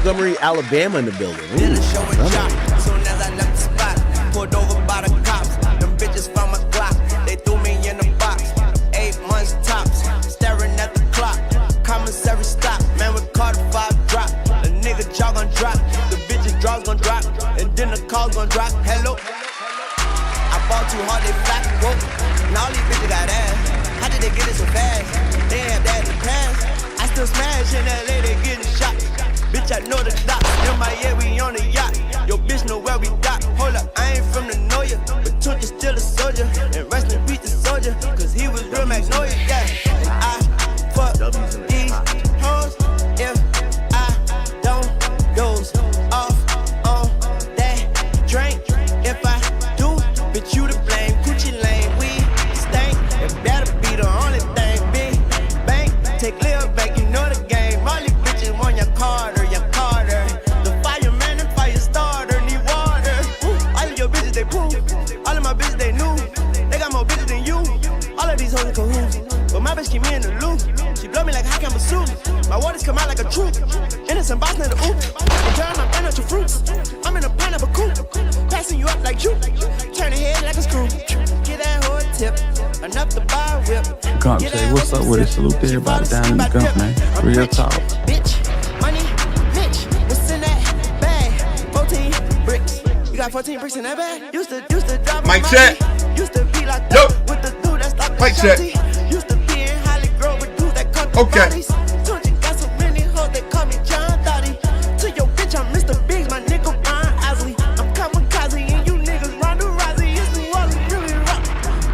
Montgomery, Alabama in the building. Ooh, Did a show with Jock. Soon as I left the spot, pulled over by the cops. Them bitches found my Glock. They threw me in the box. 8 months tops, staring at the clock. Commissary stop, man, we caught a 5 drop. The nigga jaw gon' drop, the bitches draw's gon' drop, and then the call's gon' drop. Hello. I bought too hard, they flat, whoa. Now all these bitches got ass. How did they get it so fast? They have that in the past. I still smash in LA, they getting shot. Bitch, I know the doc. In my yeah, we on the yacht. Yo, bitch, know where we dock. Hold up, I ain't from the know ya, but Tunch is still a soldier. And rest in peace the soldier, cause he was real Magnolia, yeah. And I fuck these hoes if I don't doze off on that drink. If I do, bitch, you to blame. Coochie lane, we stank. It better be the only thing. Big bank, take Lil back, you know the game. All these bitches want your Carter, your Carter. The fireman and fire starter need water. Ooh, all of your bitches, they poo. All of my bitches, they new. They got more bitches than you. All of these hoes in cahoots. But my bitch keep me in the loop. She blow me like how can I sue? My waters come out like a troop. Innocent boss in the oop. In turn, I'm buying out your fruits. I'm in a pineapple coupe. Passing you up like you. Turn the head like a screw. Get that whole tip. Enough to buy a whip. Gump say, what's up with it? Salute to everybody down in the Gump, man. Real talk. Bitch, money, Mitch. What's in that bag? 14 bricks. You got 14 bricks in that bag? Used to drop Mic check. Used to be like Yo. that with the dude that stopped the Mic check. shotty. Used to be in Holly Grove with dudes that cut the Okay. bodies. Told you got so many hoes, they call me John Dottie. To your bitch, I'm Mr. Biggs, my nigga Brian Osley. I'm kamikaze and you niggas Ronda Rousey. It's New Orleans, really rock.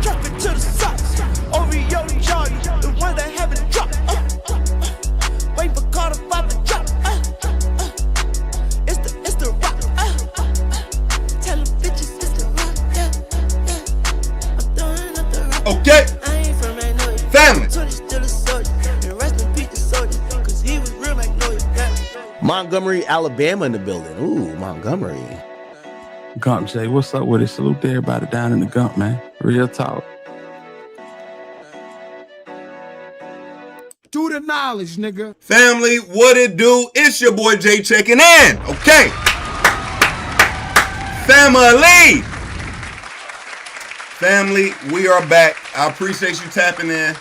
Drop it to the socks. Oreo Jordy, the ones that haven't dropped. Wait for Carter Pop to drop. It's the rock. Tell them bitches it's the rock. Yeah. I'm throwing up the rock. Okay. I ain't from Magnolia. Family. Tunch still a soldier. And rest in peace the soldier. Cause he was real Magnolia. Yeah. Montgomery, Alabama in the building. Ooh, Montgomery. Gump say, what's up with it? Salute to everybody down in the Gump, man. Real talk. Do the knowledge, nigga. Family, what it do? It's your boy Jay checking in. Okay. Family, we are back. I appreciate you tapping in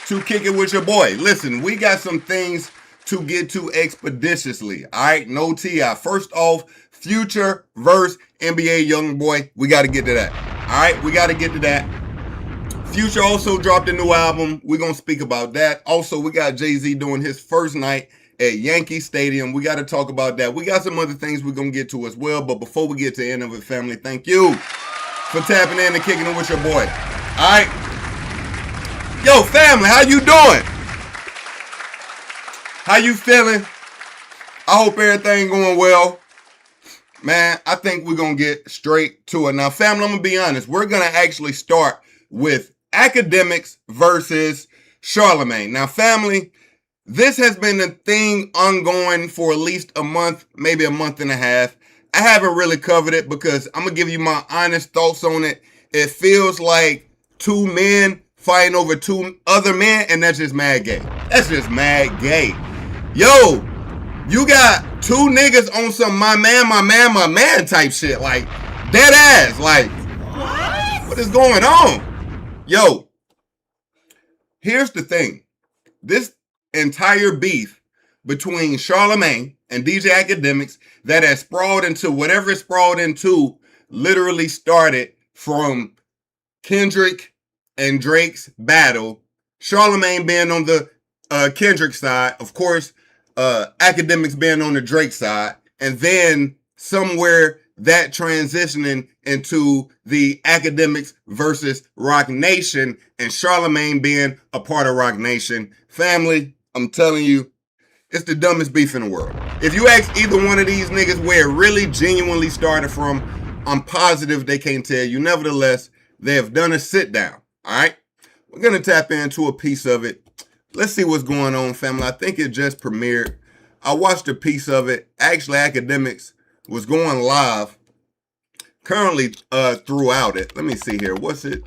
to Kick It With Your Boy. Listen, we got some things to get to expeditiously. All right, no T.I. First off, Future versus NBA YoungBoy. We got to get to that. All right, we got to get to that. Future also dropped a new album. We're going to speak about that. Also, we got Jay-Z doing his first night at Yankee Stadium. We got to talk about that. We got some other things we're going to get to as well. But before we get to the end of it, family, thank you for tapping in and kicking it with your boy. All right. Yo, family, how you doing? How you feeling? I hope everything going well. Man, I think we're going to get straight to it. Now, family, I'm going to be honest. We're going to actually start with Academics versus Charlemagne. Now, family, this has been a thing ongoing for at least a month, maybe a month and a half. I haven't really covered it because I'm going to give you my honest thoughts on it. It feels like two men fighting over two other men, and that's just mad gay. That's just mad gay. Yo, you got two niggas on some my man type shit. Like, dead ass. Like, what is going on? Yo, here's the thing. This entire beef between Charlemagne and DJ Academics that has sprawled into whatever it sprawled into literally started from Kendrick and Drake's battle. Charlemagne being on the Kendrick side, of course, Academics being on the Drake side, and then somewhere that transitioning into the Academics versus Rock Nation, and Charlemagne being a part of Rock Nation. Family, I'm telling you, it's the dumbest beef in the world. If you ask either one of these niggas where it really genuinely started from, I'm positive they can't tell you. Nevertheless, they have done a sit down. All right, we're going to tap into a piece of it. Let's see what's going on, family. I think it just premiered. I watched a piece of it. Actually, Academics was going live currently throughout it. Let me see here. What's it?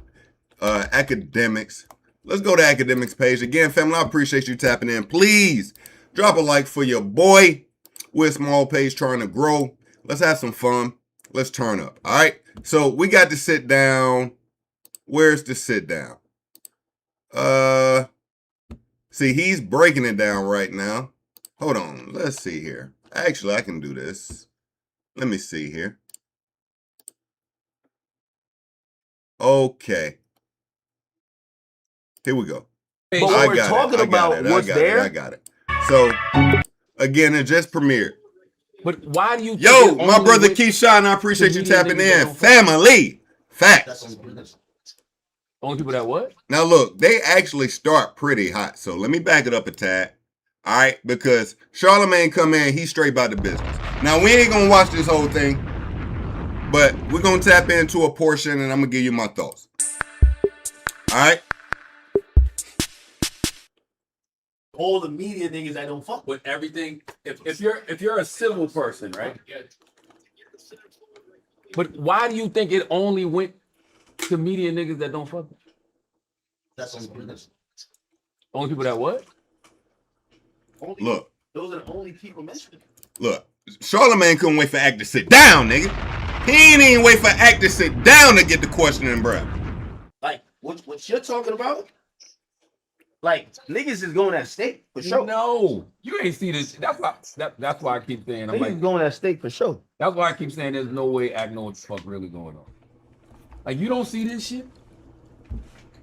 Academics. Let's go to Academics page. Again, family, I appreciate you tapping in. Please drop a like for your boy. We're a small page trying to grow. Let's have some fun. Let's turn up. All right. So we got to sit down. Where's the sit down? See, he's breaking it down right now. Hold on. Let's see here. Actually, I can do this. Let me see here. Okay. Here we go. But what we're talking about, what's there? I got it. So, again, it just premiered. But why do you? Yo, my brother Keyshawn, I appreciate you tapping in. Family. Facts. Only people that what? Now, look, they actually start pretty hot. So, let me back it up a tad. All right? Because Charlamagne come in, he's straight about the business. Now, we ain't going to watch this whole thing. But we're going to tap into a portion, and I'm going to give you my thoughts. All right? All the media niggas that don't fuck with everything. If you're a civil person, right? But why do you think it only went to media niggas that don't fuck with? that's on business. Only people that what? Look. Those are the only people mentioned. Look. Charlamagne couldn't wait for Act to sit down, nigga. He ain't even wait for Act to sit down to get the questioning, bro. Like, what you're talking about? Like, niggas is going at stake for sure. No, you ain't see this. That's why I keep saying. I'm Niggas like, going at stake for sure. that's why I keep saying there's no way Act know what the fuck really going on. Like, you don't see this shit?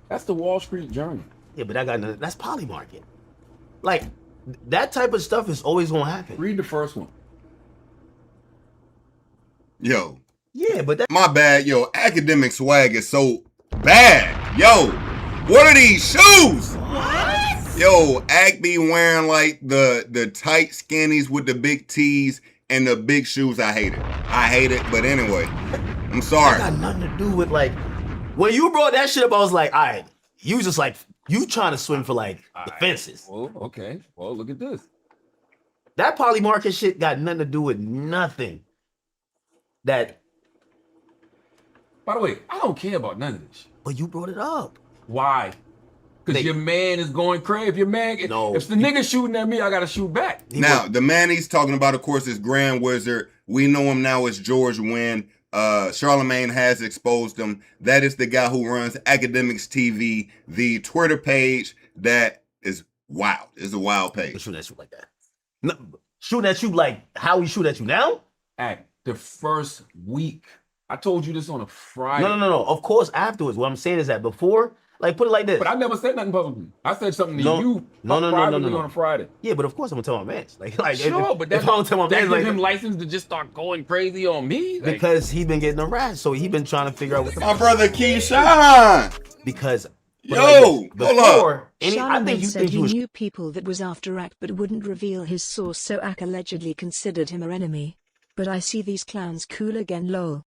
That's the Wall Street Journal. Yeah, but that's Polymarket. Like, that type of stuff is always gonna happen. Read the first one. Yo. Yeah, but my bad, yo. Academic swag is so bad. Yo, what are these shoes? What? Yo, Act be wearing like the tight skinnies with the big tees and the big shoes. I hate it. But anyway, I'm sorry. That got nothing to do with like when you brought that shit up. I was like, all right, you just like you trying to swim for like the fences. Well, okay. Well, look at this. That Polymarket shit got nothing to do with nothing. That. By the way, I don't care about none of this. But you brought it up. Why? Because your man is going crazy. If your man, if the nigga shooting at me, I gotta shoot back. Now, the man he's talking about, of course, is Grand Wizard. We know him now as George Wynn. Charlamagne has exposed him. That is the guy who runs Academics TV, the Twitter page that is wild. It's a wild page. Shooting at you like that. No, shooting at you like how he shoot at you now? Act the first week. I told you this on a Friday. No. Of course, afterwards. What I'm saying is that before, like, put it like this. But I never said nothing publicly. I said something to you privately on a Friday. Yeah, but of course I'm gonna tell my man. Like sure, but that's if I don't tell my man, give him license to just start going crazy on me. Like, because he's been getting harassed, so he's been trying to figure out what. My brother Keyshawn. Because hold up. I think said he knew people that was after Act but wouldn't reveal his source, so Act allegedly considered him an enemy. But I see these clowns cool again, lol.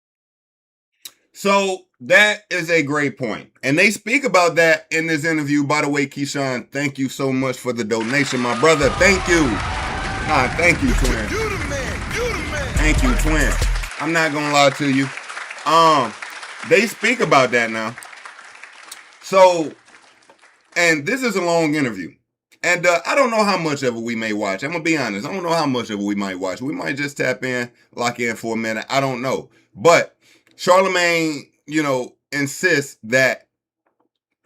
So that is a great point. And they speak about that in this interview. By the way, Keyshawn, thank you so much for the donation, my brother. Thank you. Thank you, twin. You the man. Thank you, twin. I'm not gonna lie to you. They speak about that now. So, and this is a long interview. And I don't know how much of it we may watch. I'm gonna be honest. I don't know how much of it we might watch. We might just tap in, lock in for a minute. I don't know. But Charlamagne, insists that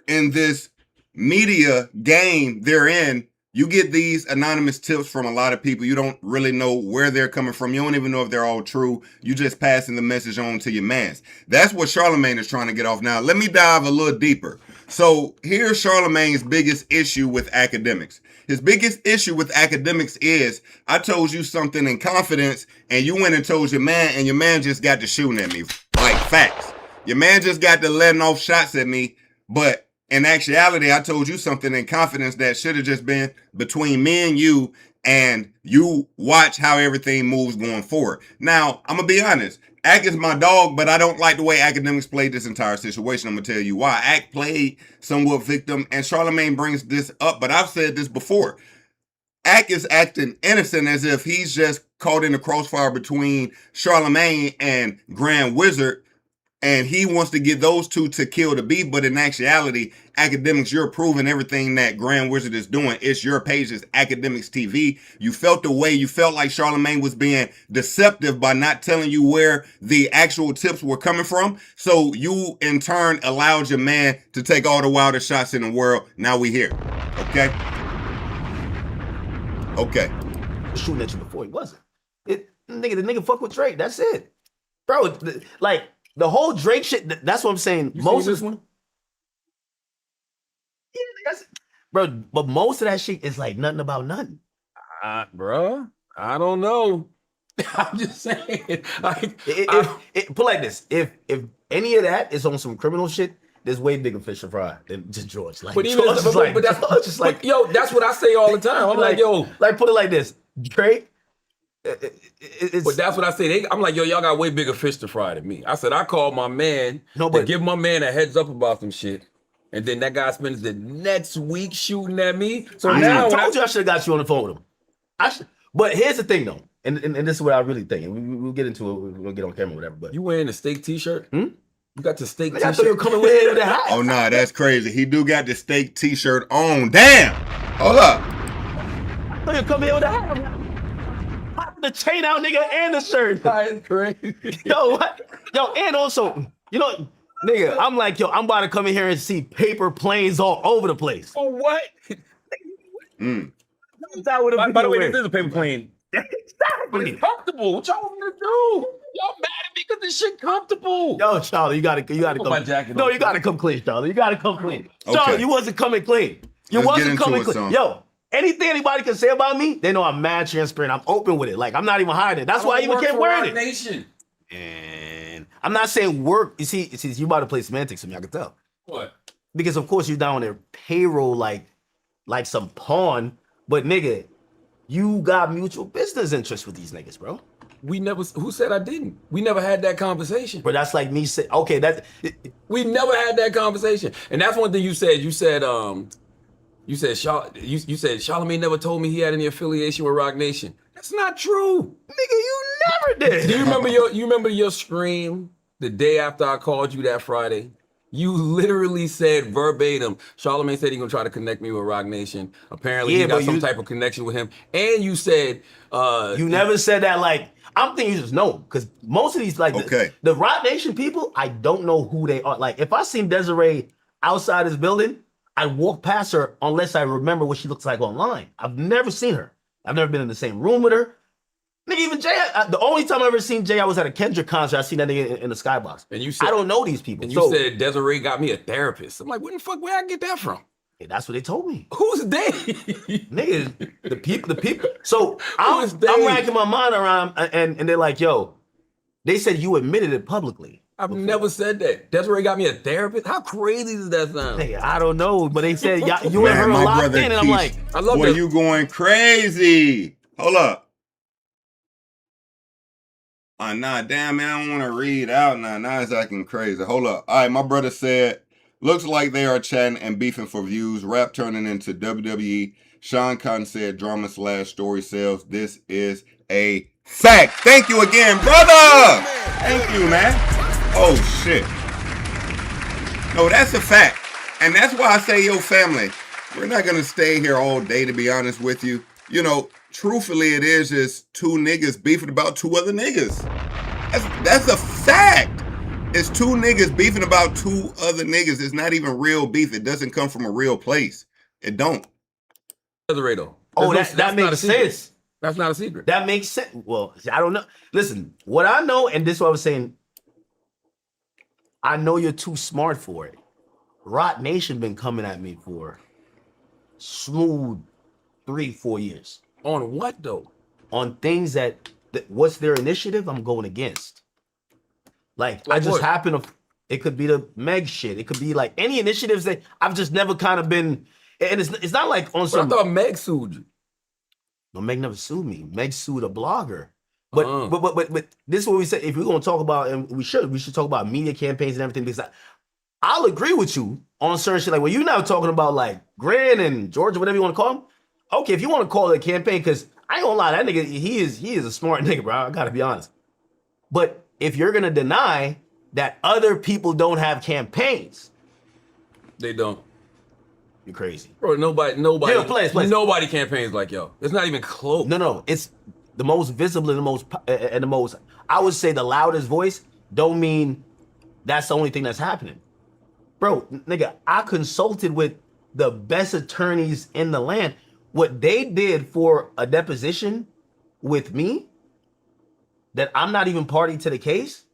in this media game they're in, you get these anonymous tips from a lot of people. You don't really know where they're coming from. You don't even know if they're all true. You just passing the message on to your mans. That's what Charlamagne is trying to get off. Now, let me dive a little deeper. So here's Charlamagne's biggest issue with academics. His biggest issue with academics is, I told you something in confidence, and you went and told your man, and your man just got to shooting at me. Like, facts. Your man just got to letting off shots at me, but in actuality, I told you something in confidence that should have just been between me and you watch how everything moves going forward. Now, I'm going to be honest. Act is my dog, but I don't like the way academics played this entire situation. I'm going to tell you why. Act played somewhat victim, and Charlamagne brings this up, but I've said this before. Act is acting innocent as if he's just caught in the crossfire between Charlamagne and Grand Wizard, And he wants to get those two to kill the beef, but in actuality, Academics, you're approving everything that Grand Wizard is doing. It's your page, it's Academics TV. You felt the way, you felt like Charlamagne was being deceptive by not telling you where the actual tips were coming from. So you, in turn, allowed your man to take all the wildest shots in the world. Now we here, okay? Okay. Shooting at you before he wasn't. The nigga fuck with Drake, that's it. Bro, like, the whole Drake shit, that's what I'm saying. You most seen of this one? Yeah, that's, bro, but most of that shit is like nothing about nothing. Bruh, I don't know. I'm just saying. Like, Put like this: if any of that is on some criminal shit, there's way bigger fish to fry than just George. Like, but even George is like, but that's George is like, yo, that's what I say all the time. I'm like, yo, like put it like this: Drake. But that's what I say. I'm like, yo, y'all got way bigger fish to fry than me. I said I called my man to give my man a heads up about some shit, and then that guy spends the next week shooting at me. So now I told you I should have got you on the phone with him. But here's the thing, though, and this is what I really think. And we'll get into it. We'll get on camera, or whatever. But you wearing a steak T-shirt? You got the steak I T-shirt. thought you were coming with the hat. Oh nah, that's crazy. He do got the steak T-shirt on. Damn. Hold up. I thought you were coming with the hat. The chain out, nigga, and the shirt. That's crazy. Yo, what? Yo, and also, you know, nigga, I'm like, yo, I'm about to come in here and see paper planes all over the place. For what? That would have By the way, this is a paper plane. But Exactly. it's comfortable. What y'all want me to do? Y'all mad at me because this shit comfortable. Yo, Charlie, you gotta come. my jacket No, on. you gotta come clean, Charlie. You gotta come clean. Okay. Charlie, you wasn't coming clean. You Let's get wasn't into coming it, clean. son. Yo, anything anybody can say about me, they know I'm mad transparent. I'm open with it. Like, I'm not even hiding it. That's why I even can't wear it. Nation. And I'm not saying work. You see, you about to play semantics with me. I can tell. What? Because of course you're down on their payroll like some pawn. But nigga, you got mutual business interests with these niggas, bro. We never. Who said I didn't? We never had that conversation. But that's like me saying, okay, We never had that conversation, and that's one thing you said. You said Charlamagne never told me he had any affiliation with Rock Nation. That's not true. nigga, you never did. Do you remember your scream the day after I called you that Friday? You literally said verbatim, Charlamagne said he gonna try to connect me with Rock Nation. Apparently he got some type of connection with him. And you said you never said that. Like, I'm thinking you just know, because most of these, like, the Rock Nation people, I don't know who they are. Like, if I seen Desiree outside this building, I'd walk past her unless I remember what she looks like online. I've never seen her. I've never been in the same room with her. Nigga, even Jay, the only time I ever seen Jay, I was at a Kendrick concert. I seen that nigga in the skybox. And you said, I don't know these people. And you said Desiree got me a therapist. I'm like, where the fuck, where I get that from? Yeah, that's what they told me. Who's they? Nigga, the people. So I'm racking my mind around, and they're like, yo, they said you admitted it publicly. I've never said that. Desiree got me a therapist? How crazy does that sound? Nigga, I don't know, but they said you and her locked in, and I'm like, I love boy, that. you going crazy. Hold up. Nah, damn, man, I don't want to read out now. Now it's acting crazy. Hold up. All right, my brother said, looks like they are chatting and beefing for views. Rap turning into WWE. Sean Cotton said drama/story sells. This is a fact. Thank you again, brother. Thank you, man. Oh, shit. No, that's a fact. And that's why I say, yo, family, we're not going to stay here all day, to be honest with you. You know, truthfully, it is just two niggas beefing about two other niggas. That's a fact. It's two niggas beefing about two other niggas. It's not even real beef. It doesn't come from a real place. It don't. Desiree, oh, that makes sense. That's not a secret. That makes sense. Well, I don't know. Listen, what I know, and this is what I was saying, I know you're too smart for it. Rock Nation been coming at me for smooth 3-4 years. On what though? On things that what's their initiative I'm going against. Like I just what? happen to, it could be the Meg shit. It could be like any initiatives that I've just never kind of been, and it's not like on some. I thought Meg sued you. No, Meg never sued me. Meg sued a blogger. But this is what we said. If we're gonna talk about, and we should talk about media campaigns and everything, because I'll agree with you on certain shit. Like when you're now talking about like Grand and George or whatever you want to call him. Okay, if you want to call it a campaign, because I ain't gonna lie, that nigga, he is a smart nigga, bro. I gotta be honest. But if you're gonna deny that other people don't have campaigns. They don't. You're crazy. Bro, nobody. Yeah, please. Nobody campaigns like yo. It's not even close. No. It's the most visible and the most, I would say the loudest voice don't mean that's the only thing that's happening. Bro, nigga, I consulted with the best attorneys in the land. What they did for a deposition with me, that I'm not even party to the case,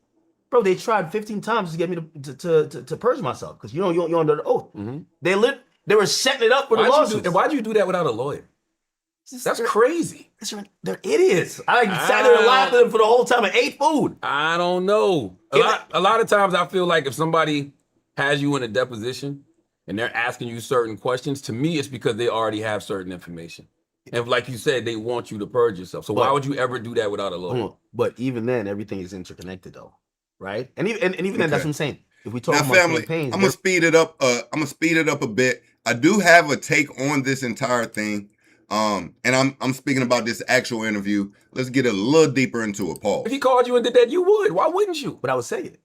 bro, they tried 15 times to get me to purge myself because you're under the oath. Mm-hmm. They were setting it up for the lawsuit. Why'd you do that without a lawyer? That's crazy. They're idiots. I sat there and laughed at them for the whole time and ate food. I don't know. A lot of times I feel like if somebody has you in a deposition and they're asking you certain questions, to me it's because they already have certain information. And like you said, they want you to purge yourself. So why would you ever do that without a lawyer? But even then, everything is interconnected though, right? And even then, that's what I'm saying. If we talk about family, campaigns, I'm gonna speed it up. I'm gonna speed it up a bit. I do have a take on this entire thing. And I'm speaking about this actual interview. Let's get a little deeper into it, Paul. If he called you and did that, you would. Why wouldn't you? But I would say it.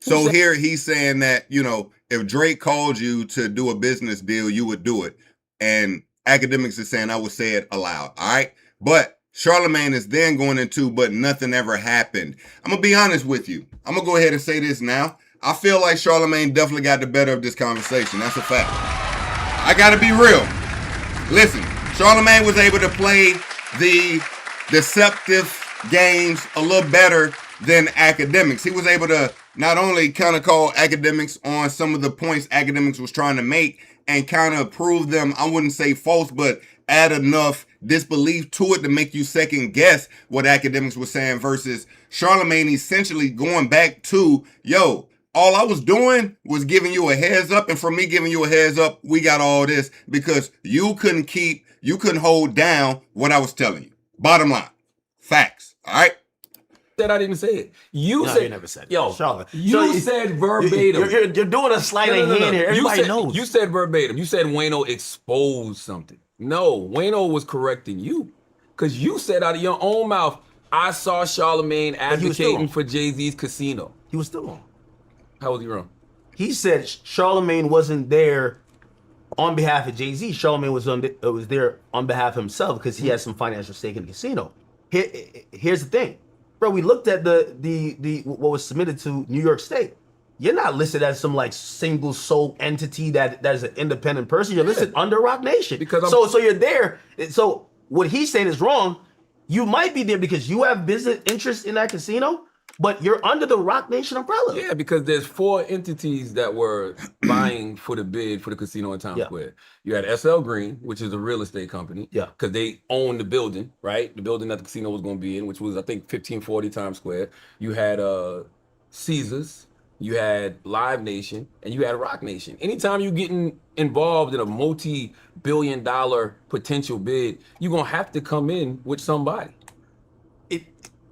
So here he's saying that, if Drake called you to do a business deal, you would do it. And Academics is saying I would say it aloud. All right. But Charlamagne is then going into, but nothing ever happened. I'm going to be honest with you. I'm going to go ahead and say this now. I feel like Charlamagne definitely got the better of this conversation. That's a fact. I got to be real. Listen, Charlamagne was able to play the deceptive games a little better than Academics. He was able to not only kind of call Academics on some of the points Academics was trying to make and kind of prove them, I wouldn't say false, but add enough disbelief to it to make you second guess what Academics was saying versus Charlamagne essentially going back to, all I was doing was giving you a heads up, and from me giving you a heads up, we got all this because you couldn't hold down what I was telling you. Bottom line. Facts. All right? Said I didn't say it. You never said it. Charlotte. You said verbatim. You're doing a sleight of hand here. Everybody knows. You said verbatim. You said Wayno exposed something. No, Wayno was correcting you. Because you said out of your own mouth, I saw Charlamagne advocating for Jay-Z's casino. He was still wrong. How was he wrong? He said Charlamagne wasn't there on behalf of Jay-Z. Charlamagne was there on behalf of himself because he has some financial stake in the casino. Here's the thing. Bro, we looked at the what was submitted to New York State. You're not listed as some like single soul entity that is an independent person. You're listed under Rock Nation. So you're there. So what he's saying is wrong. You might be there because you have business interests in that casino, but you're under the Rock Nation umbrella. Yeah, because there's 4 entities that were vying for the bid for the casino in Times Square. You had SL Green, which is a real estate company. Yeah. Because they own the building, right? The building that the casino was going to be in, which was, I think, 1540 Times Square. You had Caesars, you had Live Nation, and you had Rock Nation. Anytime you're getting involved in a multi-billion-dollar potential bid, you're going to have to come in with somebody.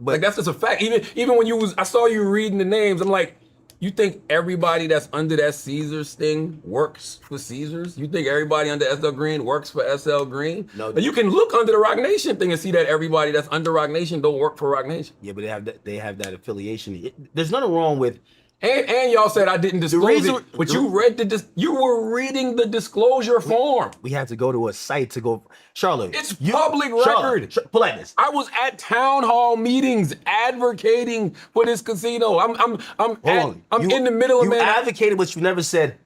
But that's just a fact. Even when I saw you reading the names, I'm like, you think everybody that's under that Caesars thing works for Caesars? You think everybody under SL Green works for SL Green? No. And you can look under the Rock Nation thing and see that everybody that's under Rock Nation don't work for Rock Nation. Yeah, but they have that affiliation. There's nothing wrong with. And y'all said I didn't disclose it, but you were reading the disclosure form. We had to go to a site to go. Charlotte, it's public record. Pull like this. I was at town hall meetings advocating for this casino. I'm in the middle of You advocated, but you never said,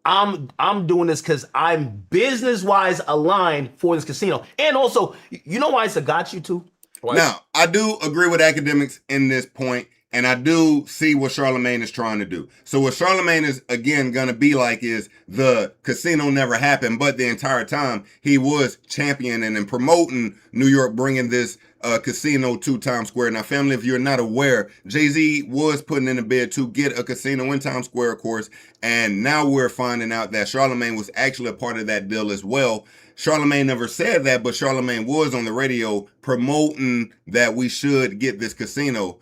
I'm doing this because I'm business-wise aligned for this casino. And also, you know why it's a got you too? Now, I do agree with Academics in this point. And I do see what Charlamagne is trying to do. So what Charlamagne is, again, going to be like is the casino never happened, but the entire time he was championing and promoting New York, bringing this casino to Times Square. Now, family, if you're not aware, Jay-Z was putting in a bid to get a casino in Times Square, of course. And now we're finding out that Charlamagne was actually a part of that deal as well. Charlamagne never said that, but Charlamagne was on the radio promoting that we should get this casino.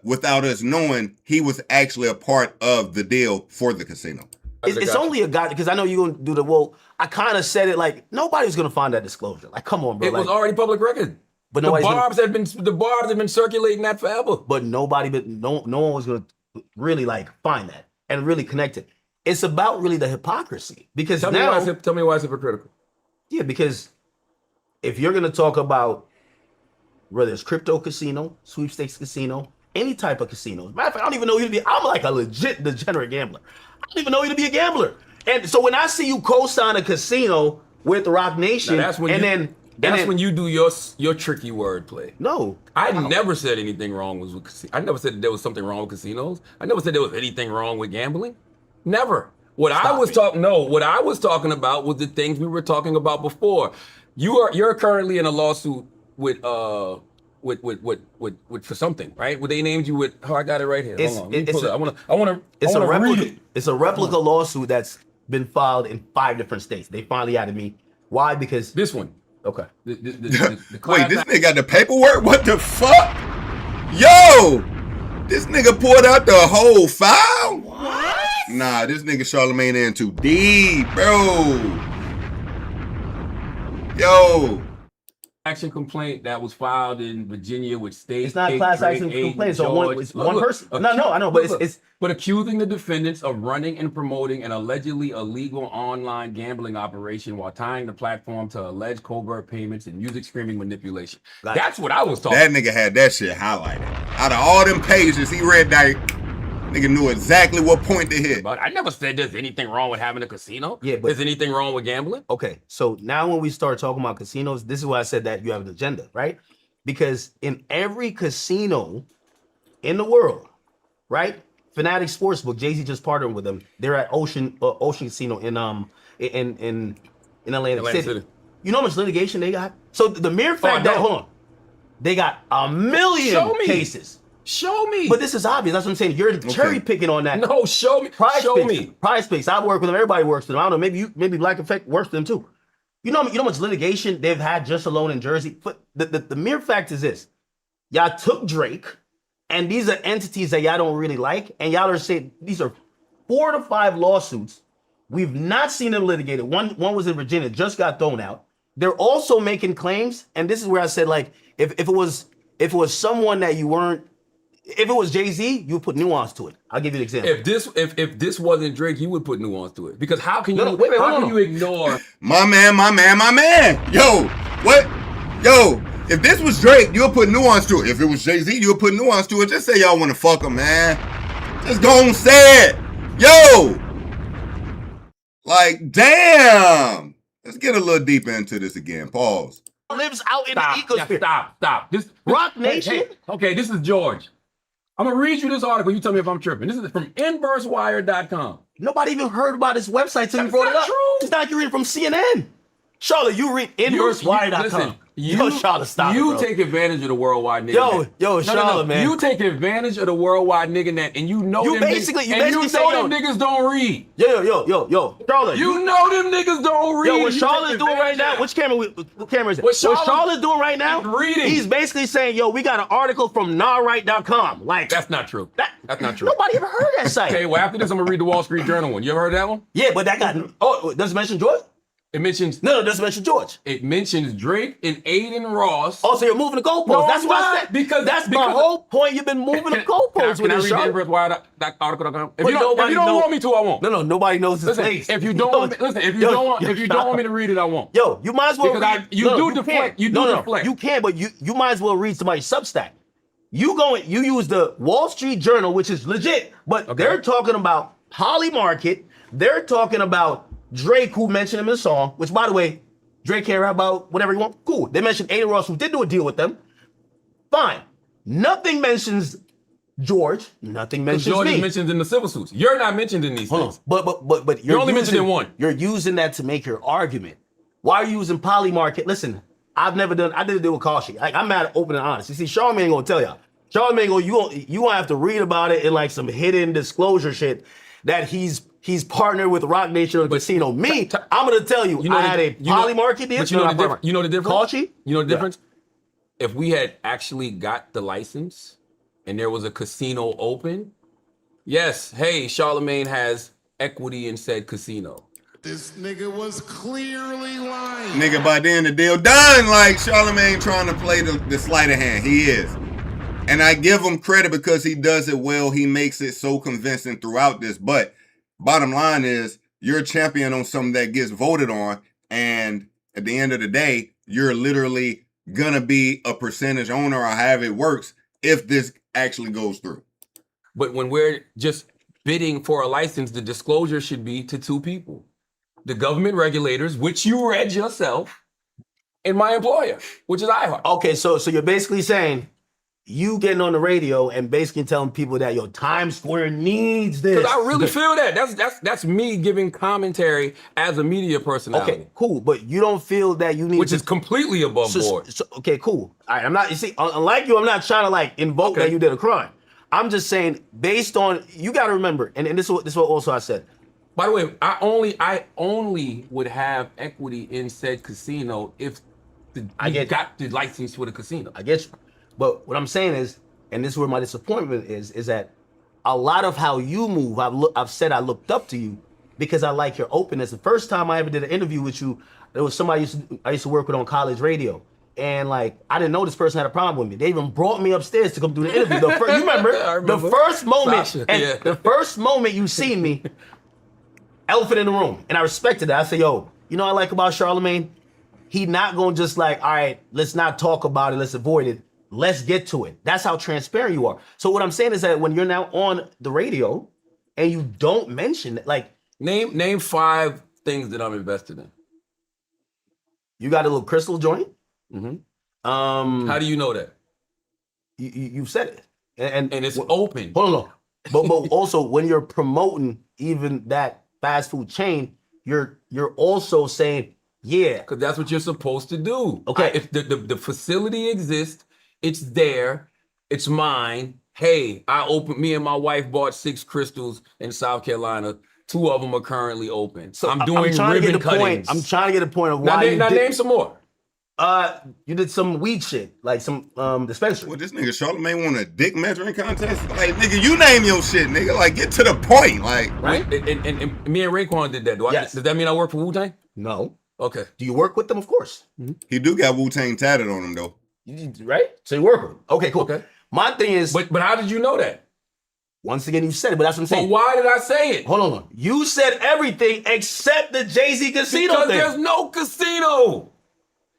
Without us knowing he was actually a part of the deal for the casino. It's only a guy, because I know you're going to do I kind of said it like, nobody's going to find that disclosure. Like, come on, bro. It was already public record. But the barbs have been circulating that forever. But no one was gonna really like find that and really connect it. It's about really the hypocrisy because tell me why it's hypocritical. Yeah, because if you're gonna talk about whether it's crypto casino, sweepstakes casino, any type of casino. Matter of fact, I don't even know you to be. I'm like a legit degenerate gambler. I don't even know you to be a gambler. And so when I see you co-sign a casino with Rock Nation, that's when you do your tricky wordplay. No, I never said anything wrong with casinos. I never said that there was something wrong with casinos. I never said there was anything wrong with gambling. Never. What I was talking about was the things we were talking about before. You're currently in a lawsuit with for something, right? Well, they named you with. Oh, I got it right here. Hold on. I want to. It's a replica lawsuit that's been filed in 5 different states. They finally added me. Why? Because this one. Okay. Wait, this nigga got the paperwork? What the fuck? Yo, this nigga pulled out the whole file? What? Nah, this nigga Charlamagne in too deep, bro. Yo. Action complaint that was filed in Virginia with state. It's not class action complaint. So it's one person. No, I know, but it's but accusing the defendants of running and promoting an allegedly illegal online gambling operation while tying the platform to alleged covert payments and music streaming manipulation. That's what I was talking. That nigga had that shit highlighted. Out of all them pages, he read that. Nigga knew exactly what point to hit. But I never said there's anything wrong with having a casino. Yeah, but there's anything wrong with gambling. Okay, so now when we start talking about casinos, this is why I said that you have an agenda, right? Because in every casino in the world, right? Fanatic Sportsbook, Jay-Z just partnered with them. They're at Ocean Casino in Atlantic City. You know how much litigation they got? So the mere fact that they got 1 million cases. Show me. But this is obvious. That's what I'm saying. You're cherry picking on that. No, show me. Prize Picks. I work with them. Everybody works with them. I don't know. Maybe Black Effect works with them too. You know how much litigation they've had just alone in Jersey? But the mere fact is this. Y'all took Drake, and these are entities that y'all don't really like, and y'all are saying these are 4 to 5 lawsuits. We've not seen them litigated. One was in Virginia, just got thrown out. They're also making claims, and this is where I said, like, if it was someone that you weren't. If it was Jay-Z, you would put nuance to it. I'll give you an example. If this wasn't Drake, you would put nuance to it. Because how can you ignore my man? Yo, what? Yo, if this was Drake, you'll put nuance to it. If it was Jay-Z, you'll put nuance to it. Just say y'all want to fuck him, man. Just go and say it. Yo. Like, damn. Let's get a little deeper into this again. Pause. Lives out in the ecosphere. Stop. This Rock Nation? Hey, okay, this is George. I'm going to read you this article. You tell me if I'm tripping. This is from InverseWire.com. Nobody even heard about this website till you brought it up. True. It's not like you read from CNN. Charlotte, you read InverseWire.com. Yo, Charlotte, stop it, bro. Take advantage of the worldwide nigga. Yo, Charlotte, man. You take advantage of the worldwide nigga net, and you know them niggas don't read. Yo, Charlotte. You know them niggas don't read. Yo, what Charlotte's doing right now, what camera is it? What Charlotte's doing right now, reading. He's basically saying, yo, we got an article from NawRight.com. Like, that's not true. That's not true. Nobody ever heard that site. Okay, well, after this, I'm going to read the Wall Street Journal one. You ever heard that one? Yeah, but that got, does it mention George? It mentions... No, it doesn't mention George. It mentions Drake and Aiden Ross. Oh, so you're moving the goalposts. No, that's what I said. Because my whole point. You've been moving the goalposts with this show. Can I read the article? If you don't want me to, I won't. No, nobody knows this place. If you don't want me to read it, I won't. Yo, you might as well read. You deflect. You can, but you might as well read somebody's Substack. You use the Wall Street Journal, which is legit, but they're talking about Holly Market. They're talking about Drake, who mentioned him in the song, which, by the way, Drake can rap about whatever he wants. Cool. They mentioned Aiden Ross, who did do a deal with them. Fine. Nothing mentions George. Nothing mentions George me. is mentioned in the civil suits. You're not mentioned in these things. But you're only mentioned in one. You're using that to make your argument. Why are you using Polymarket? Listen, I did a deal with Kashi. Like, I'm mad, open and honest. You see, Charlamagne ain't gonna tell y'all. Charlamagne, you gonna have to read about it in like some hidden disclosure shit that he's partnered with Rock Nation or Casino. Me, I'm gonna tell you, I had a Polymarket deal. But you know the difference? Kashi? You know the difference? If we had actually got the license and there was a casino open, yes, hey, Charlamagne has equity in said casino. This nigga was clearly lying. Nigga, by then the deal done. Like, Charlamagne trying to play the sleight of hand. He is. And I give him credit because he does it well. He makes it so convincing throughout this. But bottom line is, you're a champion on something that gets voted on. And at the end of the day, you're literally going to be a percentage owner or however it works if this actually goes through. But when we're just bidding for a license, the disclosure should be to two people. The government regulators, which you read yourself, and my employer, which is iHeart. Okay, so you're basically saying you getting on the radio and basically telling people that your Times Square needs this. Because I really feel that. That's me giving commentary as a media personality. Okay, cool. But you don't feel that you need Which is completely above board. Okay, cool. All right, I'm not, you see, unlike you, I'm not trying to like invoke that you did a crime. I'm just saying, based on, you got to remember, and this is what also I said. By the way, I only would have equity in said casino if got the license for the casino. I get you. But what I'm saying is, and this is where my disappointment is that a lot of how you move, I've said I looked up to you because I like your openness. The first time I ever did an interview with you, there was somebody I used to work with on college radio. And like, I didn't know this person had a problem with me. They even brought me upstairs to come do the interview. You remember, the first moment, the first moment you seen me, elephant in the room. And I respected that. I said, yo, you know what I like about Charlamagne? He not gonna just like, all right, let's not talk about it, let's avoid it. Let's get to it. That's how transparent you are. So what I'm saying is that when you're now on the radio and you don't mention it, like name 5 things that I'm invested in. You got a little crystal joint. Mm-hmm. How do you know that? You said it, and it's open. Hold on, but also when you're promoting even that fast food chain, you're also saying, yeah, because that's what you're supposed to do. Okay, if the facility exists, it's there, it's mine. Hey, me and my wife bought 6 crystals in South Carolina. 2 of them are currently open. So I'm doing ribbon cuttings. I'm trying to get a point of why. Now name some more. You did some weed shit, like some dispensary. Well, this nigga Charlamagne won a dick measuring contest. Like, nigga, you name your shit, nigga. Like, get to the point. Like, right? And me and Raekwon did that. Does that mean I work for Wu-Tang? No. Okay. Do you work with them? Of course. Mm-hmm. He do got Wu-Tang tatted on him though. Right? So you work with him. Okay, cool. Okay. My thing is, but how did you know that? Once again, you said it, but that's what I'm saying. But why did I say it? Hold on. You said everything except the Jay-Z casino because thing. There's no casino.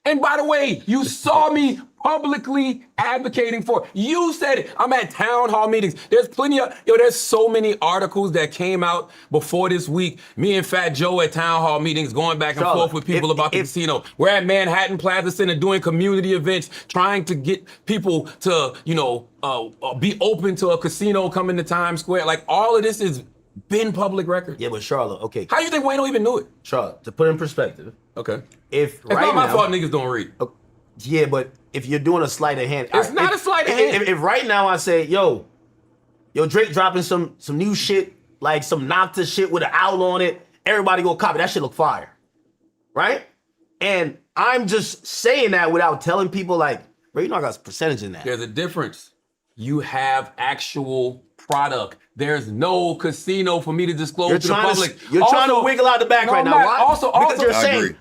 And by the way, you saw me publicly advocating for it. You said it. I'm at town hall meetings. There's there's so many articles that came out before this week. Me and Fat Joe at town hall meetings going back and forth with people about the casino. We're at Manhattan Plaza Center doing community events, trying to get people to, be open to a casino coming to Times Square. Like, all of this has been public record. Yeah, but Charlotte, okay. How do you think Wayne don't even knew it? Charlotte, to put in perspective. Okay. It's not my fault niggas don't read. Yeah, but if you're doing a sleight of hand. It's not a sleight of hand. If right now I say, yo, Drake dropping some new shit, like some Nocta shit with an owl on it, everybody go copy. That shit look fire. Right? And I'm just saying that without telling people like, bro, you know I got a percentage in that. There's a difference. You have actual product. There's no casino for me to disclose to the public. You're trying to wiggle out the back right now. Why? Because you're saying,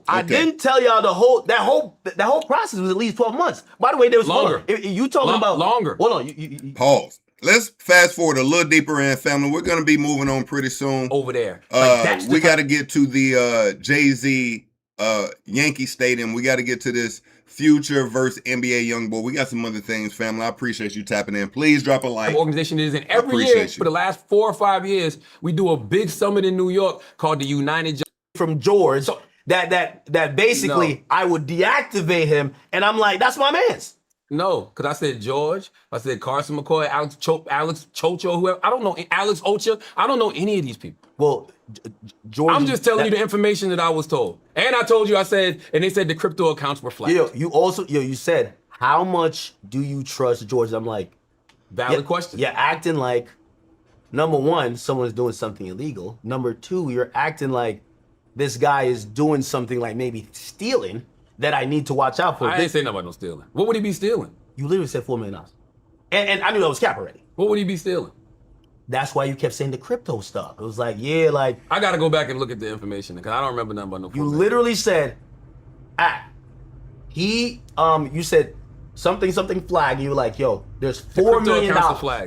I didn't tell y'all that whole process was at least 12 months. By the way, there was longer. You talking about longer. Hold on. Pause. Let's fast forward a little deeper in, family. We're gonna be moving on pretty soon. Over there. We got to get to the Jay-Z Yankee Stadium. We got to get to this Future versus NBA YoungBoy. We got some other things, family. I appreciate you tapping in. Please drop a like. The organization is in every year for the last 4 or 5 years. We do a big summit in New York called the United from George. So, that basically I would deactivate him, and I'm like, that's my man's. No, because I said George, I said Carson McCoy, Alex Chocho, whoever. I don't know, Alex Ocha. I don't know any of these people. Well, George. I'm just telling you the information that I was told. And I told you, and they said the crypto accounts were flat. You said, how much do you trust George? I'm like, valid question. You're acting like, number one, someone's doing something illegal. Number two, you're acting like this guy is doing something like maybe stealing that I need to watch out for. I didn't say nobody no stealing. What would he be stealing? You literally said $4 million. And I knew that was cap already. What would he be stealing? that's why you kept saying the crypto stuff. It was like, yeah, like I gotta go back and look at the information because I don't remember nothing about no. You literally said, you said something flag, and you were like, yo, there's $4 million.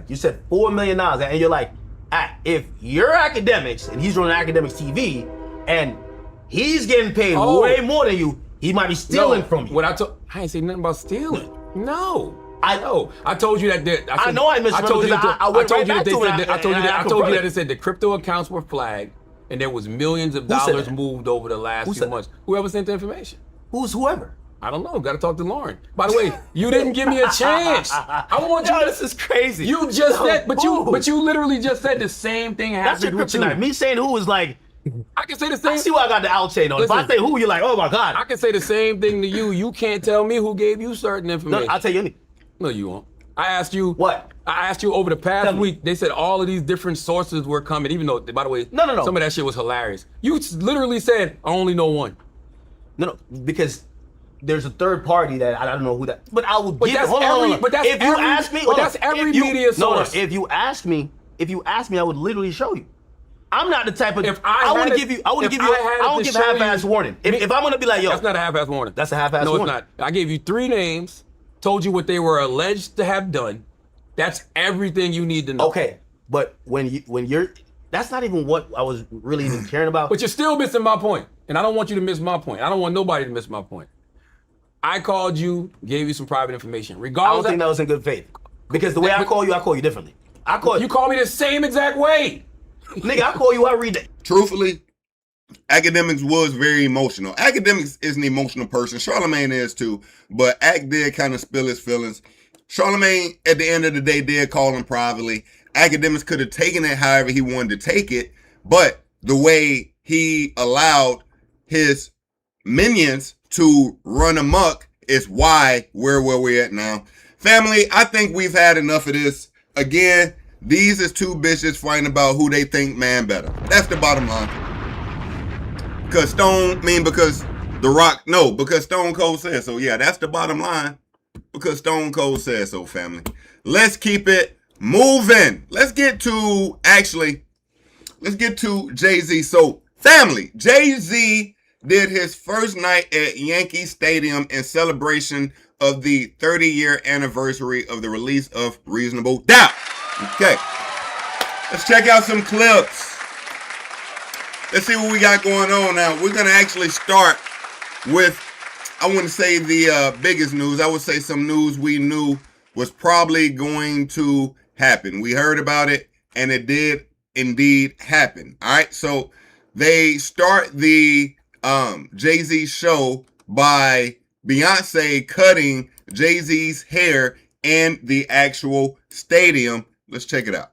You said $4 million, and you're like, if you're academics and he's running academics TV, and he's getting paid way more than you, he might be stealing from you. I ain't say nothing about stealing. No. I know. I told you that. I know I misremembered because I went right back to it. I told you that it said the crypto accounts were flagged, and there was millions of dollars moved over the last few months. Whoever sent the information. Who's whoever? I don't know. Got to talk to Lauren. By the way, you didn't give me a chance. I want you. This is crazy. You just said, but you literally just said the same thing happened with you. Me saying who is like. I can say the same. I see why I got the out chain on. Listen, if I say who, you're like, oh my God. I can say the same thing to you. You can't tell me who gave you certain information. No, I'll tell you anything. No, you won't. I asked you. What? I asked you over the past week. They said all of these different sources were coming, even though, by the way, no. Some of that shit was hilarious. You literally said, I only know one. No, because there's a third party that I don't know who that. But I will give it. Hold on. But that's if you ask me, but that's every media source. No, if you ask me, I would literally show you. I'm not the type of. I wouldn't give half-ass warning. If I'm gonna be like, yo, that's not a half-ass warning. That's a half-ass warning. No, it's not. I gave you 3 names, told you what they were alleged to have done. That's everything you need to know. Okay, but when you're, that's not even what I was really even caring about. But you're still missing my point, and I don't want you to miss my point. I don't want nobody to miss my point. I called you, gave you some private information. Regardless, I don't think that was in good faith because the way I call you differently. You call me the same exact way. Nigga, I call you, I read it. Truthfully, Academics was very emotional. Academics is an emotional person. Charlamagne is too, but Ack did kind of spill his feelings. Charlamagne, at the end of the day, did call him privately. Academics could have taken it however he wanted to take it, but the way he allowed his minions to run amok is why we're where we're at now. Family, I think we've had enough of this. Again, these is 2 bitches fighting about who they think man better. That's the bottom line. Because Stone Cold said so. Yeah, that's the bottom line. Because Stone Cold said so, family. Let's keep it moving. Let's get to Jay-Z. So, family, Jay-Z did his first night at Yankee Stadium in celebration of the 30-year anniversary of the release of Reasonable Doubt. Okay, let's check out some clips. Let's see what we got going on now. We're going to actually start with, I wouldn't say the biggest news. I would say some news we knew was probably going to happen. We heard about it, and it did indeed happen. All right, so they start the Jay-Z show by Beyonce cutting Jay-Z's hair in the actual stadium. Let's check it out.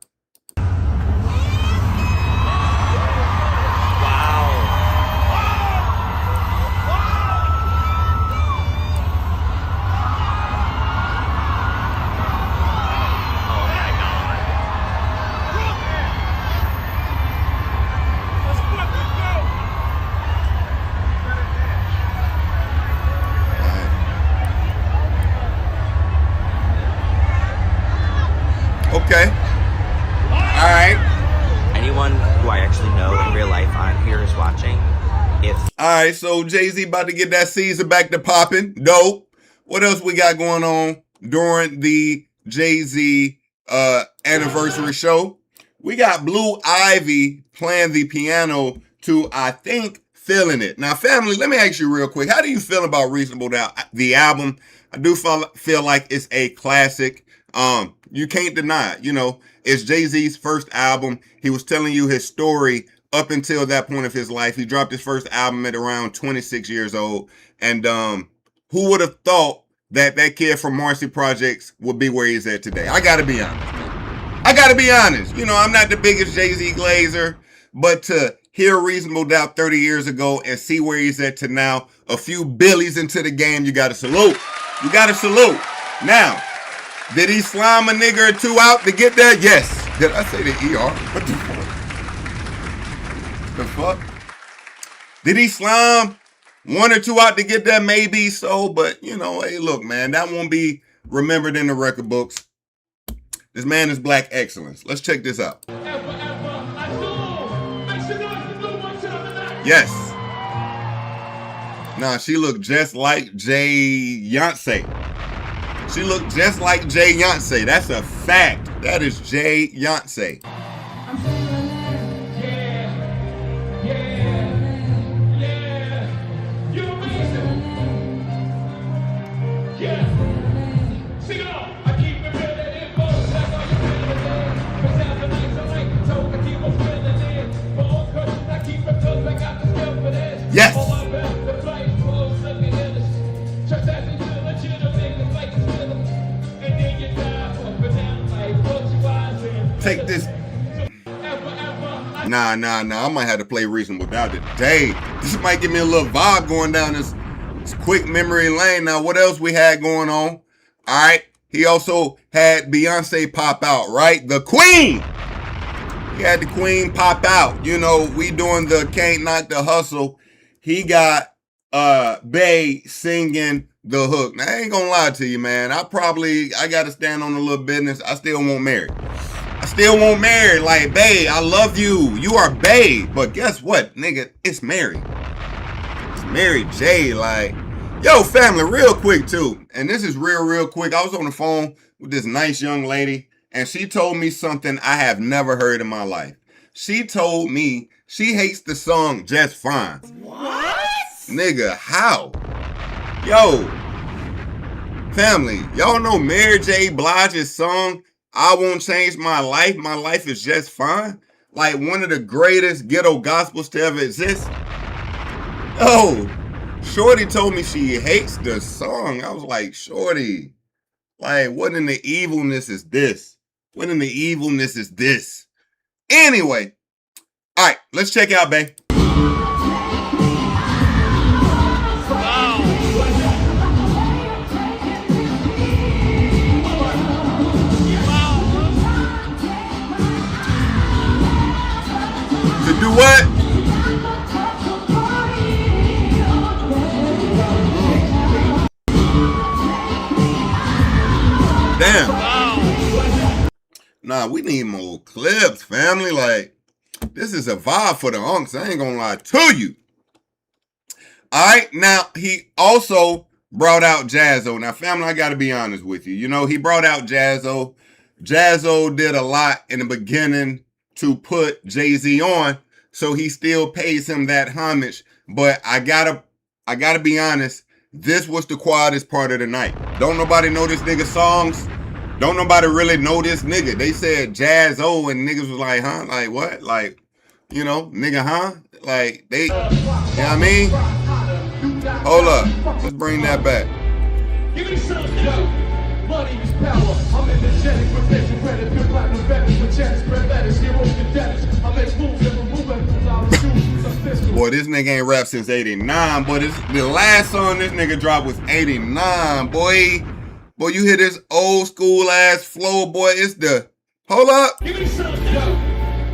Okay. All right. Anyone who I actually know in real life on here is watching. All right, so Jay-Z about to get that Caesar back to popping. Dope. What else we got going on during the Jay-Z anniversary show? We got Blue Ivy playing the piano to, I think, Feeling It. Now, family, let me ask you real quick. How do you feel about Reasonable Doubt, the album? I do feel like it's a classic. You can't deny it. You know, it's Jay-Z's first album. He was telling you his story up until that point of his life. He dropped his first album at around 26 years old. And who would have thought that that kid from Marcy Projects would be where he's at today? I got to be honest. You know, I'm not the biggest Jay-Z glazer, but to hear Reasonable Doubt 30 years ago and see where he's at to now, a few billies into the game, you got to salute. Now, did he slime a nigga or 2 out to get there? Yes. Did I say the ER? What the fuck? Did he slime 1 or 2 out to get there? Maybe so, but you know, hey, look, man, that won't be remembered in the record books. This man is black excellence. Let's check this out. Yes. Nah, she looked just like Jay-Yonsei. She looked just like Jay-Yonsei. That's a fact. That is Jay-Yonsei. Yes. Take this. Nah. I might have to play Reasonable Doubt today. This might give me a little vibe going down this quick memory lane. Now, what else we had going on? All right. He also had Beyonce pop out, right? The Queen. He had the Queen pop out. You know, we doing the Can't Knock the Hustle. He got Bay singing the hook. Now, I ain't gonna lie to you, man. I gotta stand on a little business. I still won't marry. Like, Bay, I love you. You are Bay. But guess what, nigga? It's Mary. It's Mary J. Like, yo, family, real quick, too. And this is real quick. I was on the phone with this nice young lady, and she told me something I have never heard in my life. She told me she hates the song Just Fine. What? Nigga, how? Yo, family, y'all know Mary J. Blige's song, I Won't Change My Life is Just Fine? Like one of the greatest ghetto gospels to ever exist. Yo, Shorty told me she hates the song. I was like, Shorty, like, what in the evilness is this? What in the evilness is this? Anyway, all right, let's check out, babe. To do what? Damn. Nah, we need more clips, family. Like, this is a vibe for the unks. I ain't gonna lie to you. All right, now he also brought out Jazzo. Now, family, I gotta be honest with you. You know, he brought out Jazzo. Jazzo did a lot in the beginning to put Jay-Z on, so he still pays him that homage. But I gotta be honest, this was the quietest part of the night. Don't nobody know this nigga songs. Don't nobody really know this nigga. They said Jazzo and niggas was like, huh? Like what? Like, you know, nigga, huh? Like they, you know what I mean? Hold up, let's bring that back. Give me some money is power. I'm energetic, professional, credit, pure platinum, veterans with checks, spread letters, heroes, cadets. I make moves and remove weapons out of shoes. Boy, this nigga ain't rap since 89. Boy, the last song this nigga dropped was 89. Boy, you hear this old school ass flow, boy. It's the, hold up. Give me some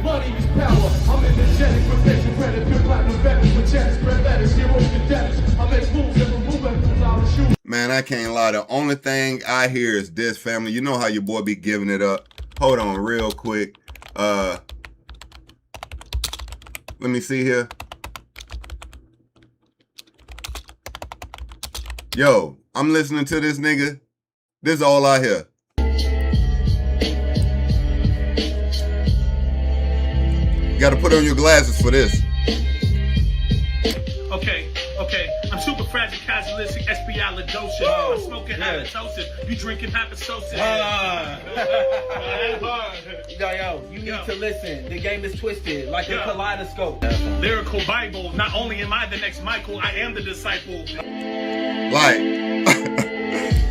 money is power. I'm energetic, professional, credit, pure platinum, veterans with checks, spread letters, heroes, cadets. I make moves and remove weapons out of shoes. Man, I can't lie. The only thing I hear is this, family. You know how your boy be giving it up. Hold on real quick. Let me see here. Yo, I'm listening to this nigga. This is all I hear. You gotta put on your glasses for this. Okay. I'm super fragilistic, espialidocious. I'm smoking halitosis. You drinking hypososis. Yo, you need to listen. The game is twisted like a kaleidoscope. Lyrical Bible. Not only am I the next Michael, I am the disciple. Like,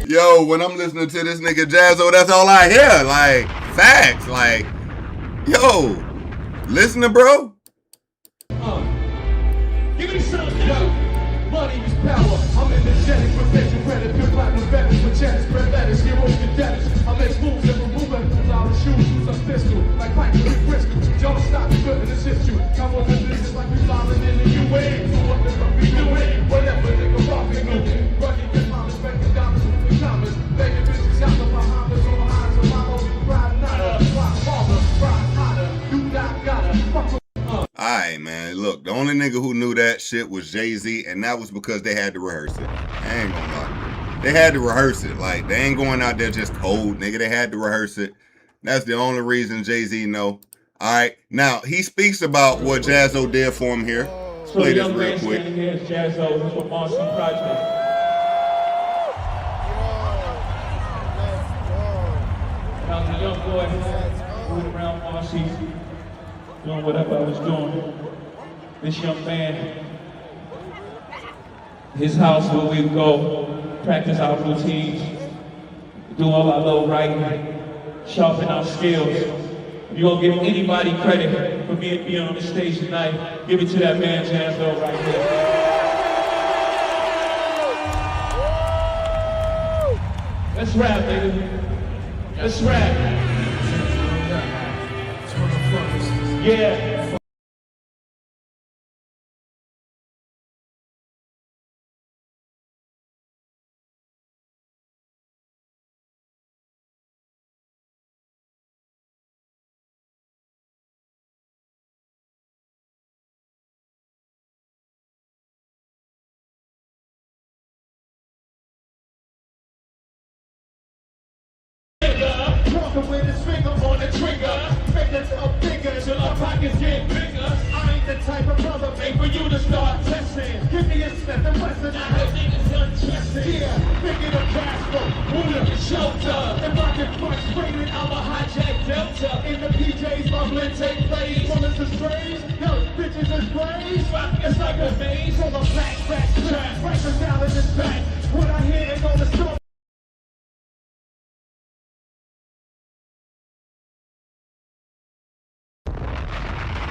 yo, when I'm listening to this nigga Jazzo, that's all I hear. Like, facts. Like, yo, listening, bro. Give me some money is power. I'm energetic, professional, credit, pure platinum, veterans with checks, spread letters, heroes, cadets. I make moves and remove weapons out of shoes. Use a pistol, like Piper and Bristol. Don't stop, you couldn't assist you. Come on, this is like we flying in the UA. So what the fuck we doing? Whatever, nigga, rockin' moving. Running your mama's bank, diamonds with the comments. Begging bitches out of my homies on the highs of my own. Riding only nigga who knew that shit was Jay-Z, and that was because they had to rehearse it. I ain't gonna lie. They had to rehearse it. Like, they ain't going out there just cold, nigga. They had to rehearse it. That's the only reason Jay-Z know. All right. Now, he speaks about what Jazzo did for him here. Let's play this real quick. Here is Jazzo. This is from Marcy Project. When I was a young boy, moving around Marcy, doing whatever I was doing. This young man, his house where we would go, practice our routines, do all our little writing, sharpen our skills. If you're gonna give anybody credit for me being on the stage tonight, give it to that man Jazzo right there. Let's rap, baby. Let's rap. Yeah. Walking with his finger on the trigger, make it up bigger till our pockets get bigger. I ain't the type of brother made for you to start testing. Give me a Smith and Wesson, I heard niggas undressing. Yeah, thinking of Casper, Buddha, and shelter. And rocket punch, screaming, I'm a hijack Delta. In the PJs, bubbling, take place. Bullets is sprays, yo, bitches is sprays. It's like a maze, full of black, trap. Right now in this back, what I hear ain't gonna stop.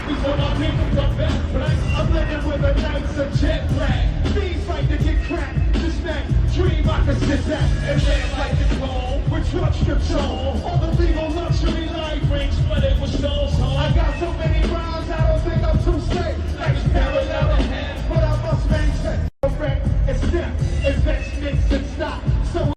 Before my people come back, right? I'm living with a nice jet black. These fight to get cracked. This neck dream I can sit back and land like the cone with truck control. All the legal luxury life rings flooded with stones. I got so many rounds, I don't think I'm too safe. Like it's parallel ahead, but I must maintain. Correct, it's step, investments and stock. So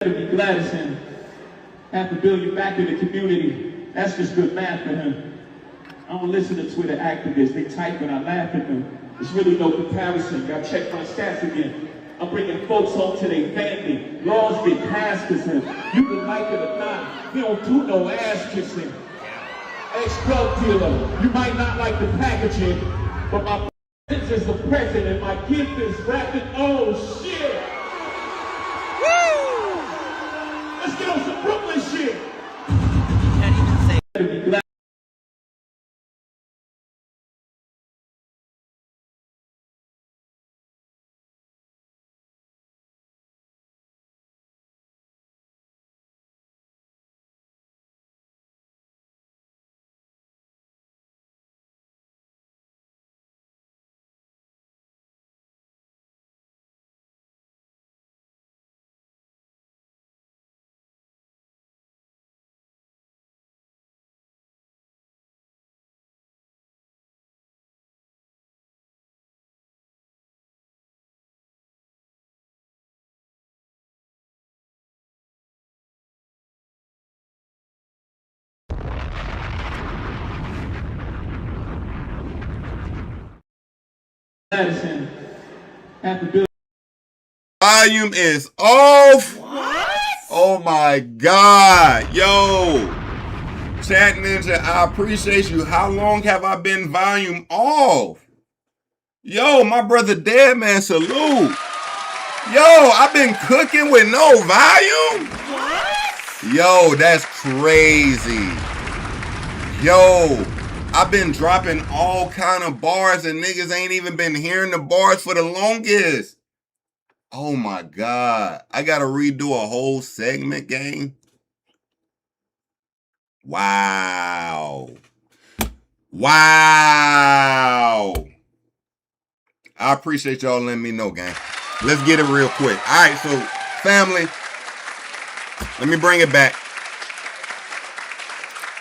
Be glad it's him. $500 million back in the community. That's just good math for him. I don't listen to Twitter activists. They type and I laugh at them. There's really no comparison. Gotta check my stats again. I'm bringing folks home to their family. Laws get passed because him. You can like it or not. He don't do no ass kissing. Ex-drug dealer. You might not like the packaging, but my presence is the president. My gift is rapping. Oh shit! Let's get on some Brooklyn shit. Can't even say. Madison, $500 million. Volume is off. What? Oh my God. Yo. Chat Ninja, I appreciate you. How long have I been volume off? Yo, my brother Dead Man, salute. Yo, I've been cooking with no volume? What? Yo, that's crazy. Yo, I've been dropping all kind of bars and niggas ain't even been hearing the bars for the longest. Oh my God. I gotta redo a whole segment, gang. Wow. Wow. I appreciate y'all letting me know, gang. Let's get it real quick. All right, so family, let me bring it back.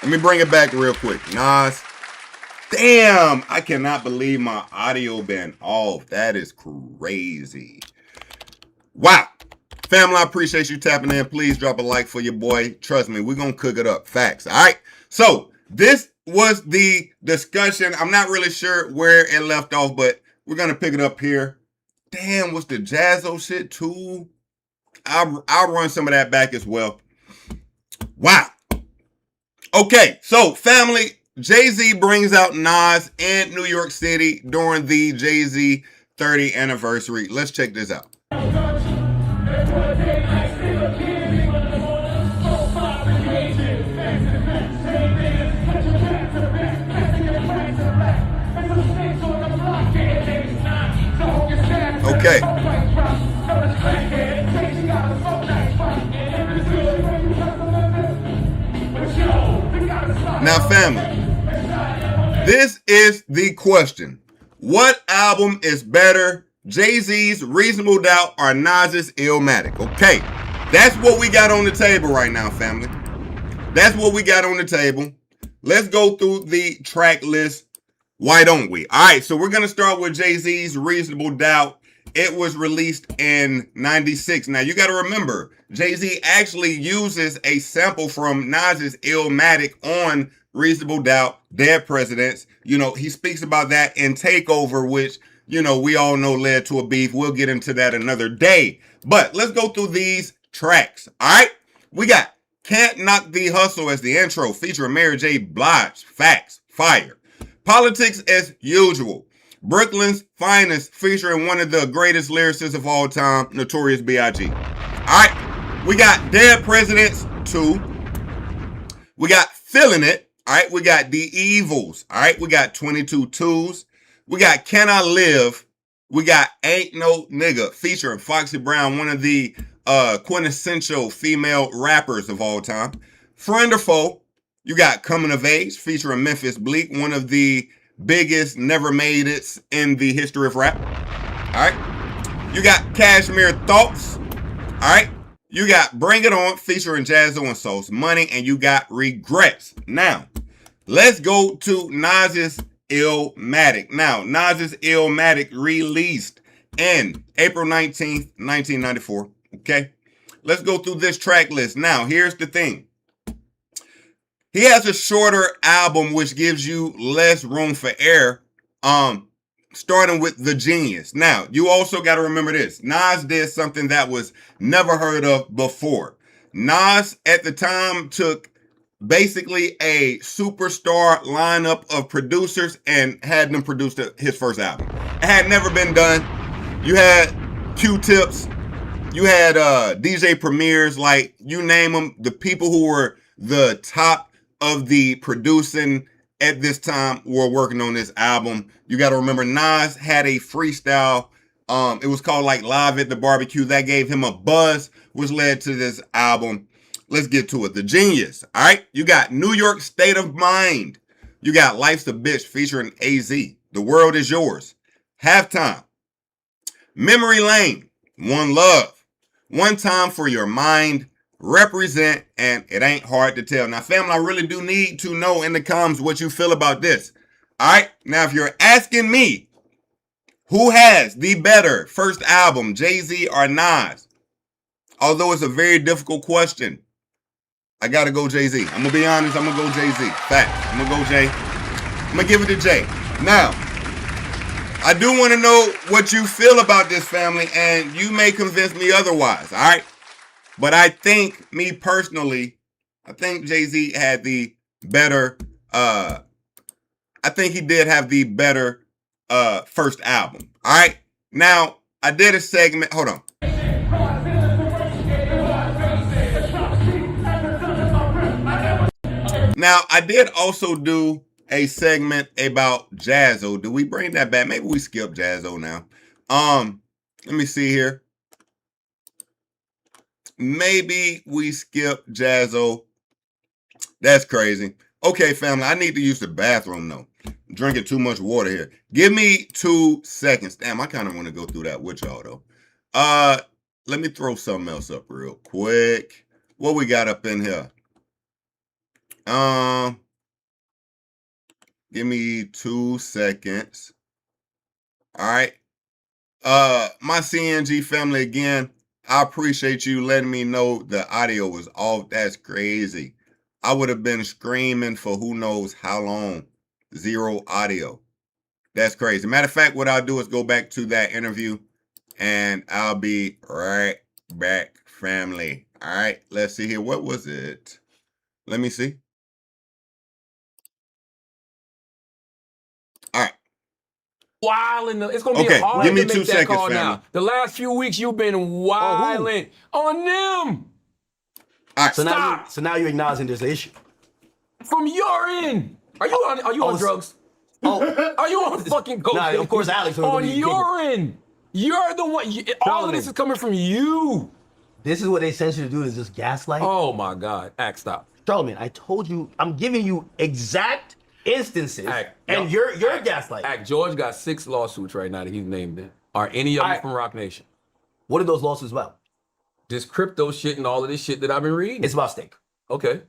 Let me bring it back real quick. Nas. Damn, I cannot believe my audio been off. That is crazy. Wow. Family, I appreciate you tapping in. Please drop a like for your boy. Trust me, we're going to cook it up. Facts. All right. So this was the discussion. I'm not really sure where it left off, but we're going to pick it up here. Damn, what's the Jazzo shit too? I'll run some of that back as well. Wow. Okay. So family, Jay-Z brings out Nas in New York City during the Jay-Z 30th anniversary. Let's check this out. Okay. Now, family, this is the question. What album is better, Jay-Z's Reasonable Doubt or Nas's Illmatic? Okay, that's what we got on the table right now, family. That's what we got on the table. Let's go through the track list. Why don't we? All right, so we're going to start with Jay-Z's Reasonable Doubt. it was released in 96. Now, you got to remember, Jay-Z actually uses a sample from Nas's Illmatic on Reasonable Doubt, Dead Presidents. You know, he speaks about that in Takeover, which, you know, we all know led to a beef. We'll get into that another day. But let's go through these tracks. All right? We got Can't Knock the Hustle as the intro, featuring Mary J. Blige. Facts. Fire. Politics as Usual. Brooklyn's Finest, featuring one of the greatest lyricists of all time, Notorious B.I.G. All right, we got Dead Presidents 2. We got Feeling It. All right, we got The Evils. All right, we got 22 Twos. We got Can I Live. We got Ain't No Nigga, featuring Foxy Brown, one of the quintessential female rappers of all time. Friend or Foe. You got Coming of Age, featuring Memphis Bleak, one of the biggest never made it's in the history of rap. All right. You got Cashmere Thoughts. All right. You got Bring It On, featuring Jazzo and Sauce Money. And you got Regrets. Now, let's go to Nas's Illmatic. Now, Nas's Illmatic released in April 19th, 1994. Okay. Let's go through this track list. Now, here's the thing. He has a shorter album, which gives you less room for error, starting with The Genius. Now, you also got to remember this. Nas did something that was never heard of before. Nas, at the time, took basically a superstar lineup of producers and had them produce his first album. It had never been done. You had Q-Tips. You had DJ Premiers, like, you name them. The people who were the top of the producing at this time were working on this album. You got to remember, Nas had a freestyle. It was called like Live at the Barbecue. That gave him a buzz, which led to this album. Let's get to it. The Genius. All right. You got New York State of Mind. You got Life's a Bitch featuring AZ. The World Is Yours. Halftime. Memory Lane. One Love. One Time for Your Mind. Represent, and It Ain't Hard to Tell. Now, family, I really do need to know in the comments what you feel about this. All right. Now, if you're asking me who has the better first album, Jay-Z or Nas, although it's a very difficult question, I got to go Jay-Z. I'm going to be honest. I'm going to go Jay-Z. Facts. I'm going to go Jay. I'm going to give it to Jay. Now, I do want to know what you feel about this, family, and you may convince me otherwise. All right. But I think, me personally, I think Jay-Z had the better, I think he did have the better first album. All right. Now, I did a segment. Hold on. Now, I did also do a segment about Jazzo. Do we bring that back? Maybe we skip Jazzo now. Let me see here. Maybe we skip Jazzo. That's crazy. Okay, family, I need to use the bathroom, though. I'm drinking too much water here. Give me 2 seconds. Damn, I kind of want to go through that with y'all, though. Let me throw something else up real quick. What we got up in here? Give me 2 seconds. All right. My CNG family, again, I appreciate you letting me know the audio was off. That's crazy. I would have been screaming for who knows how long. 0 audio. That's crazy. Matter of fact, what I'll do is go back to that interview and I'll be right back, family. All right, let's see here. What was it? Let me see. All right. Wilding. It's gonna be hard give me to 2 make that seconds, call family. now. The last few weeks you've been wilding on them. All right. So now you're acknowledging there's an issue. From your end. Are you on drugs? Oh, are you on fucking coke? Nah, of course, Alex. On your end. You're the one. All of this is coming from you. This is what they sent you to do, is just gaslight. Oh my God. Act, stop. Charlamagne, I told you, I'm giving you exact instances, and you're gaslighting. Act, George got 6 lawsuits right now that he's named in. Are any of them from Rock Nation? What are those lawsuits about? This crypto shit and all of this shit that I've been reading. It's about steak. Okay.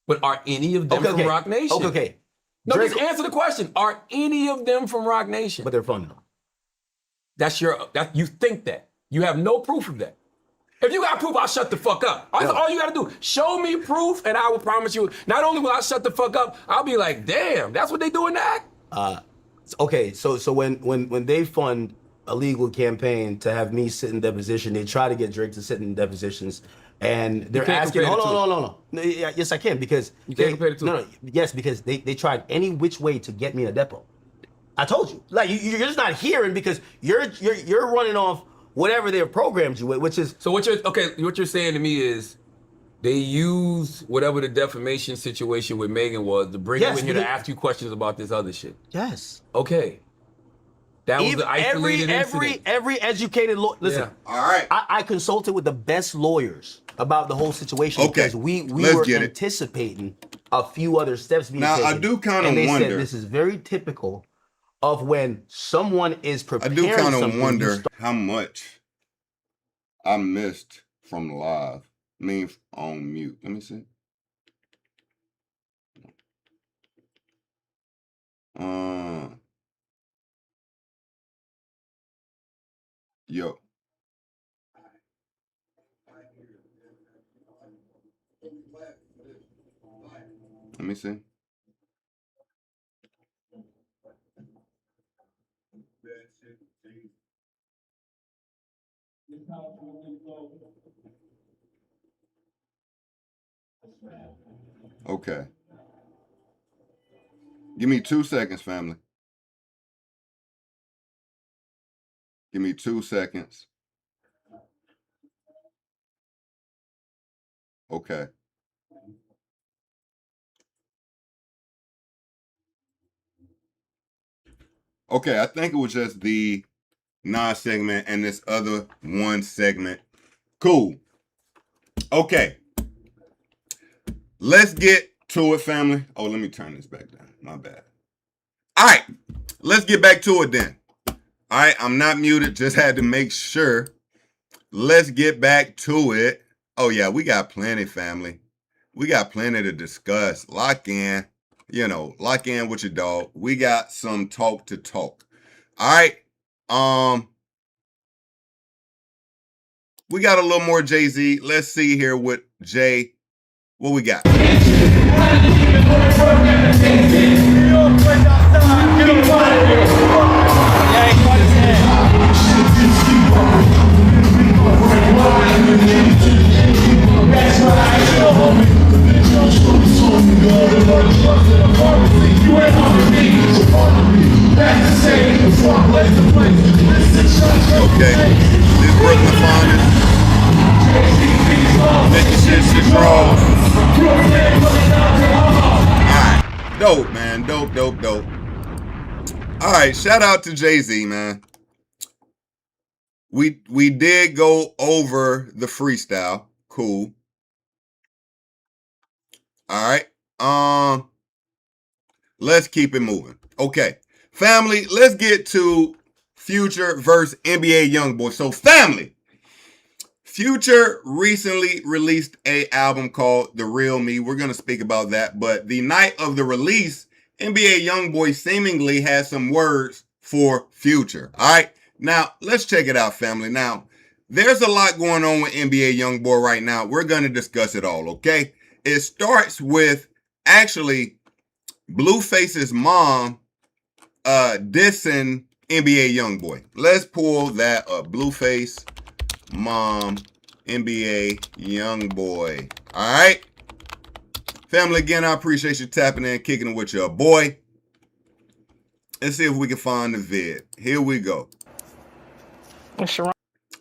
But are any of them from Rock Nation? Okay. No, just answer the question. Are any of them from Rock Nation? But they're fun though. you think that. You have no proof of that. If you got proof, I'll shut the fuck up. All you gotta do, show me proof, and I will promise you, not only will I shut the fuck up, I'll be like, damn, that's what they do in the act? Okay, so when they fund a legal campaign to have me sit in deposition, they try to get Drake to sit in depositions, and they're asking, hold on. Yes, I can, because you can't compare the two. No, yes, because they tried any which way to get me in a depo. I told you, like you're just not hearing because you're running off whatever they've programmed you with, which is so what you're saying to me is they used whatever the defamation situation with Megan was to bring you in here to ask you questions about this other shit. Yes. Okay. That was the isolated incident. Every educated lawyer. Listen, all right. I consulted with the best lawyers about the whole situation because we were anticipating a few other steps being taken. Now I do kind of wonder. And they said this is very typical of when someone is preparing something. I do kind of wonder how much I missed from live. I mean, on mute. Let me see. Yo. Let me see. Okay. Give me 2 seconds, family. Give me 2 seconds. Okay. Okay, I think it was just the Nas segment and this other one segment. Cool. Okay. Let's get to it, family. Oh, let me turn this back down. My bad. All right. Let's get back to it then. All right. I'm not muted. Just had to make sure. Let's get back to it. Oh, yeah. We got plenty, family. We got plenty to discuss. Lock in. Lock in with your dog. We got some talk to talk. All right. We got a little more Jay-Z. Let's see here with Jay. What we got? Okay, this Brooklyn finest. Making shit draw. Alright, dope, man. Dope. Alright, shout out to Jay-Z, man. We did go over the freestyle. Cool. Alright. Let's keep it moving. Okay. Family, let's get to Future versus NBA YoungBoy. So, family, Future recently released an album called The Real Me. We're going to speak about that. But the night of the release, NBA YoungBoy seemingly had some words for Future. All right. Now, let's check it out, family. Now, there's a lot going on with NBA YoungBoy right now. We're going to discuss it all, okay? It starts with, actually, Blueface's mom dissing NBA YoungBoy. Let's pull that up. Blueface mom, NBA YoungBoy. All right. Family, again, I appreciate you tapping in, kicking it with your boy. Let's see if we can find the vid. Here we go.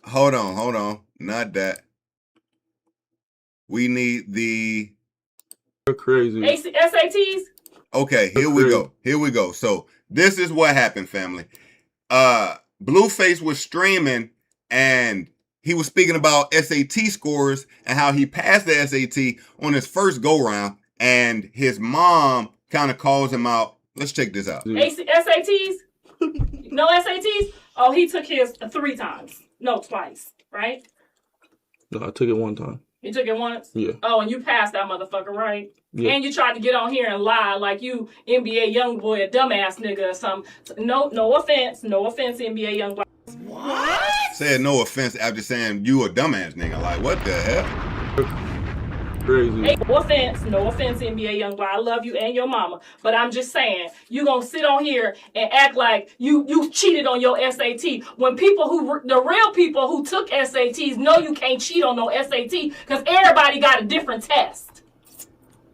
Hold on. Not that. We need the... Crazy. SATs? Okay, here we go. So this is what happened, family. Blueface was streaming and he was speaking about SAT scores and how he passed the SAT on his first go round, and his mom kind of calls him out. Let's check this out. SATs? No SATs? Oh, he took his 3 times. No, twice, right? No, I took it 1 time. You took it once? Yeah. Oh, and you passed that motherfucker, right? Yeah. And you tried to get on here and lie like you NBA YoungBoy, a dumbass nigga or something. No offense, NBA YoungBoy. What? Said no offense after saying you a dumbass nigga. Like, what the hell? Crazy. Hey, no offense, NBA YoungBoy. I love you and your mama, but I'm just saying you gonna sit on here and act like you cheated on your SAT when the real people who took SATs know you can't cheat on no SAT because everybody got a different test.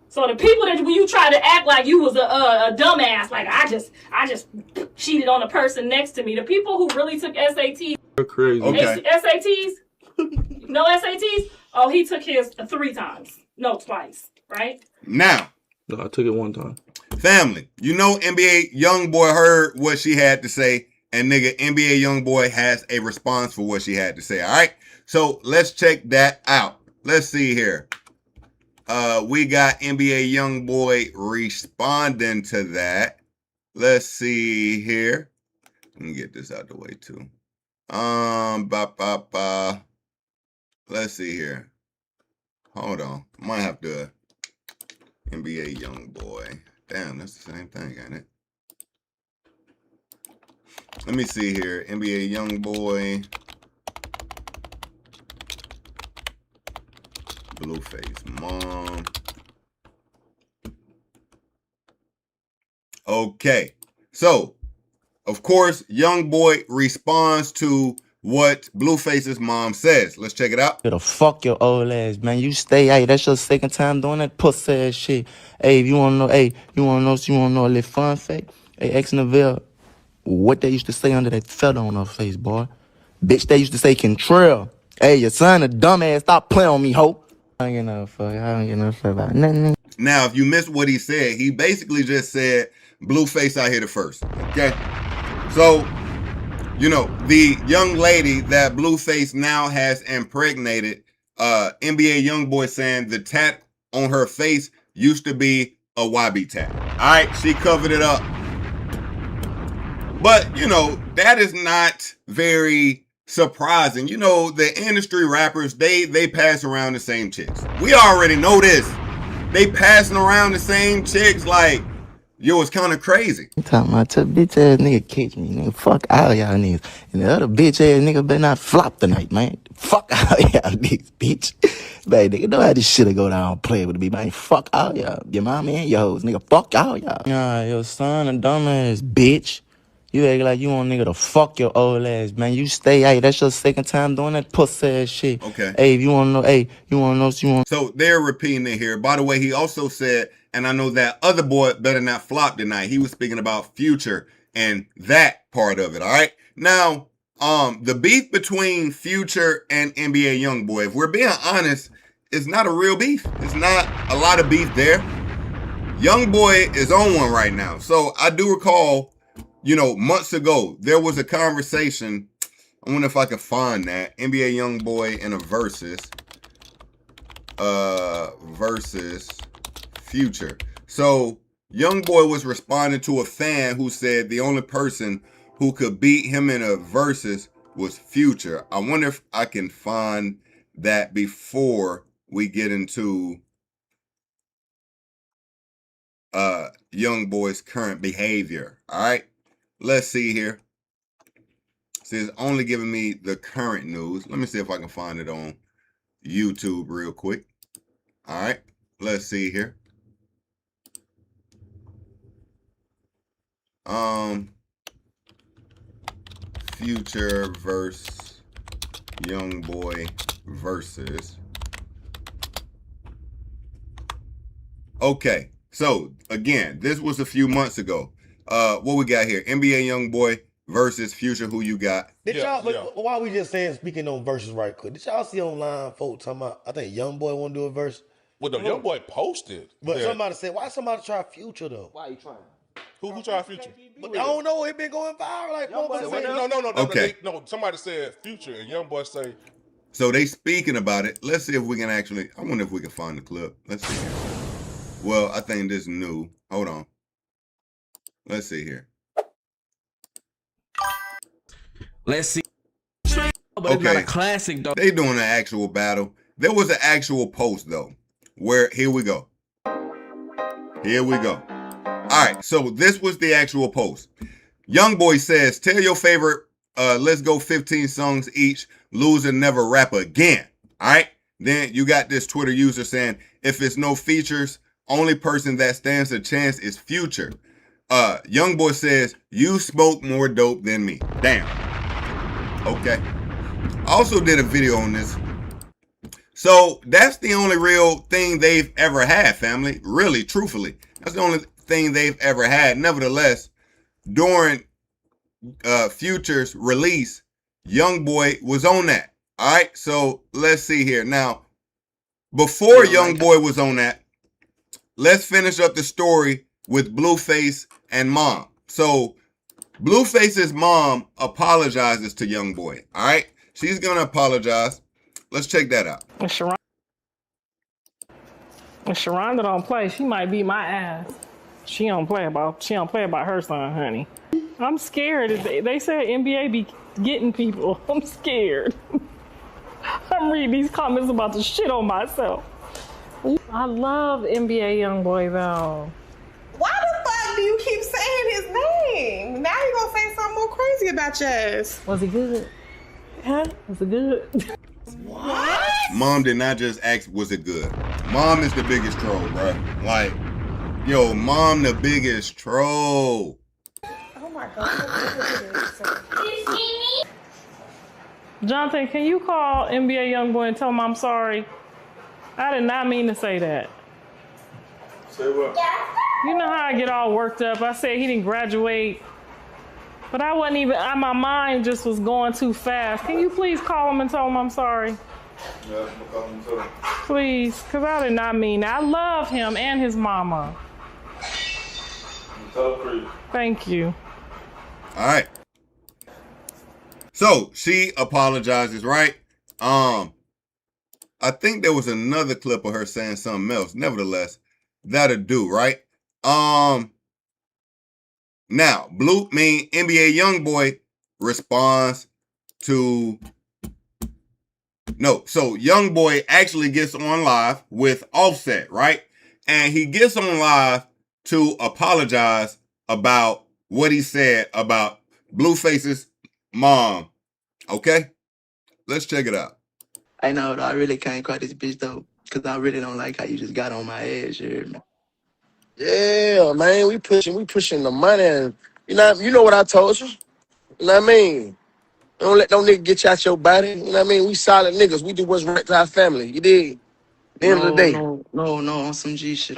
So the people that when you try to act like you was a dumbass, like I just cheated on the person next to me. The people who really took SATs, crazy. Okay. SATs, no SATs. Oh, he took his 3 times. No, twice. Right? Now. No, I took it 1 time. Family, you know NBA YoungBoy heard what she had to say, and nigga, NBA YoungBoy has a response for what she had to say, all right? So let's check that out. Let's see here. We got NBA YoungBoy responding to that. Let's see here. Let me get this out the way too. Let's see here. Hold on. Might have to NBA YoungBoy. Damn, that's the same thing, ain't it? Let me see here. NBA YoungBoy. Blueface mom. Okay. So, of course, YoungBoy responds to what Blueface's mom says. Let's check it out. Better fuck your old ass, man. You stay, hey, that's your second time doing that pussy ass shit. Hey, if you wanna know, you wanna know a little fun fact? Hey, ex Neville, what they used to say under that feather on her face, boy. Bitch, they used to say Kentrell. Hey, your son a dumbass, stop playing on me, ho. I don't get no fuck about nothing. Now, if you missed what he said, he basically just said Blueface out here the first. Okay? So, you know, the young lady that Blueface now has impregnated, NBA YoungBoy saying the tat on her face used to be a YB tat. All right, she covered it up. But, you know, that is not very surprising. You know, the industry rappers, they pass around the same chicks. We already know this. They passing around the same chicks like, yo, it's kind of crazy. You talking about a bitch ass nigga catch me, nigga. Fuck all y'all niggas. And the other bitch ass nigga better not flop tonight, man. Fuck all y'all niggas, bitch. Man, nigga, know how this shit'll go down play with me, man. Fuck all y'all. Your mama and your hoes, nigga. Fuck all y'all. Nah, your son a dumbass bitch. You act like you want nigga to fuck your old ass, man. You stay, hey, that's your second time doing that pussy ass shit. Okay. Hey, if you wanna know, So they're repeating it here. By the way, he also said, and I know that other boy better not flop tonight. He was speaking about Future and that part of it, all right? Now, the beef between Future and NBA YoungBoy, if we're being honest, it's not a real beef. It's not a lot of beef there. YoungBoy is on one right now. So I do recall, you know, months ago, there was a conversation. I wonder if I can find that. NBA YoungBoy in a versus Future. So YoungBoy was responding to a fan who said the only person who could beat him in a versus was Future. I wonder if I can find that before we get into YoungBoy's current behavior. All right, let's see here. See, it's only giving me the current news. Let me see if I can find it on YouTube real quick. All right, let's see here. Future versus YoungBoy versus. Okay, so again, this was a few months ago. What we got here? NBA YoungBoy versus Future. Who you got? Did y'all? But why we just saying speaking on verses right quick? Did y'all see online folks talking about? I think YoungBoy want to do a verse. Well, the YoungBoy posted. But somebody said, why somebody try Future though? Why you trying? Who tried Future? But I don't know. It been going viral. Like no. Okay. No, somebody said Future and YoungBoy say. So they speaking about it. Let's see if we can actually. I wonder if we can find the clip. Let's see here. Well, I think this is new. Hold on. Let's see here. Let's see. But Okay. it's not a classic though. They doing an actual battle. There was an actual post though, where here we go. Here we go. All right, so this was the actual post. YoungBoy says, tell your favorite let's go 15 songs each. Loser never rap again. All right. Then you got this Twitter user saying, if it's no features, only person that stands a chance is Future. YoungBoy says, you smoke more dope than me. Damn. Okay. I also did a video on this. So that's the only real thing they've ever had, family. Really, truthfully. That's the only thing they've ever had. Nevertheless, during Future's release, YoungBoy was on that. All right, so let's see here. Now, before YoungBoy was on that, let's finish up the story with Blueface and Mom. So Blueface's mom apologizes to YoungBoy. All right, she's gonna apologize. Let's check that out. If Sharonda don't play, she might beat my ass. She don't play about her son, honey. I'm scared. They said NBA be getting people. I'm scared. I'm reading these comments about the shit on myself. I love NBA YoungBoy though. Why the fuck do you keep saying his name? Now you're gonna say something more crazy about your ass. Was he good? Huh? Was it good? What? Mom did not just ask, was it good? Mom is the biggest troll, bro. Like, yo, Mom the biggest troll. Oh my God. Jonathan, can you call NBA YoungBoy and tell him I'm sorry? I did not mean to say that. Say what? You know how I get all worked up. I said he didn't graduate, but I wasn't even, my mind just was going too fast. Can you please call him and tell him I'm sorry? Yeah, I'm gonna call him and tell him. Please, because I did not mean that. I love him and his mama. Tell him for you. Thank you. All right. So she apologizes, right? I think there was another clip of her saying something else. Nevertheless, that'll do, right? Now, NBA YoungBoy responds to so YoungBoy actually gets on live with Offset, right? And he gets on live to apologize about what he said about Blueface's mom. Okay? Let's check it out. I know, though, I really can't cry this bitch, though, because I really don't like how you just got on my ass here, man. Yeah, man, we pushing the money, and you know what I told you. You know what I mean? Don't let no nigga get you out your body. You know what I mean? We solid niggas. We do what's right to our family. You dig? At the end of the day. No, on some G shit,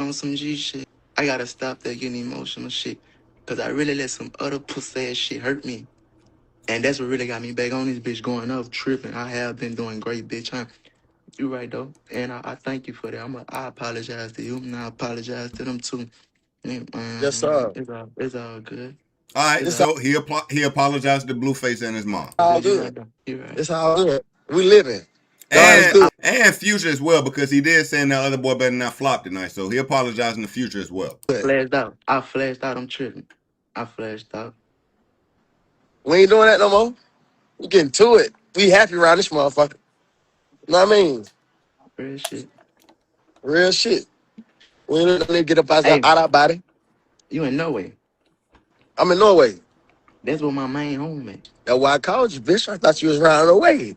I gotta stop that getting emotional shit, because I really let some other pussy ass shit hurt me. And that's what really got me back on this bitch going up, tripping. I have been doing great, bitch. You right, though. And I thank you for that. I apologize to you, and I apologize to them, too. Yes, sir. It's all good. All right, so he apologized to Blueface and his mom. All good. It's all good. We living. And Future as well, because he did say that other boy better not flop tonight. So he apologized in the future as well. I flashed out. I'm tripping. I flashed out. We ain't doing that no more. We getting to it. We happy around this motherfucker. You know what I mean? Real shit. Real shit. We ain't let them get up out our body. You in Norway? I'm in Norway. That's where my main home at. That's why I called you, bitch. I thought you was around the way.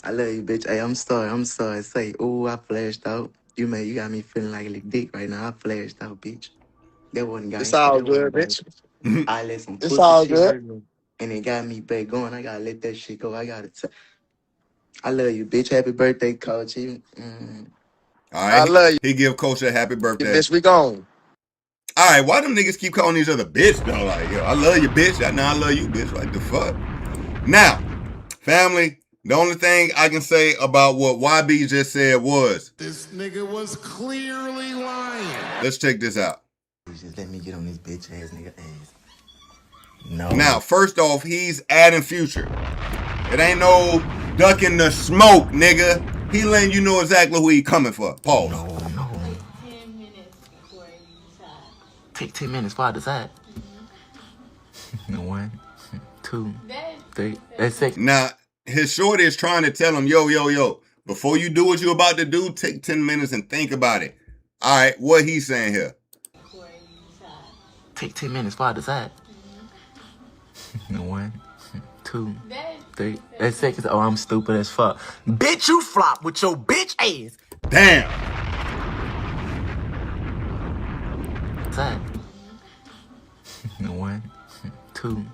I love you, bitch. Hey, I'm sorry. Say, ooh, I flashed out. You got me feeling like a little dick right now. I flashed out, bitch. That wasn't gangster. It's all good, bitch. I let some it's all good. Me, and it got me back going. I gotta let that shit go. I love you, bitch. Happy birthday, Coach. All right, I love you. He give Coach a happy birthday. Bitch, we gone. All right, why them niggas keep calling each other bitch though? Like, yo, I love you, bitch. Now I love you, bitch. Like the fuck. Now, family, the only thing I can say about what YB just said was this nigga was clearly lying. Let's check this out. Just let me get on this bitch ass nigga ass. No. Now, first off, he's adding Future. It ain't no ducking the smoke, nigga. He letting you know exactly who he coming for. Pause. No. Take 10 minutes before I decide. 1, 2, 3. That's it. Now, his shorty is trying to tell him, yo, before you do what you about to do, take 10 minutes and think about it. All right, what he's saying here? Take 10 minutes before I decide. 1, 2, 3. That's 6. Oh, I'm stupid as fuck. Bitch, you flop with your bitch ass. Damn. What's that? 1, 2,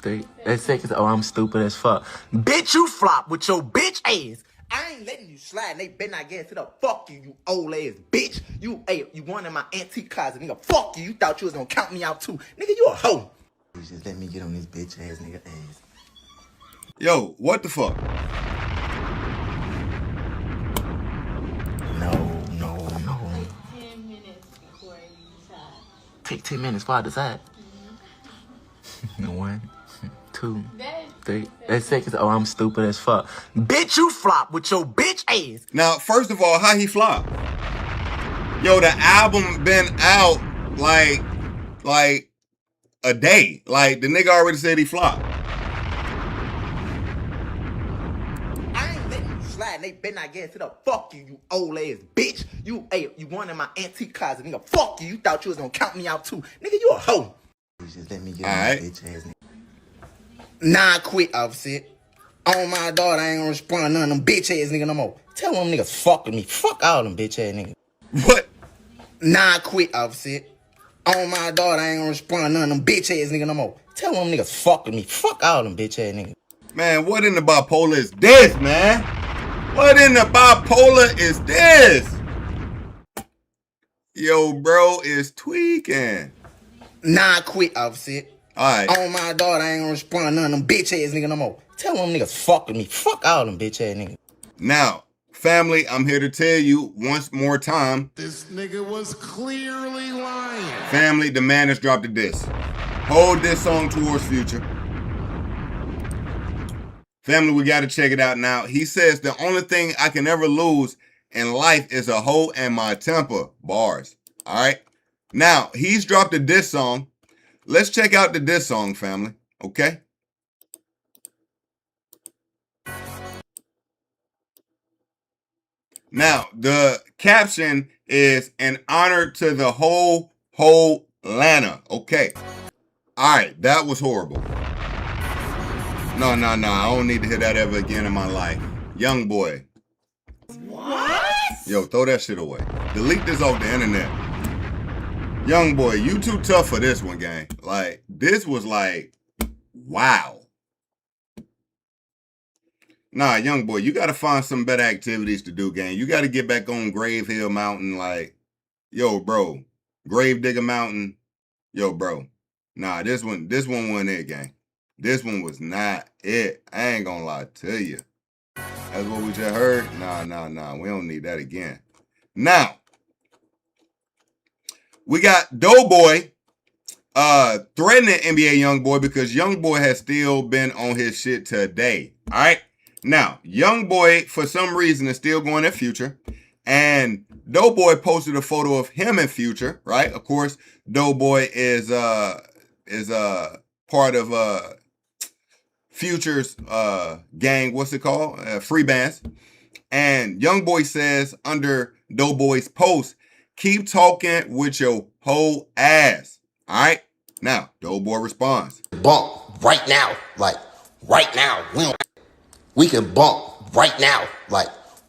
3. That's 6. Oh, I'm stupid as fuck. Bitch, you flop with your bitch ass. I ain't letting you slide, and they better not get into the fuck you old ass bitch. You one in my antique closet, nigga. Fuck you. You thought you was gonna count me out too. Nigga, you a hoe. Just let me get on this bitch ass nigga ass. Yo, what the fuck? No. 10 minutes before I decide. 1, 2, 3. That's 6. Oh, I'm stupid as fuck. Bitch, you flop with your bitch ass. Now, first of all, how he flop? Yo, the album been out like a day. Like, the nigga already said he flopped. I ain't letting you slide, and they better not get into the fuck you old ass bitch. You one in my antique closet, nigga. Fuck you. You thought you was gonna count me out too. Nigga, you a hoe. Just let me get on this bitch ass nigga. Nah, I quit, Offset. On my daughter, I ain't gonna respond to none of them bitch ass nigga no more. Tell them niggas fuck with me. Fuck all them bitch ass niggas. What? Nah, I quit, Offset. On my daughter, I ain't gonna respond to none of them bitch ass nigga no more. Tell them niggas fuck with me. Fuck all them bitch ass niggas. Man, what in the bipolar is this, man? What in the bipolar is this? Yo, bro is tweaking. Nah, I quit, Offset. Alright. On my daughter, I ain't gonna respond to none of them bitch ass nigga no more. Tell them niggas fuck with me. Fuck all them bitch ass niggas. Now, family, I'm here to tell you once more time. This nigga was clearly lying. Family, the man has dropped a diss. Hold this song towards Future. Family, we got to check it out now. He says, the only thing I can ever lose in life is a hoe and my temper. Bars. All right. Now, he's dropped a diss song. Let's check out the diss song, family. Okay. Now, the caption is an honor to the whole Lana. Okay. All right. That was horrible. No. I don't need to hear that ever again in my life. YoungBoy. What? Yo, throw that shit away. Delete this off the internet. YoungBoy, you too tough for this one, gang. Like, this was like, wow. Nah, YoungBoy, you got to find some better activities to do, gang. You got to get back on Grave Hill Mountain. Like, yo, bro. Grave Digger Mountain. Yo, bro. Nah, this one wasn't it, gang. This one was not it. I ain't gonna lie to you. That's what we just heard. Nah. We don't need that again. Now, we got Doughboy threatening NBA YoungBoy because YoungBoy has still been on his shit today. All right. Now, YoungBoy, for some reason, is still going at Future. And Doughboy posted a photo of him and Future, right? Of course, Doughboy is part of Future's gang, what's it called? Free Bands. And YoungBoy says under Doughboy's post, keep talking with your whole ass. All right? Now, Doughboy responds. Bump right now. Like, right now. We can bump right now. Like,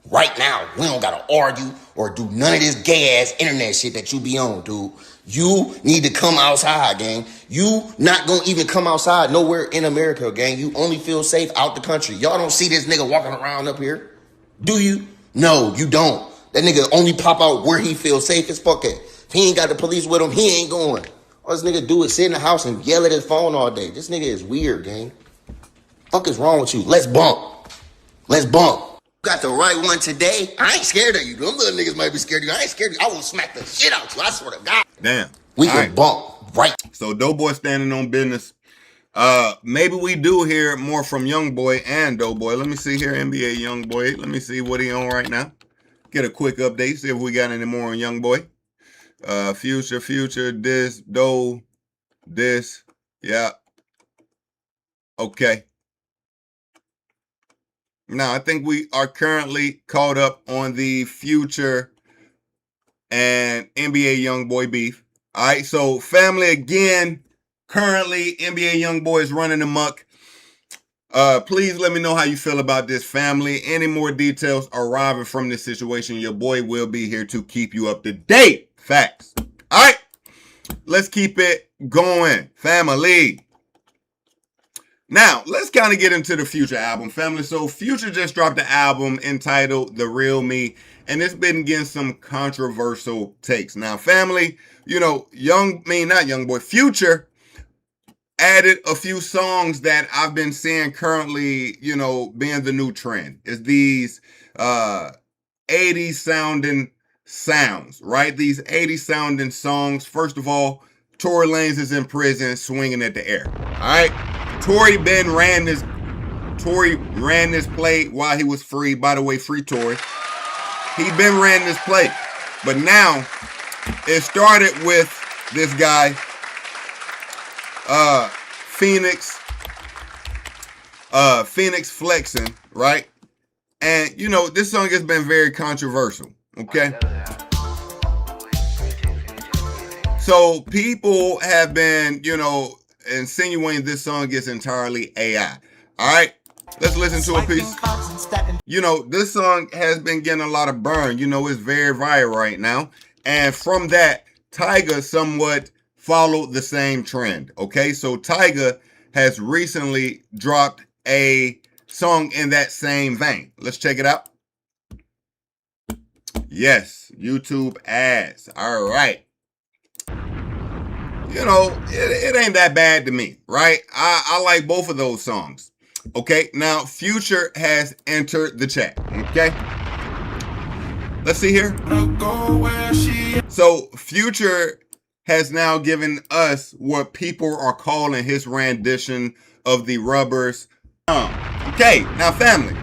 right now. We don't gotta argue or do none of this gay ass internet shit that you be on, dude. You need to come outside, gang. You not gonna even come outside nowhere in America, gang. You only feel safe out the country. Y'all don't see this nigga walking around up here? Do you? No, you don't. That nigga only pop out where he feels safe as fuck at. If he ain't got the police with him, he ain't going. All this nigga do is sit in the house and yell at his phone all day. This nigga is weird, gang. Fuck is wrong with you? Let's bump. Let's bump. Got the right one today. I ain't scared of you. Them little niggas might be scared of you. I ain't scared of you. I will smack the shit out you. I swear to God. Damn. We can bump right. So Doughboy standing on business. Maybe we do hear more from YoungBoy and Doughboy. Let me see here, NBA YoungBoy. Let me see what he on right now. Get a quick update. See if we got any more on YoungBoy. Future, this, Doe, this. Yeah. Okay. Now, I think we are currently caught up on the Future and NBA YoungBoy beef. All right, so family, again, currently NBA YoungBoy is running amok. Please let me know how you feel about this, family. Any more details arriving from this situation, your boy will be here to keep you up to date. Facts. All right, let's keep it going, family. Now, let's kind of get into the Future album, family. So Future just dropped an album entitled The Real Me, and it's been getting some controversial takes. Now, family, you know, Future added a few songs that I've been seeing currently, you know, being the new trend. It's these 80s sounding sounds, right? These 80s sounding songs. First of all, Tory Lanez is in prison swinging at the air. All right? Tory ran this play while he was free. By the way, free Tory. He ran this play. But now, it started with this guy, Phoenix flexing, right? And, you know, this song has been very controversial, okay? So people have been, you know, insinuating this song is entirely AI. All right, let's listen to a piece. You know, this song has been getting a lot of burn. You know, it's very viral right now. And from that, Tyga somewhat followed the same trend. Okay, so Tyga has recently dropped a song in that same vein. Let's check it out. Yes, YouTube ads. All right. You know, it ain't that bad to me, right? I like both of those songs. Okay, now Future has entered the chat. Okay, let's see here. So Future has now given us what people are calling his rendition of the Rubbers. Okay, now family,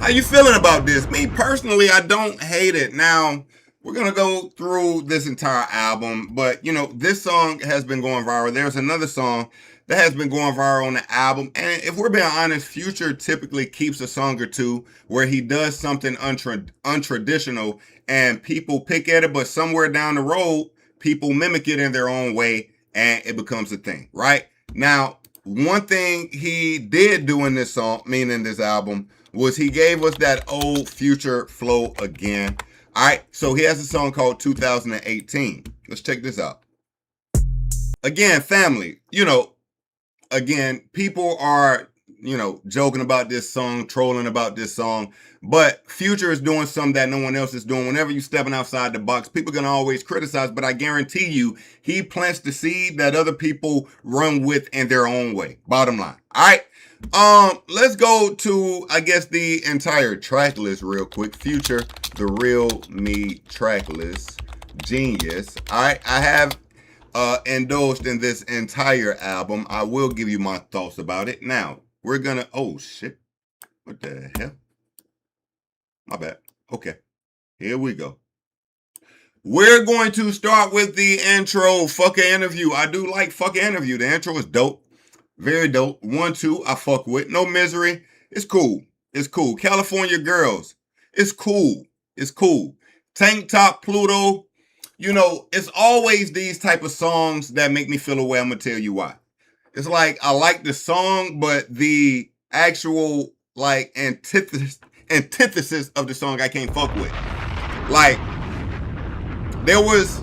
how you feeling about this? Me personally, I don't hate it. Now, we're going to go through this entire album, but, you know, this song has been going viral. There's another song that has been going viral on the album, and if we're being honest, Future typically keeps a song or two where he does something untraditional, and people pick at it, but somewhere down the road, people mimic it in their own way, and it becomes a thing, right? Now, one thing he did do in this song, meaning this album, was he gave us that old Future flow again. All right, so he has a song called 2018. Let's check this out. Again, family, you know, again, people are, you know, joking about this song, trolling about this song, but Future is doing something that no one else is doing. Whenever you're stepping outside the box, people are going to always criticize, but I guarantee you, he plants the seed that other people run with in their own way. Bottom line. All right. Let's go to, I guess, the entire track list real quick. Future, The Real Me track list. Genius. All right, I have indulged in this entire album. I will give you my thoughts about it. Now, we're gonna, oh shit. What the hell? My bad. Okay, here we go. We're going to start with the intro. Fuck an interview. I do like fuck an interview. The intro is dope. Very dope. 1, 2, I fuck with. No Misery. It's cool. It's cool. California Girls. It's cool. It's cool. Tank Top Pluto. You know, it's always these type of songs that make me feel away. I'm going to tell you why. It's like, I like the song, but the actual, like, antithesis of the song I can't fuck with. Like, there was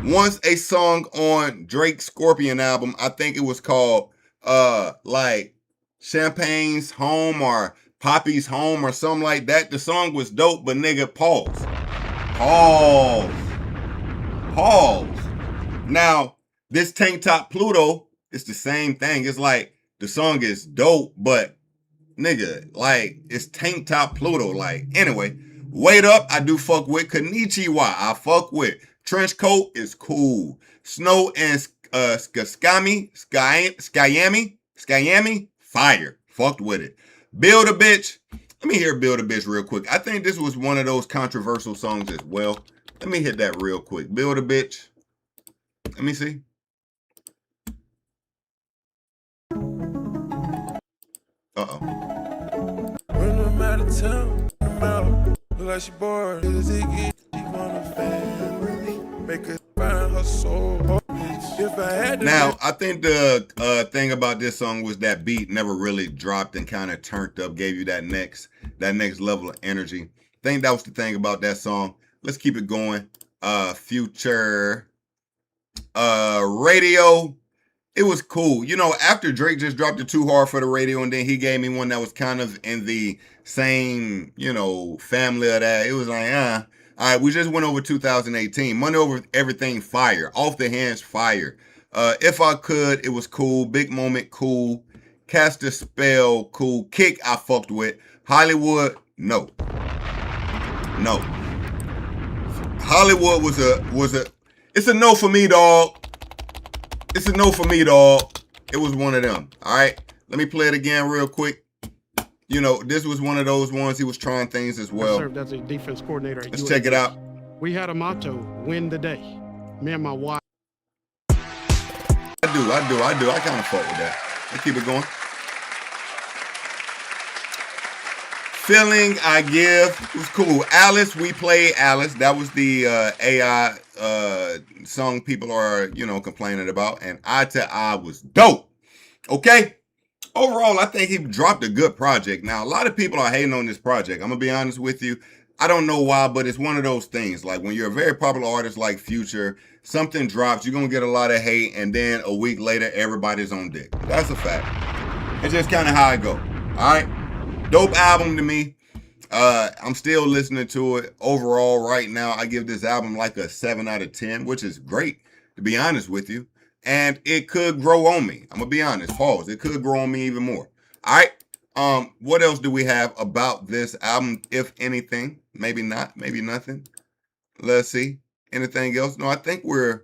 once a song on Drake's Scorpion album. I think it was called, like Champagne's Home or Poppy's Home or something like that. The song was dope, but nigga, pause. Now, this Tank Top Pluto, it's the same thing. It's like, the song is dope, but nigga, like, it's Tank Top Pluto. Like, anyway, Wait Up, I do fuck with. Konnichiwa, I fuck with. Trench Coat is cool. Snow and Skyami, fire. Fucked with it. Build a Bitch. Let me hear Build a Bitch real quick. I think this was one of those controversial songs as well. Let me hit that real quick. Build a Bitch. Let me see. Uh-oh. When I'm out of town, I'm out. Look like she bored. She wanna family. Make her find her soul. If Now, I think the thing about this song was that beat never really dropped and kind of turned up, gave you that next level of energy. I think that was the thing about that song. Let's keep it going. Future Radio. It was cool. You know, after Drake just dropped it Too Hard for the Radio, and then he gave me one that was kind of in the same, you know, family of that. It was like, all right, we just went over 2018. Money Over Everything, fire. Off the Hands, fire. If I Could, it was cool. Big Moment, cool. Cast a Spell, cool. Kick, I fucked with. Hollywood, no. No. Hollywood was a, it's a no for me, dog. It's a no for me, dog. It was one of them. All right. Let me play it again real quick. You know, this was one of those ones. He was trying things as well. I served as a defense coordinator at Let's check it out. We had a motto, win the day. Me and my wife. I do. I kind of fuck with that. Let's keep it going. Feeling I Give. It was cool. Alice, we played Alice. That was the AI song people are, you know, complaining about. And Eye to Eye was dope. Okay? Overall, I think he dropped a good project. Now, a lot of people are hating on this project. I'm going to be honest with you. I don't know why, but it's one of those things. Like when you're a very popular artist like Future, something drops, you're going to get a lot of hate. And then a week later, everybody's on dick. That's a fact. It's just kind of how I go. All right? Dope album to me. I'm still listening to it. Overall, right now, I give this album like a 7 out of 10, which is great, to be honest with you. And it could grow on me. I'm going to be honest. Pause. It could grow on me even more. All right. What else do we have about this album, if anything? Maybe not. Maybe nothing. Let's see. Anything else? No, I think we're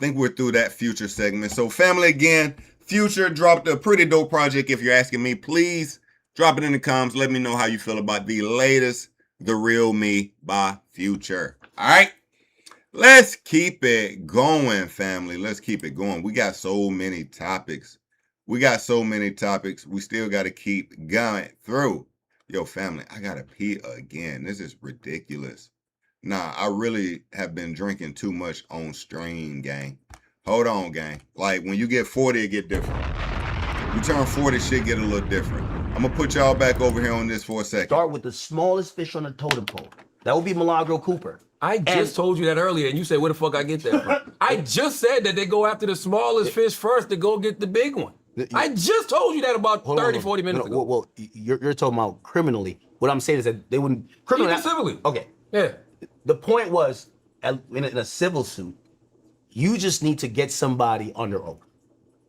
through that Future segment. So, family, again, Future dropped a pretty dope project. If you're asking me, please drop it in the comments. Let me know how you feel about the latest The Real Me by Future. All right. Let's keep it going, family. Let's keep it going. We got so many topics. We still got to keep going through. Yo, family, I got to pee again. This is ridiculous. Nah, I really have been drinking too much on stream, gang. Hold on, gang. Like, when you get 40, it get different. You turn 40, shit get a little different. I'm going to put y'all back over here on this for a second. Start with the smallest fish on the totem pole. That would be Milagro Cooper. I just told you that earlier, and you said, where the fuck I get that from? I just said that they go after the smallest fish first to go get the big one. I just told you that about 40 minutes ago. Well, you're talking about criminally. What I'm saying is that they wouldn't... Even civilly. Okay. Yeah. The point was, in a civil suit, you just need to get somebody under oath,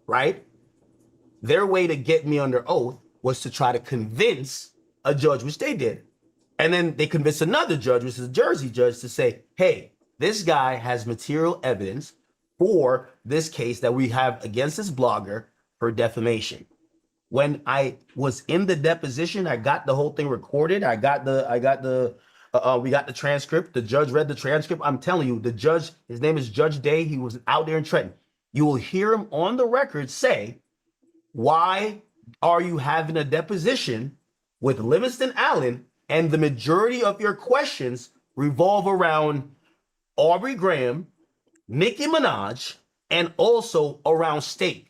right? Their way to get me under oath was to try to convince a judge, which they did. And then they convinced another judge, which is a Jersey judge, to say, hey, this guy has material evidence for this case that we have against this blogger for defamation. When I was in the deposition, I got the whole thing recorded. We got the transcript. The judge read the transcript. I'm telling you, the judge, his name is Judge Day. He was out there in Trenton. You will hear him on the record say, why are you having a deposition with Livingston Allen and the majority of your questions revolve around Aubrey Graham, Nicki Minaj, and also around State?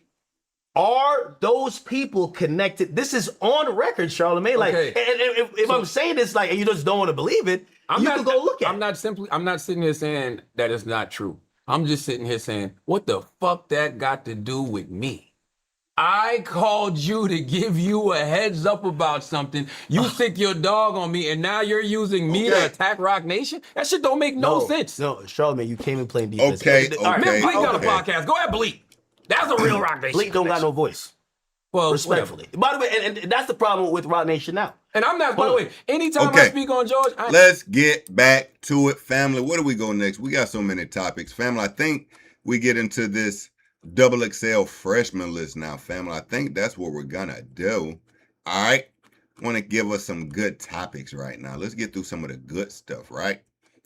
Are those people connected? This is on record, Charlamagne. Like, okay. and if I'm saying this, like, and you just don't want to believe it, you can go look at it. I'm not sitting here saying that it's not true. I'm just sitting here saying, what the fuck that got to do with me? I called you to give you a heads up about something. You sick your dog on me, and now you're using me to attack Rock Nation? That shit don't make no sense. No, Charlamagne, you came and playing defense. Okay. Man, Bleak got a podcast. Go ahead, Bleak. That's a real Rock Nation. Bleak don't got no voice. Well, respectfully. By the way, and that's the problem with Rock Nation now. And I'm not, by the way, anytime I speak on George, let's get back to it, family. Where do we go next? We got so many topics. Family, I think we get into this XXL freshman list now, family. I think that's what we're gonna do. All right. Want to give us some good topics right now. Let's get through some of the good stuff, right?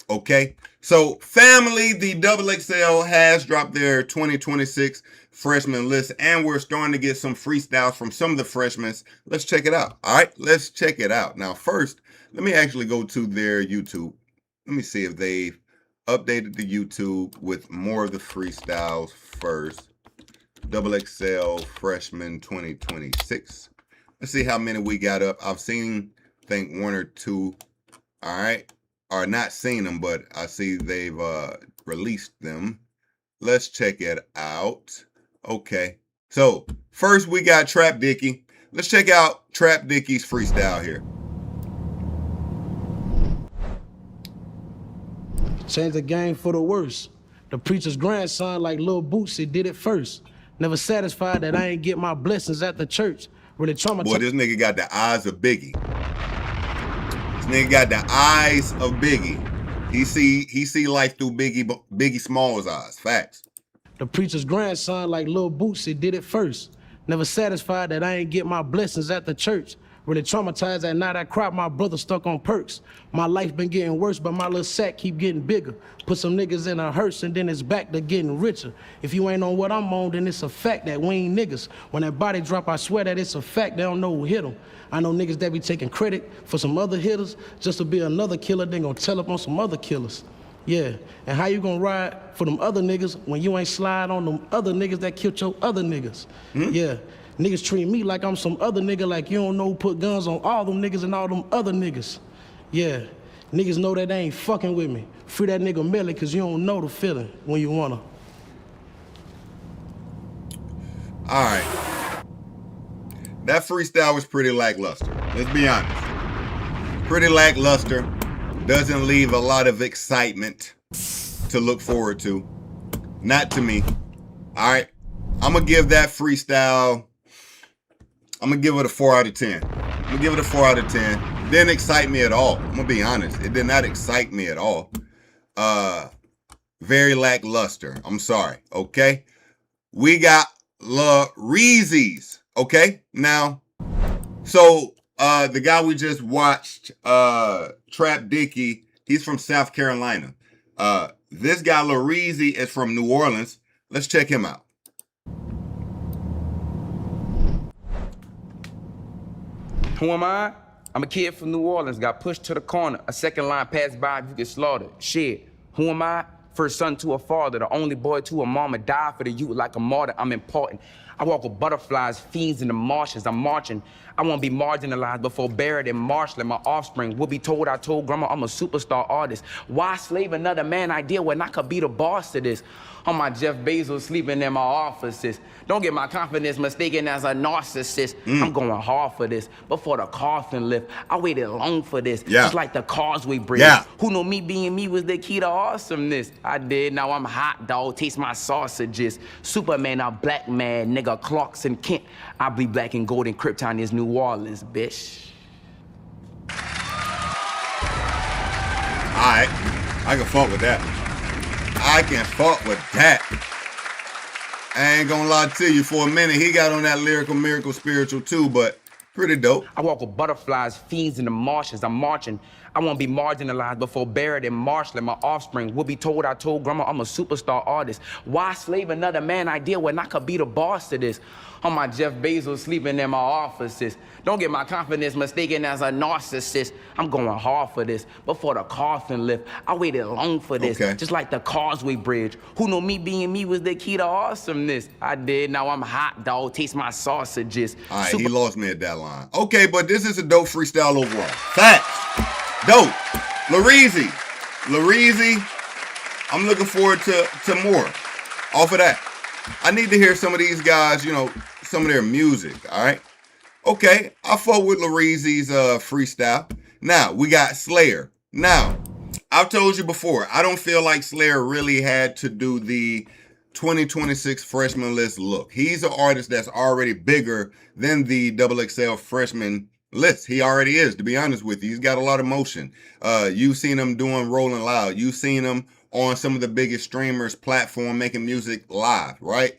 Okay. So, family, the XXL has dropped their 2026 freshman list, and we're starting to get some freestyles from some of the freshmen. Let's check it out. All right. Let's check it out. Now, first, let me actually go to their YouTube. Let me see if they've updated the YouTube with more of the freestyles first. XXL Freshman 2026. Let's see how many we got up. I've seen, I think, 1 or 2. All right. Or not seen them, but I see they've released them. Let's check it out. Okay. So, first we got Trap Dicky. Let's check out Trap Dicky's freestyle here. Change the game for the worse. The preacher's grandson, like Lil Bootsy, did it first. Never satisfied that I ain't get my blessings at the church. Really traumatized. Boy, this nigga got the eyes of Biggie. This nigga got the eyes of Biggie. He see life through Biggie Small's eyes. Facts. The preacher's grandson, like Lil Bootsy, did it first. Never satisfied that I ain't get my blessings at the church. Really traumatized that night I cried, my brother stuck on perks. My life been getting worse, but my little sack keep getting bigger. Put some niggas in a hearse and then it's back to getting richer. If you ain't on what I'm on, then it's a fact that we ain't niggas. When that body drop, I swear that it's a fact, they don't know who hit them. I know niggas that be taking credit for some other hitters just to be another killer, then gonna tell up on some other killers. Yeah, and how you gonna ride for them other niggas when you ain't slide on them other niggas that killed your other niggas? Yeah. Niggas treat me like I'm some other nigga, like you don't know who put guns on all them niggas and all them other niggas. Yeah, niggas know that they ain't fucking with me. Free that nigga Melly, cause you don't know the feeling when you wanna. All right. That freestyle was pretty lackluster. Let's be honest. Pretty lackluster. Doesn't leave a lot of excitement to look forward to. Not to me. All right. I'm going to give that freestyle, I'm going to give it a 4 out of 10. I'm going to give it a 4 out of 10. Didn't excite me at all. I'm going to be honest. It did not excite me at all. Very lackluster. I'm sorry. Okay. We got Reezy's. Okay. Now, so the guy we just watched, Trap Dicky, he's from South Carolina. This guy, Reezy, is from New Orleans. Let's check him out. Who am I? I'm a kid from New Orleans, got pushed to the corner. A second line passed by, you get slaughtered. Shit, who am I? First son to a father, the only boy to a mama, died for the youth like a martyr. I'm important. I walk with butterflies, fiends in the marshes. I'm marching. I won't be marginalized before buried in marshland. My offspring will be told I told grandma I'm a superstar artist. Why slave another man idea when I could be the boss to this? On my Jeff Bezos sleeping in my offices. Don't get my confidence mistaken as a narcissist. I'm going hard for this. Before the coffin lift, I waited long for this. Just like the Causeway Bridge. Who know me being me was the key to awesomeness? I did, now I'm hot dog, taste my sausages. Superman, a black man, nigga, Clarks and Kent. I bleed black and gold in Krypton is New Orleans, bitch. Alright, I can fuck with that. I can fuck with that. I ain't gonna lie to you, for a minute, he got on that lyrical miracle spiritual too, but pretty dope. I walk with butterflies, fiends in the marshes. I'm marching. I won't be marginalized before buried in marshland. My offspring will be told I told grandma I'm a superstar artist. Why slave another man idea when I could be the boss to this? On my Jeff Bezos sleeping in my offices. Don't get my confidence mistaken as a narcissist. I'm going hard for this. Before the coffin lift, I waited long for this. Just like the Causeway Bridge. Who know me being me was the key to awesomeness? I did, now I'm hot dog, taste my sausages. All right, he lost me at that line. Okay, but this is a dope freestyle overall. Facts. Dope. Reezy, I'm looking forward to more off of that. I need to hear some of these guys, you know, some of their music, all right? Okay, I fuck with Reezy's freestyle. Now, we got Slayer. Now, I've told you before, I don't feel like Slayer really had to do the 2026 freshman list look. He's an artist that's already bigger than the XXL freshman list. He already is, to be honest with you. He's got a lot of motion. You've seen him doing Rolling Loud. You've seen him on some of the biggest streamers platform making music live, right?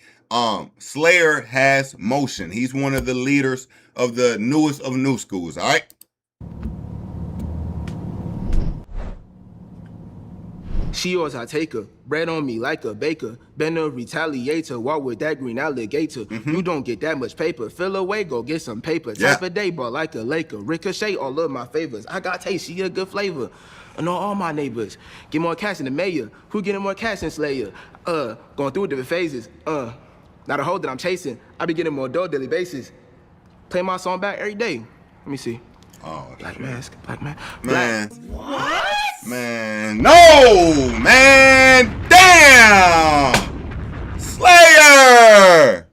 Slayer has motion. He's one of the leaders of the newest of new schools, all right? She yours, I take her. Bread on me like a baker. Been a retaliator. Walk with that green alligator. You don't get that much paper. Fill away, go get some paper. Type of day, ball like a Laker. Ricochet all of my favors. I got taste, she a good flavor. I know all my neighbors. Get more cash than the mayor. Who getting more cash than Slayer? Going through different phases. Not a hoe that I'm chasing. I be getting more dough daily basis. Play my song back every day. Let me see. Oh, Black mask, black man. Man. What? Man, no, man. Damn. Slayer.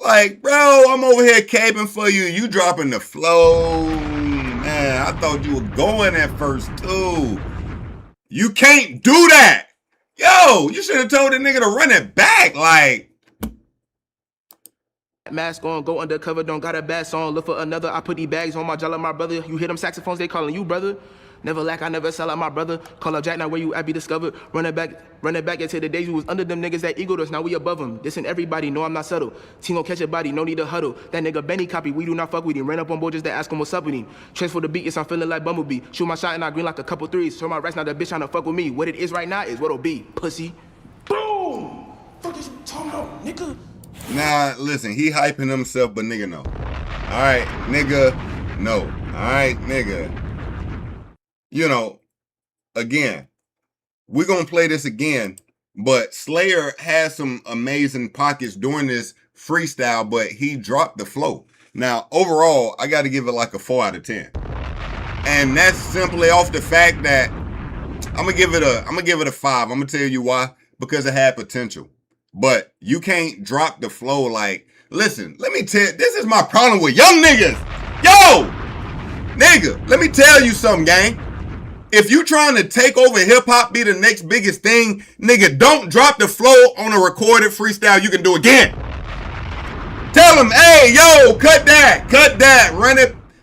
Like, bro, I'm over here caping for you. You dropping the flow. Man, I thought you were going at first, too. You can't do that. Yo, you should have told the nigga to run it back. Like, mask on, go undercover, don't got a bad song, look for another. I put these bags on my jaw, my brother. You hear them saxophones, they calling you brother. Never lack, I never sell out my brother. Call up Jack, now where you at be discovered. Run it back into the days we was under them niggas that eagled us, now we above them. This and everybody, know I'm not subtle. Team gon' catch a body, no need to huddle. That nigga Benny copy, we do not fuck with him. Ran up on board just to ask him what's up with him. Transfer the beat, yes, I'm feeling like Bumblebee. Shoot my shot and I green like a couple threes. Turn my racks, now that bitch tryna fuck with me. What it is right now is what'll be, pussy. Boom! Fuck is you talking about, nigga? Nah, listen, he hyping himself, but nigga, no. All right, nigga, no. All right, nigga. You know, again, we're going to play this again, but Slayer has some amazing pockets during this freestyle, but he dropped the flow. Now, overall, I got to give it like a 4 out of 10. And that's simply off the fact that I'm going to give it a 5. I'm going to tell you why, because it had potential. But you can't drop the flow like, listen, let me tell you, this is my problem with young niggas. Yo, nigga, let me tell you something, gang. If you trying to take over hip-hop, be the next biggest thing, nigga, don't drop the flow on a recorded freestyle you can do again. Tell them, hey, yo, cut that,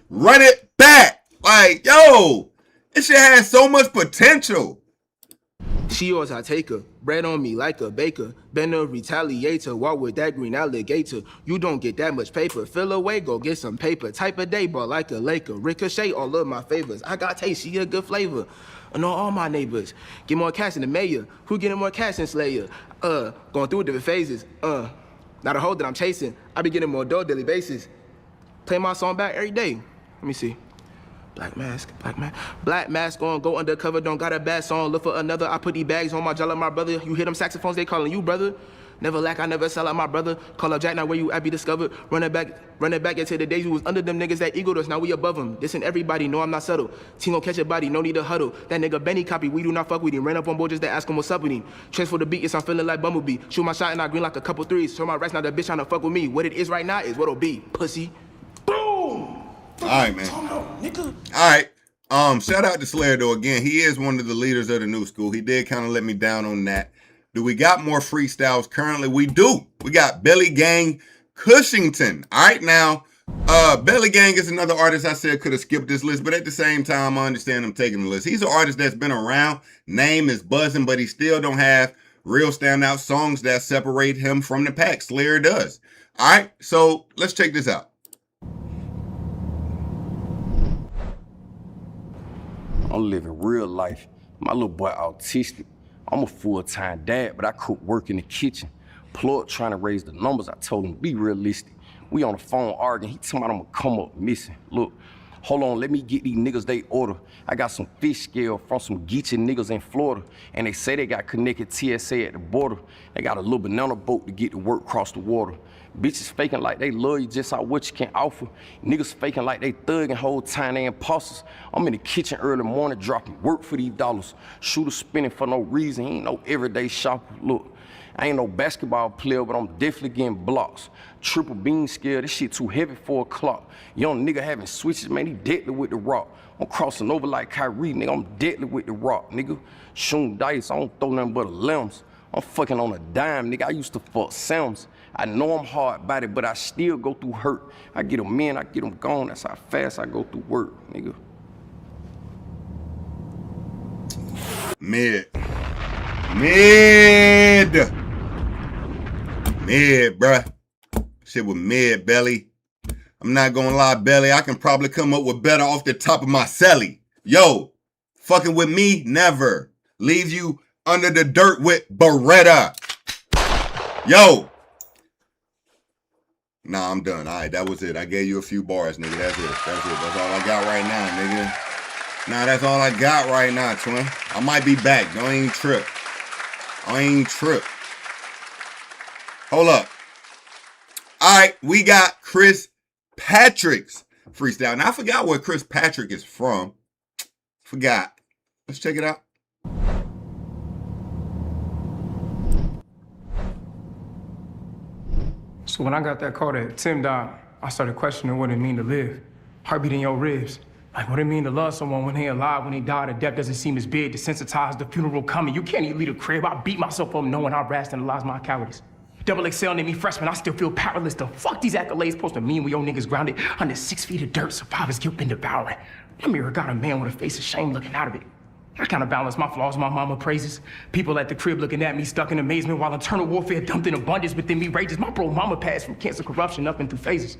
run it back. Like, yo, this shit has so much potential. She yours, I take her. Bread on me like a baker. Been a retaliator. Walk with that green alligator. You don't get that much paper. Fill away, go get some paper. Type of day, ball like a Laker. Ricochet all of my favors. I got taste, she a good flavor. I know all my neighbors. Get more cash than the mayor. Who getting more cash than Slayer? Going through different phases. Not a hoe that I'm chasing. I be getting more dough daily basis. Play my song back every day. Let me see. Black mask, black man. Black mask on, go undercover, don't got a bad song, look for another. I put these bags on my jaw, my brother. You hear them saxophones, they calling you brother. Never lack, I never sell out my brother. Call up Jack, now where you at be discovered. Run it back into the days we was under them niggas that eagled us, now we above them. This and everybody, know I'm not subtle. Team gon' catch a body, no need to huddle. That nigga Benny copy, we do not fuck with him. Ran up on board just to ask him what's up with him. Transfer the beat, yes, I'm feeling like Bumblebee. Shoot my shot and I green like a couple threes. Turn my racks, now that bitch tryna fuck with me. What it is right now is what'll be, pussy. Boom! All right, man. All right. Shout out to Slayer though. Again, he is one of the leaders of the new school. He did kind of let me down on that. Do we got more freestyles currently? We do. We got Belly Gang Cushington. All right, now, Belly Gang is another artist I said could have skipped this list, but at the same time, I understand him taking the list. He's an artist that's been around. Name is buzzing, but he still don't have real standout songs that separate him from the pack. Slayer does. All right, so let's check this out. I'm living real life. My little boy autistic. I'm a full-time dad, but I cook work in the kitchen. Plug trying to raise the numbers. I told him, be realistic. We on the phone arguing. He told me I'm gonna come up missing. Look, hold on, let me get these niggas they order. I got some fish scale from some geeky niggas in Florida, and they say they got connected TSA at the border. They got a little banana boat to get to work across the water. Bitches faking like they love you just how what you can offer. Niggas faking like they thugging whole time they imposters. I'm in the kitchen early morning dropping work for these dollars. Shooter spinning for no reason, he ain't no everyday shopper. Look, I ain't no basketball player, but I'm definitely getting blocks. Triple beam scale, this shit too heavy for a clock. Young nigga having switches, man, he deadly with the rock. I'm crossing over like Kyrie, nigga, I'm deadly with the rock, nigga. Shooting dice, I don't throw nothing but a limbs. I'm fucking on a dime, nigga, I used to fuck Sims. I know I'm hard body, but I still go through hurt. I get them in, I get them gone, that's how fast I go through work, nigga. Mid, bruh. Shit with mid, Belly. I'm not gonna lie, Belly. I can probably come up with better off the top of my celly. Yo, fucking with me, never. Leave you under the dirt with Beretta. Yo. Nah, I'm done. All right, that was it. I gave you a few bars, nigga. That's it. That's it. That's all I got right now, nigga. Nah, that's all I got right now, twin. I might be back. Don't even trip. I ain't trip. Hold up. All right, we got Chris Patrick's freestyle. Now, I forgot where Chris Patrick is from. Forgot. Let's check it out. So when I got that call that Tim died, I started questioning what it mean to live. Heartbeat in your ribs. Like what it mean to love someone when they alive, when they die, the death doesn't seem as big, desensitized, the funeral coming. You can't even leave a crib. I beat myself up knowing how rationalized my cowardice. Double XL named me freshman, I still feel powerless. The fuck these accolades supposed to mean when your niggas grounded under 6 feet of dirt, survivor's guilt been devouring. My mirror got a man with a face of shame looking out of it. I kind of balance my flaws, my mama praises. People at the crib looking at me stuck in amazement while internal warfare dumped in abundance within me rages. My bro mama passed from cancer, corruption, up and through phases.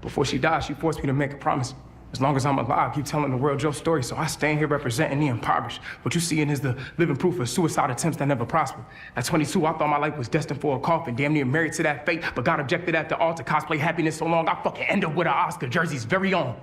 Before she died, she forced me to make a promise. As long as I'm alive, keep telling the world your story, so I stand here representing the impoverished. What you seeing is the living proof of suicide attempts that never prospered. At 22, I thought my life was destined for a coffin, damn near married to that fate, but God objected at the altar, cosplay happiness so long, I fucking end up with an Oscar jersey's very own.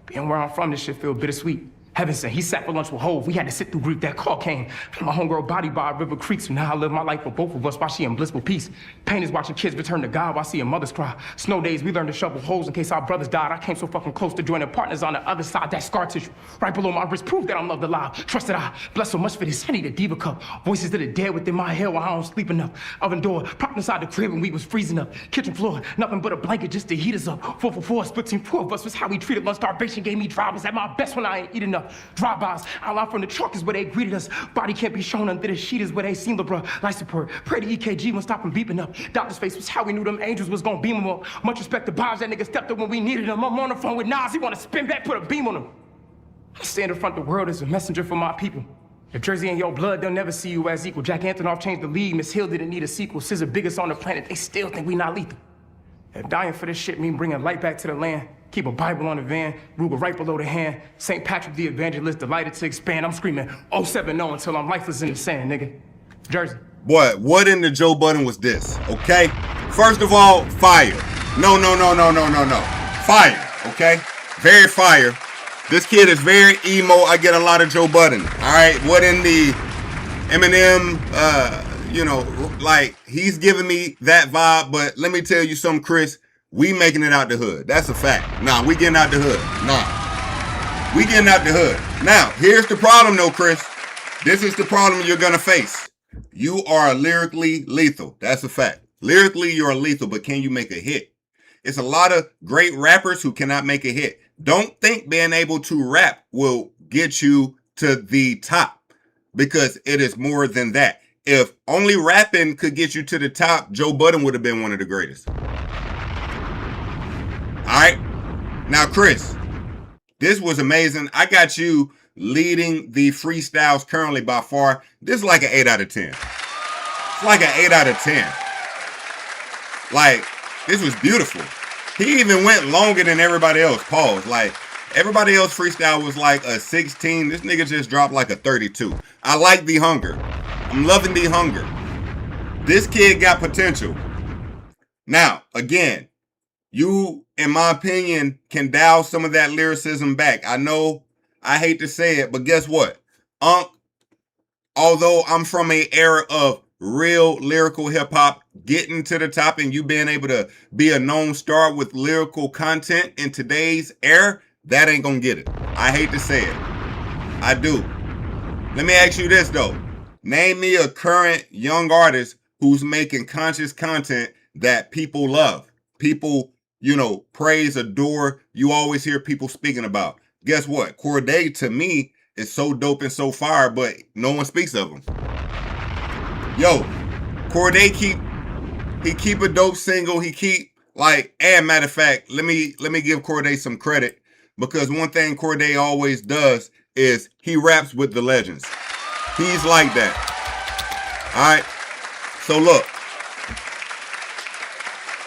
Being where I'm from, this shit feel bittersweet. Heaven sent, he sat for lunch with Hove. We had to sit through grief. That call came. My homegirl body by River Creek, so now I live my life for both of us while she in blissful peace. Pain is watching kids return to God while seeing mothers cry. Snow days, we learned to shovel holes in case our brothers died. I came so fucking close to joining partners on the other side. That scar tissue right below my wrist proved that I'm loved alive. Trusted I bless so much for this. I need a diva cup. Voices of the dead within my head while I don't sleep enough. Oven door, propped inside the crib when we was freezing up. Kitchen floor, nothing but a blanket just to heat us up. 4 for 4, split between 4 of us was how we treated lunch. Starvation gave me drivers at my best when I ain't eat enough. Drive-bys. Outline from the truck is where they greeted us. Body can't be shown under the sheet is where they seen the bruh. Life support. Pray the EKG won't stop from beeping up. Doctor's face was how we knew them angels was gonna beam them up. Much respect to Bobs, that nigga stepped up when we needed him. I'm on the phone with Nas, he wanna spin back, put a beam on him. I stand in front of the world as a messenger for my people. If Jersey in your blood, they'll never see you as equal. Jack Antonoff changed the league, Miss Hill didn't need a sequel. Scissor biggest on the planet, they still think we not lethal. If dying for this shit mean bringing light back to the land, keep a Bible on the van, Ruger right below the hand. St. Patrick the evangelist, delighted to expand. I'm screaming 070 until I'm lifeless in the sand, nigga. Jersey. Boy, what in the Joe Budden was this, okay? First of all, fire. No. Fire, okay? Very fire. This kid is very emo. I get a lot of Joe Budden, all right? What in the Eminem, like, he's giving me that vibe, but let me tell you something, Chris. We making it out the hood. That's a fact. Nah, we getting out the hood. Nah. We getting out the hood. Now, here's the problem though, Chris. This is the problem you're gonna face. You are lyrically lethal. That's a fact. Lyrically, you're lethal, but can you make a hit? It's a lot of great rappers who cannot make a hit. Don't think being able to rap will get you to the top, because it is more than that. If only rapping could get you to the top, Joe Budden would have been one of the greatest. All right. Now, Chris, this was amazing. I got you leading the freestyles currently by far. This is like an 8 out of 10. It's like an 8 out of 10. Like, this was beautiful. He even went longer than everybody else. Pause. Like, everybody else freestyle was like a 16. This nigga just dropped like a 32. I like the hunger. I'm loving the hunger. This kid got potential. Now, again, you, in my opinion, can dial some of that lyricism back. I know I hate to say it, but guess what? Although I'm from an era of real lyrical hip hop, getting to the top and you being able to be a known star with lyrical content in today's era, that ain't gonna get it. I hate to say it. I do. Let me ask you this though. Name me a current young artist who's making conscious content that people love. People, praise, adore. You always hear people speaking about. Guess what? Corday, to me, is so dope and so fire, but no one speaks of him. Yo, Corday keep a dope single. He keep and matter of fact, let me give Corday some credit, because one thing Corday always does is he raps with the legends. He's like that. All right. So look,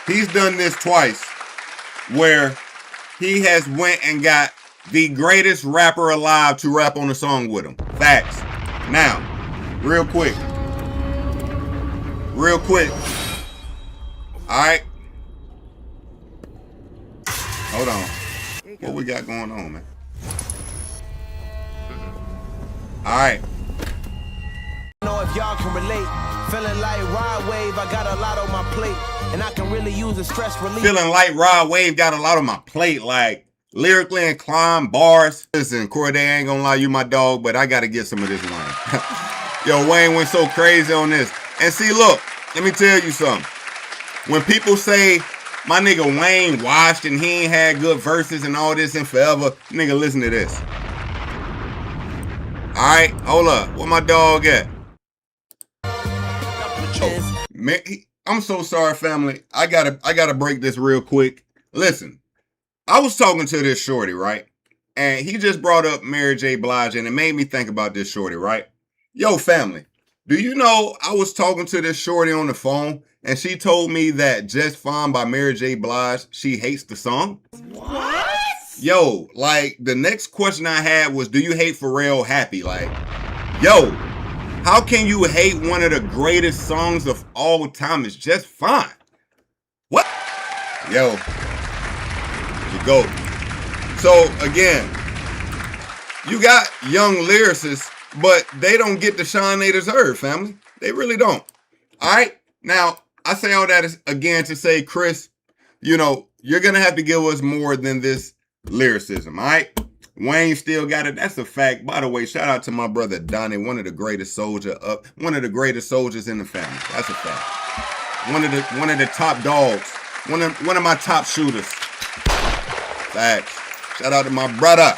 he's done this twice, where he has went and got the greatest rapper alive to rap on a song with him. Facts. Now, real quick, real quick. All right. Hold on. What we got going on, man? All right. Know if y'all can relate. Feeling like Rod Wave, I got a lot on my plate, and I can really use a stress relief. Feeling like Rod Wave, got a lot on my plate, like lyrically inclined, bars. Listen, Corday, I ain't gonna lie, you my dog, but I gotta get some of this Wayne. Yo, Wayne went so crazy on this. And see, look, let me tell you something. When people say my nigga Wayne washed and he ain't had good verses and all this and forever, nigga, listen to this. All right, hold up. Where my dog at? Oh, man, I'm so sorry, family. I gotta break this real quick. Listen, I was talking to this shorty, right? And he just brought up Mary J. Blige, and it made me think about this shorty, right? Yo, family, do you know I was talking to this shorty on the phone, and she told me that Just Fine by Mary J. Blige, she hates the song? What? Yo, like, the next question I had was, do you hate Pharrell Happy? Like, yo, how can you hate one of the greatest songs of all time? It's Just Fine. What? Yo, you go. So, again, you got young lyricists, but they don't get the shine they deserve, family. They really don't. All right? Now, I say all that again to say, Chris, you know, you're going to have to give us more than this lyricism, all right? Wayne still got it. That's a fact. By the way, shout out to my brother Donnie, one of the greatest soldiers in the family. That's a fact. One of the top dogs. One of my top shooters. Facts. Shout out to my brother.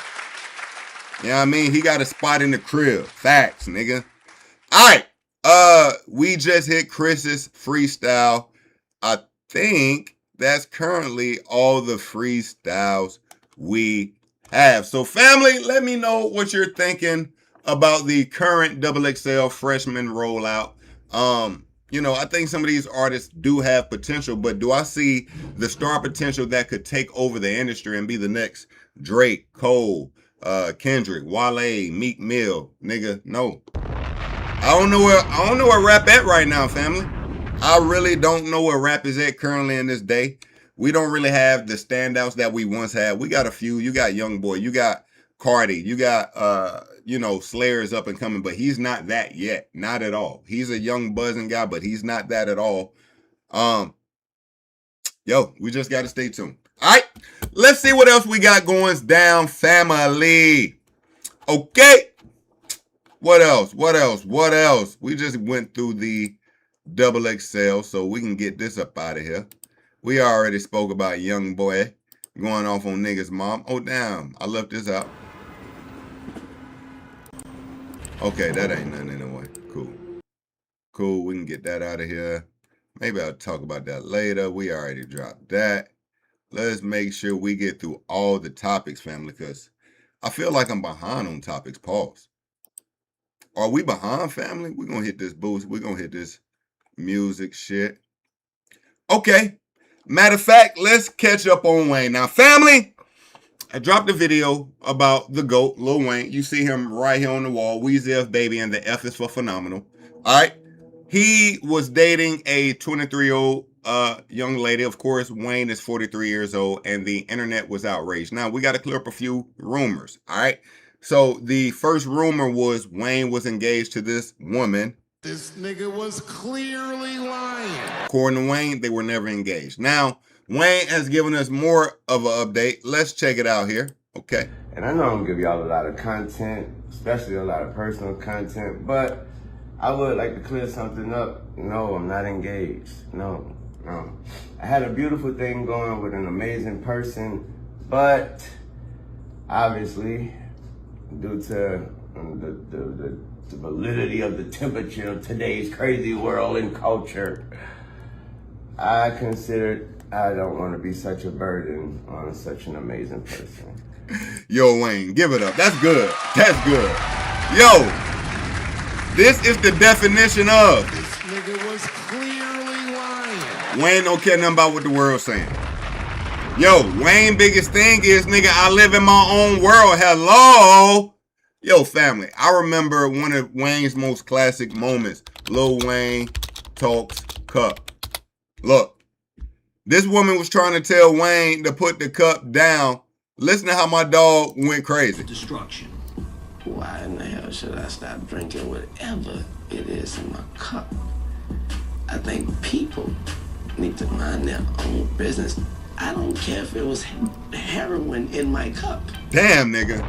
You know what I mean? He got a spot in the crib. Facts, nigga. All right. We just hit Chris's freestyle. I think that's currently all the freestyles we have. So, family, let me know what you're thinking about the current XXL freshman rollout. You know, I think some of these artists do have potential, but do I see the star potential that could take over the industry and be the next Drake, Cole, Kendrick, Wale, Meek Mill? Nigga, no. I don't know where rap at right now, family. I really don't know where rap is at currently in this day. We don't really have the standouts that we once had. We got a few. You got YoungBoy. You got Cardi. You got, you know, Slayer is up and coming, but he's not that yet. Not at all. He's a young buzzing guy, but he's not that at all. Yo, we just got to stay tuned. All right, let's see what else we got going down, family. Okay. What else? We just went through the XXL, so we can get this up out of here. We already spoke about YoungBoy going off on niggas' mom. Oh, damn. I left this out. Okay, that ain't nothing anyway. Cool. We can get that out of here. Maybe I'll talk about that later. We already dropped that. Let's make sure we get through all the topics, family, because I feel like I'm behind on topics. Pause. Are we behind, family? We're going to hit this boost. We're going to hit this music shit. Okay. Matter of fact, let's catch up on Wayne. Now, family, I dropped a video about the GOAT, Lil Wayne. You see him right here on the wall. Weezy F Baby, and the F is for phenomenal. All right. He was dating a 23-year-old young lady. Of course, Wayne is 43 years old, and the internet was outraged. Now, we got to clear up a few rumors. All right. So the first rumor was Wayne was engaged to this woman. This nigga was clearly lying. According to Wayne, they were never engaged. Now, Wayne has given us more of an update. Let's check it out here. Okay. And I know I'm gonna give y'all a lot of content, especially a lot of personal content, but I would like to clear something up. No, I'm not engaged. No. I had a beautiful thing going with an amazing person, but obviously, due to the validity of the temperature of today's crazy world and culture, I considered I don't want to be such a burden on such an amazing person. Yo, Wayne, give it up. That's good. Yo, this is the definition of This nigga was clearly lying. Wayne don't care nothing about what the world's saying. Yo, Wayne biggest thing is, nigga, I live in my own world. Hello. Yo, family, I remember one of Wayne's most classic moments. Lil Wayne talks cup. Look, this woman was trying to tell Wayne to put the cup down. Listen to how my dog went crazy. Destruction. Why in the hell should I stop drinking whatever it is in my cup? I think people need to mind their own business. I don't care if it was heroin in my cup. Damn, nigga.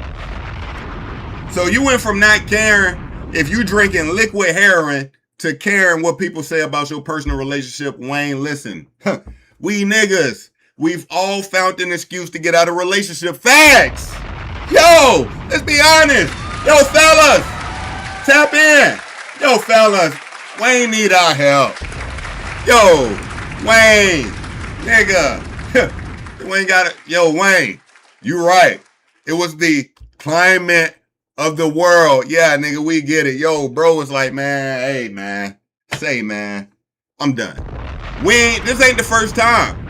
So you went from not caring if you drinking liquid heroin to caring what people say about your personal relationship. Wayne, listen. We niggas, we've all found an excuse to get out of relationship. Facts. Yo, let's be honest. Yo, fellas, tap in. Yo, fellas, Wayne need our help. Yo, Wayne, nigga. Wayne got it. Yo, Wayne, you right. It was the climate of the world. Yeah, nigga, we get it. Yo, bro was like, man, hey, man. Say, man, I'm done. This ain't the first time.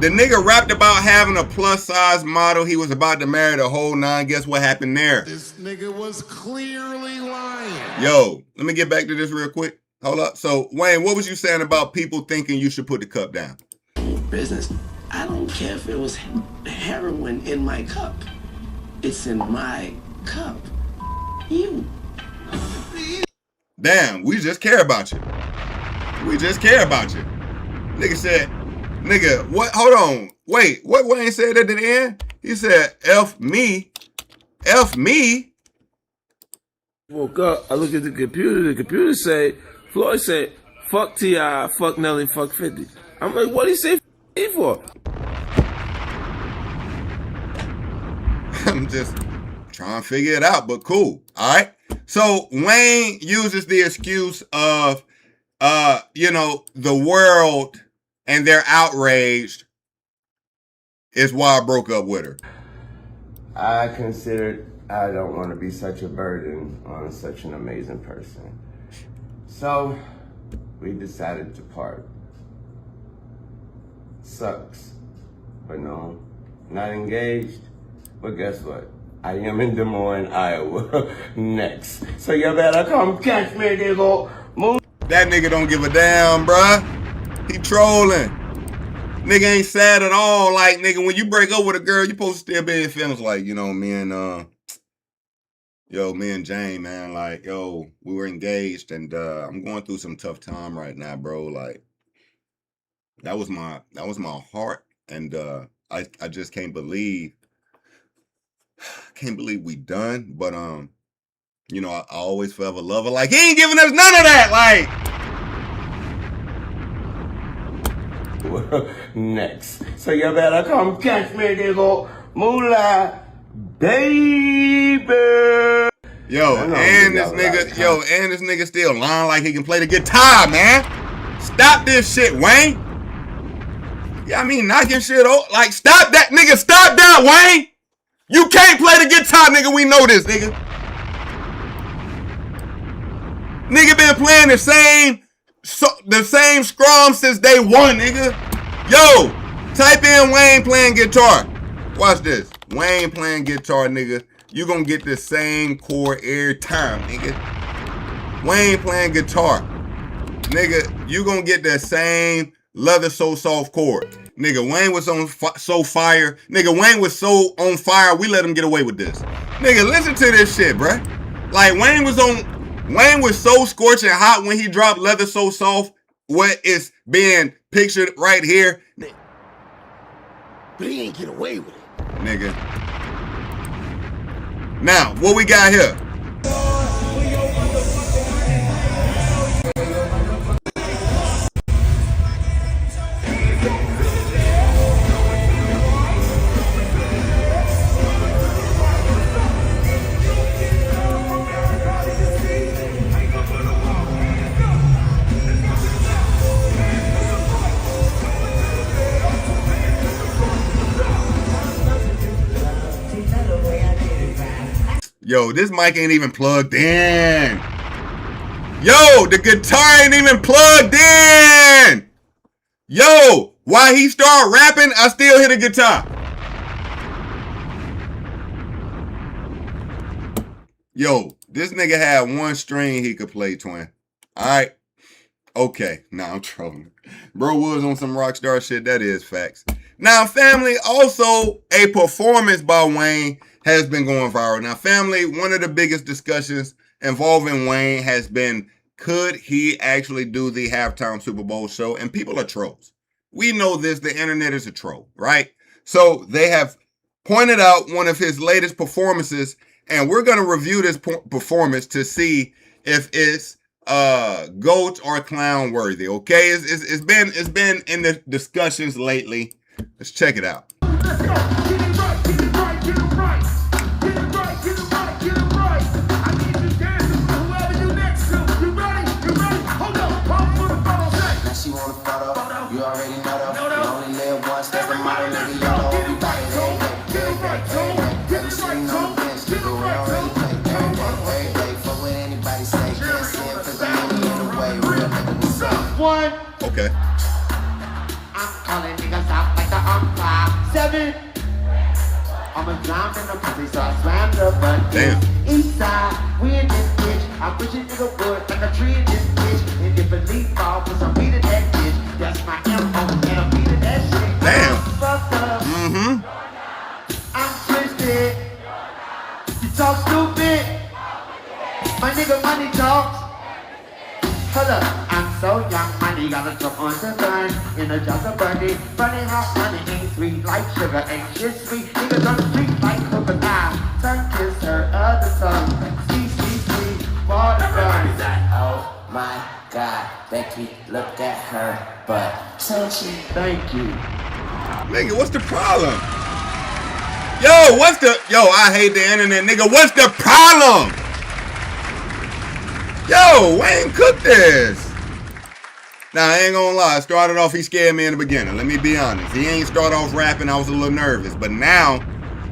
The nigga rapped about having a plus size model. He was about to marry the whole nine. Guess what happened there? This nigga was clearly lying. Yo, let me get back to this real quick. Hold up. So, Wayne, what was you saying about people thinking you should put the cup down? Business. I don't care if it was heroin in my cup. It's in my cup. You. Damn, we just care about you. We just care about you. Nigga said, nigga, what? Hold on. Wait, what Wayne said at the end? He said, F me. F me. Woke up, I look at the computer say, Floyd said, fuck T.I., fuck Nelly, fuck 50. I'm like, what did he say f for? I'm just trying to figure it out, but cool. All right. So Wayne uses the excuse of, the world and they're outraged is why I broke up with her. I considered I don't want to be such a burden on such an amazing person. So we decided to part. Sucks, but no, not engaged. But guess what? I am in Des Moines, Iowa next. So you better come catch me, nigga. Move. That nigga don't give a damn, bruh. He trolling. Nigga ain't sad at all. Like, nigga, when you break up with a girl, you supposed to still be in feelings like, me and Jane, man, like, we were engaged and I'm going through some tough time right now, bro. Like, that was my heart. And I just can't believe we done. But I always forever love her. Like, he ain't giving us none of that. Like, next. So you better come catch me, nigga. Moolah, baby. And this nigga still lying like he can play the guitar, man. Stop this shit, Wayne. Yeah, I mean, knocking shit off. Like, stop that, nigga. Stop that, Wayne. You can't play the guitar, nigga. We know this, nigga. Nigga been playing the same scrum since day one, nigga. Yo, type in Wayne playing guitar. Watch this. Wayne playing guitar, nigga. You gonna get the same chord every time, nigga. Wayne playing guitar. Nigga, you gonna get the same leather so soft chord. Nigga, Wayne was on so fire. Nigga, Wayne was so on fire, we let him get away with this. Nigga, listen to this shit, bruh. Like, Wayne was so scorching hot when he dropped Leather So Soft. What is being pictured right here. But he ain't get away with it. Nigga. Now, what we got here? Yo, this mic ain't even plugged in. Yo, the guitar ain't even plugged in. Yo, while he start rapping, I still hit a guitar. Yo, this nigga had one string he could play, twin. All right. Okay, nah, I'm trolling. Bro was on some rock star shit. That is facts. Now, family, also a performance by Wayne has been going viral. Now, family, one of the biggest discussions involving Wayne has been, could he actually do the halftime Super Bowl show? And people are trolls. We know this. The internet is a troll, right? So they have pointed out one of his latest performances, and we're going to review this performance to see if it's goat or clown worthy. Okay, it's been in the discussions lately. Let's check it out. Okay. I'm calling niggas out like the umpire. 7. I'm a drown in the pussy, so I swam the butt. Damn. East side, we in this bitch. I push it nigga wood like a tree in this bitch. And if a leaf fall, cause I'm beating that bitch. That's my MO, and I'm beating that shit. Damn. I'm fucked up. I'm twisted. You talk stupid. My nigga money talks. Hold up, I'm so young, money gotta jump on the gun. In a jar of bunny, running hot money ain't sweet like sugar, ain't shit sweet. Niggas on the street like crocodile. Tongue kiss her other tongue. See, water gun. Oh my God, Becky, look at her butt. So cheap. Thank you. Nigga, what's the problem? Yo, I hate the internet, nigga. What's the problem? Yo, Wayne cooked this. Now, I ain't gonna lie. Started off, he scared me in the beginning. Let me be honest. He ain't start off rapping. I was a little nervous. But now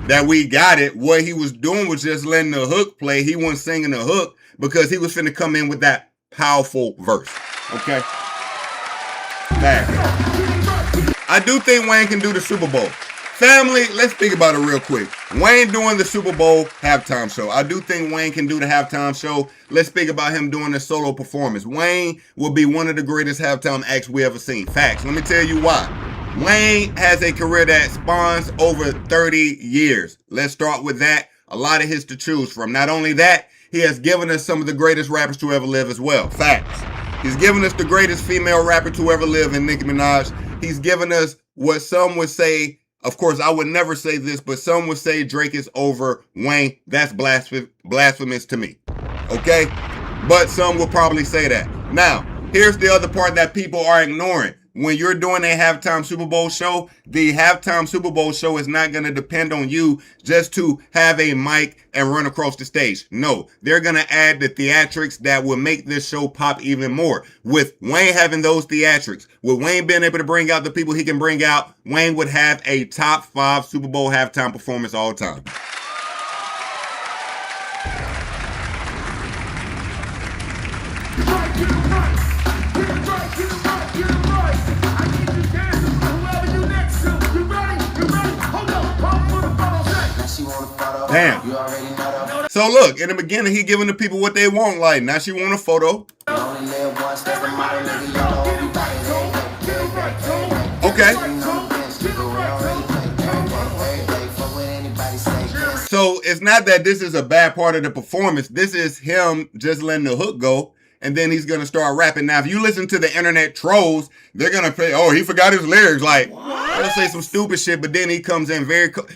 that we got it, what he was doing was just letting the hook play. He wasn't singing the hook because he was finna come in with that powerful verse. Okay? Back. I do think Wayne can do the Super Bowl. Family, let's think about it real quick. Wayne doing the Super Bowl halftime show. I do think Wayne can do the halftime show. Let's speak about him doing the solo performance. Wayne will be one of the greatest halftime acts we ever seen. Facts. Let me tell you why. Wayne has a career that spans over 30 years. Let's start with that. A lot of hits to choose from. Not only that, he has given us some of the greatest rappers to ever live as well. Facts. He's given us the greatest female rapper to ever live in Nicki Minaj. He's given us what some would say, of course, I would never say this, but some would say Drake is over Wayne. That's blasphemous to me. Okay? But some will probably say that. Now, here's the other part that people are ignoring. When you're doing a halftime Super Bowl show, the halftime Super Bowl show is not going to depend on you just to have a mic and run across the stage. No, they're going to add the theatrics that will make this show pop even more. With Wayne having those theatrics, with Wayne being able to bring out the people he can bring out, Wayne would have a top 5 Super Bowl halftime performance all time. Damn. So look, in the beginning, he giving the people what they want. Like, now she want a photo. Okay. So it's not that this is a bad part of the performance. This is him just letting the hook go. And then he's going to start rapping. Now, if you listen to the internet trolls, they're going to say, oh, he forgot his lyrics. Like, they'll say some stupid shit, but then he comes in very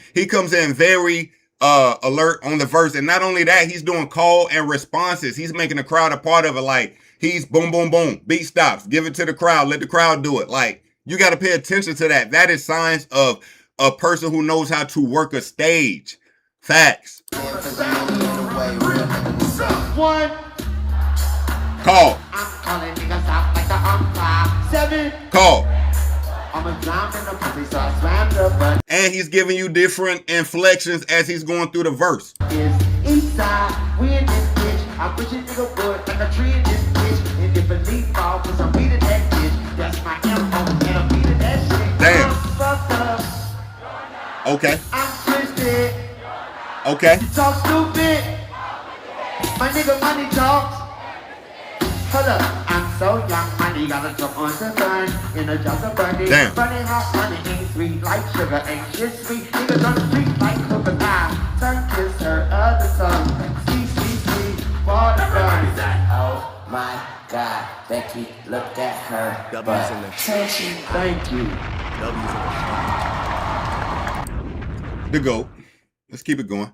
alert on the verse. And not only that, he's doing call and responses. He's making the crowd a part of it. Like, he's boom, boom, boom. Beat stops. Give it to the crowd. Let the crowd do it. Like, you got to pay attention to that. That is signs of a person who knows how to work a stage. Facts. One. Call. I'm calling niggas out like the umpire. 7. Call. I'm a drown in the pussy, so I swam the butt. And he's giving you different inflections as he's going through the verse. Is east side, we in this bitch. I push it nigga wood like a tree in this bitch. And if a leaf fall, cause I'm beating that bitch. That's my MO, and I'm beating that shit. Damn. I'm fucked up. Okay. I'm twisted. Okay. You talk stupid. My nigga money talks. Hold up, I'm so young, money got to on the gun. In a just a bunny. Damn. Bunny hot, money ain't sweet like sugar, ain't shit sweet. Niggas on the street like cooking pie. Son kiss her other son. Sweet, sweet, sweet, for the gun. Oh my God, Becky, look at her. W's in there. Thank you. The GOAT. Let's keep it going.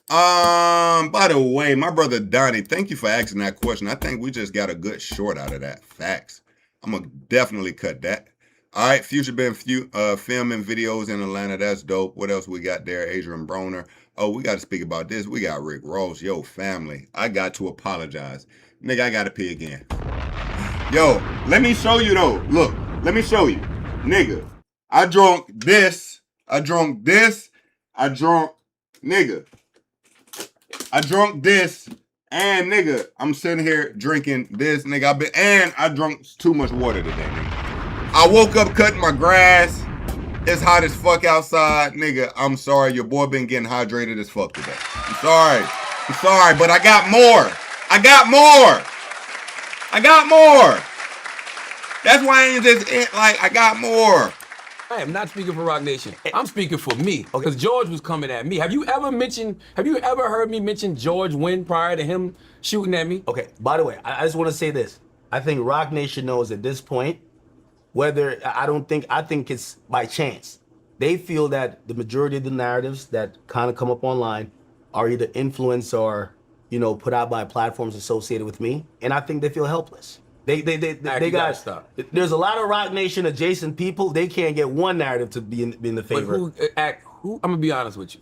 By the way, my brother Donnie, thank you for asking that question. I think we just got a good short out of that. Facts. I'm gonna definitely cut that. All right, Future been filming videos in Atlanta. That's dope. What else we got there? Adrian Broner. Oh, we got to speak about this. We got Rick Ross. Yo, family. I got to apologize. Nigga, I got to pee again. Yo, let me show you though. Look, let me show you. Nigga, I drunk this. I drunk this. I drunk, nigga. I drunk this. And nigga, I'm sitting here drinking this, nigga. And I drunk too much water today, nigga. I woke up cutting my grass. It's hot as fuck outside, nigga. I'm sorry, your boy been getting hydrated as fuck today. I'm sorry, but I got more. I got more. That's why I ain't just like I got more. I am not speaking for Rock Nation. I'm speaking for me. Because George was coming at me. Have you ever heard me mention George Wynn prior to him shooting at me? Okay, by the way, I just want to say this. I think Rock Nation knows at this point, I think it's by chance. They feel that the majority of the narratives that kind of come up online are either influenced or, put out by platforms associated with me. And I think they feel helpless. They got stop. There's a lot of Rock Nation adjacent people. They can't get one narrative to be in the favor. But who? I'm gonna be honest with you.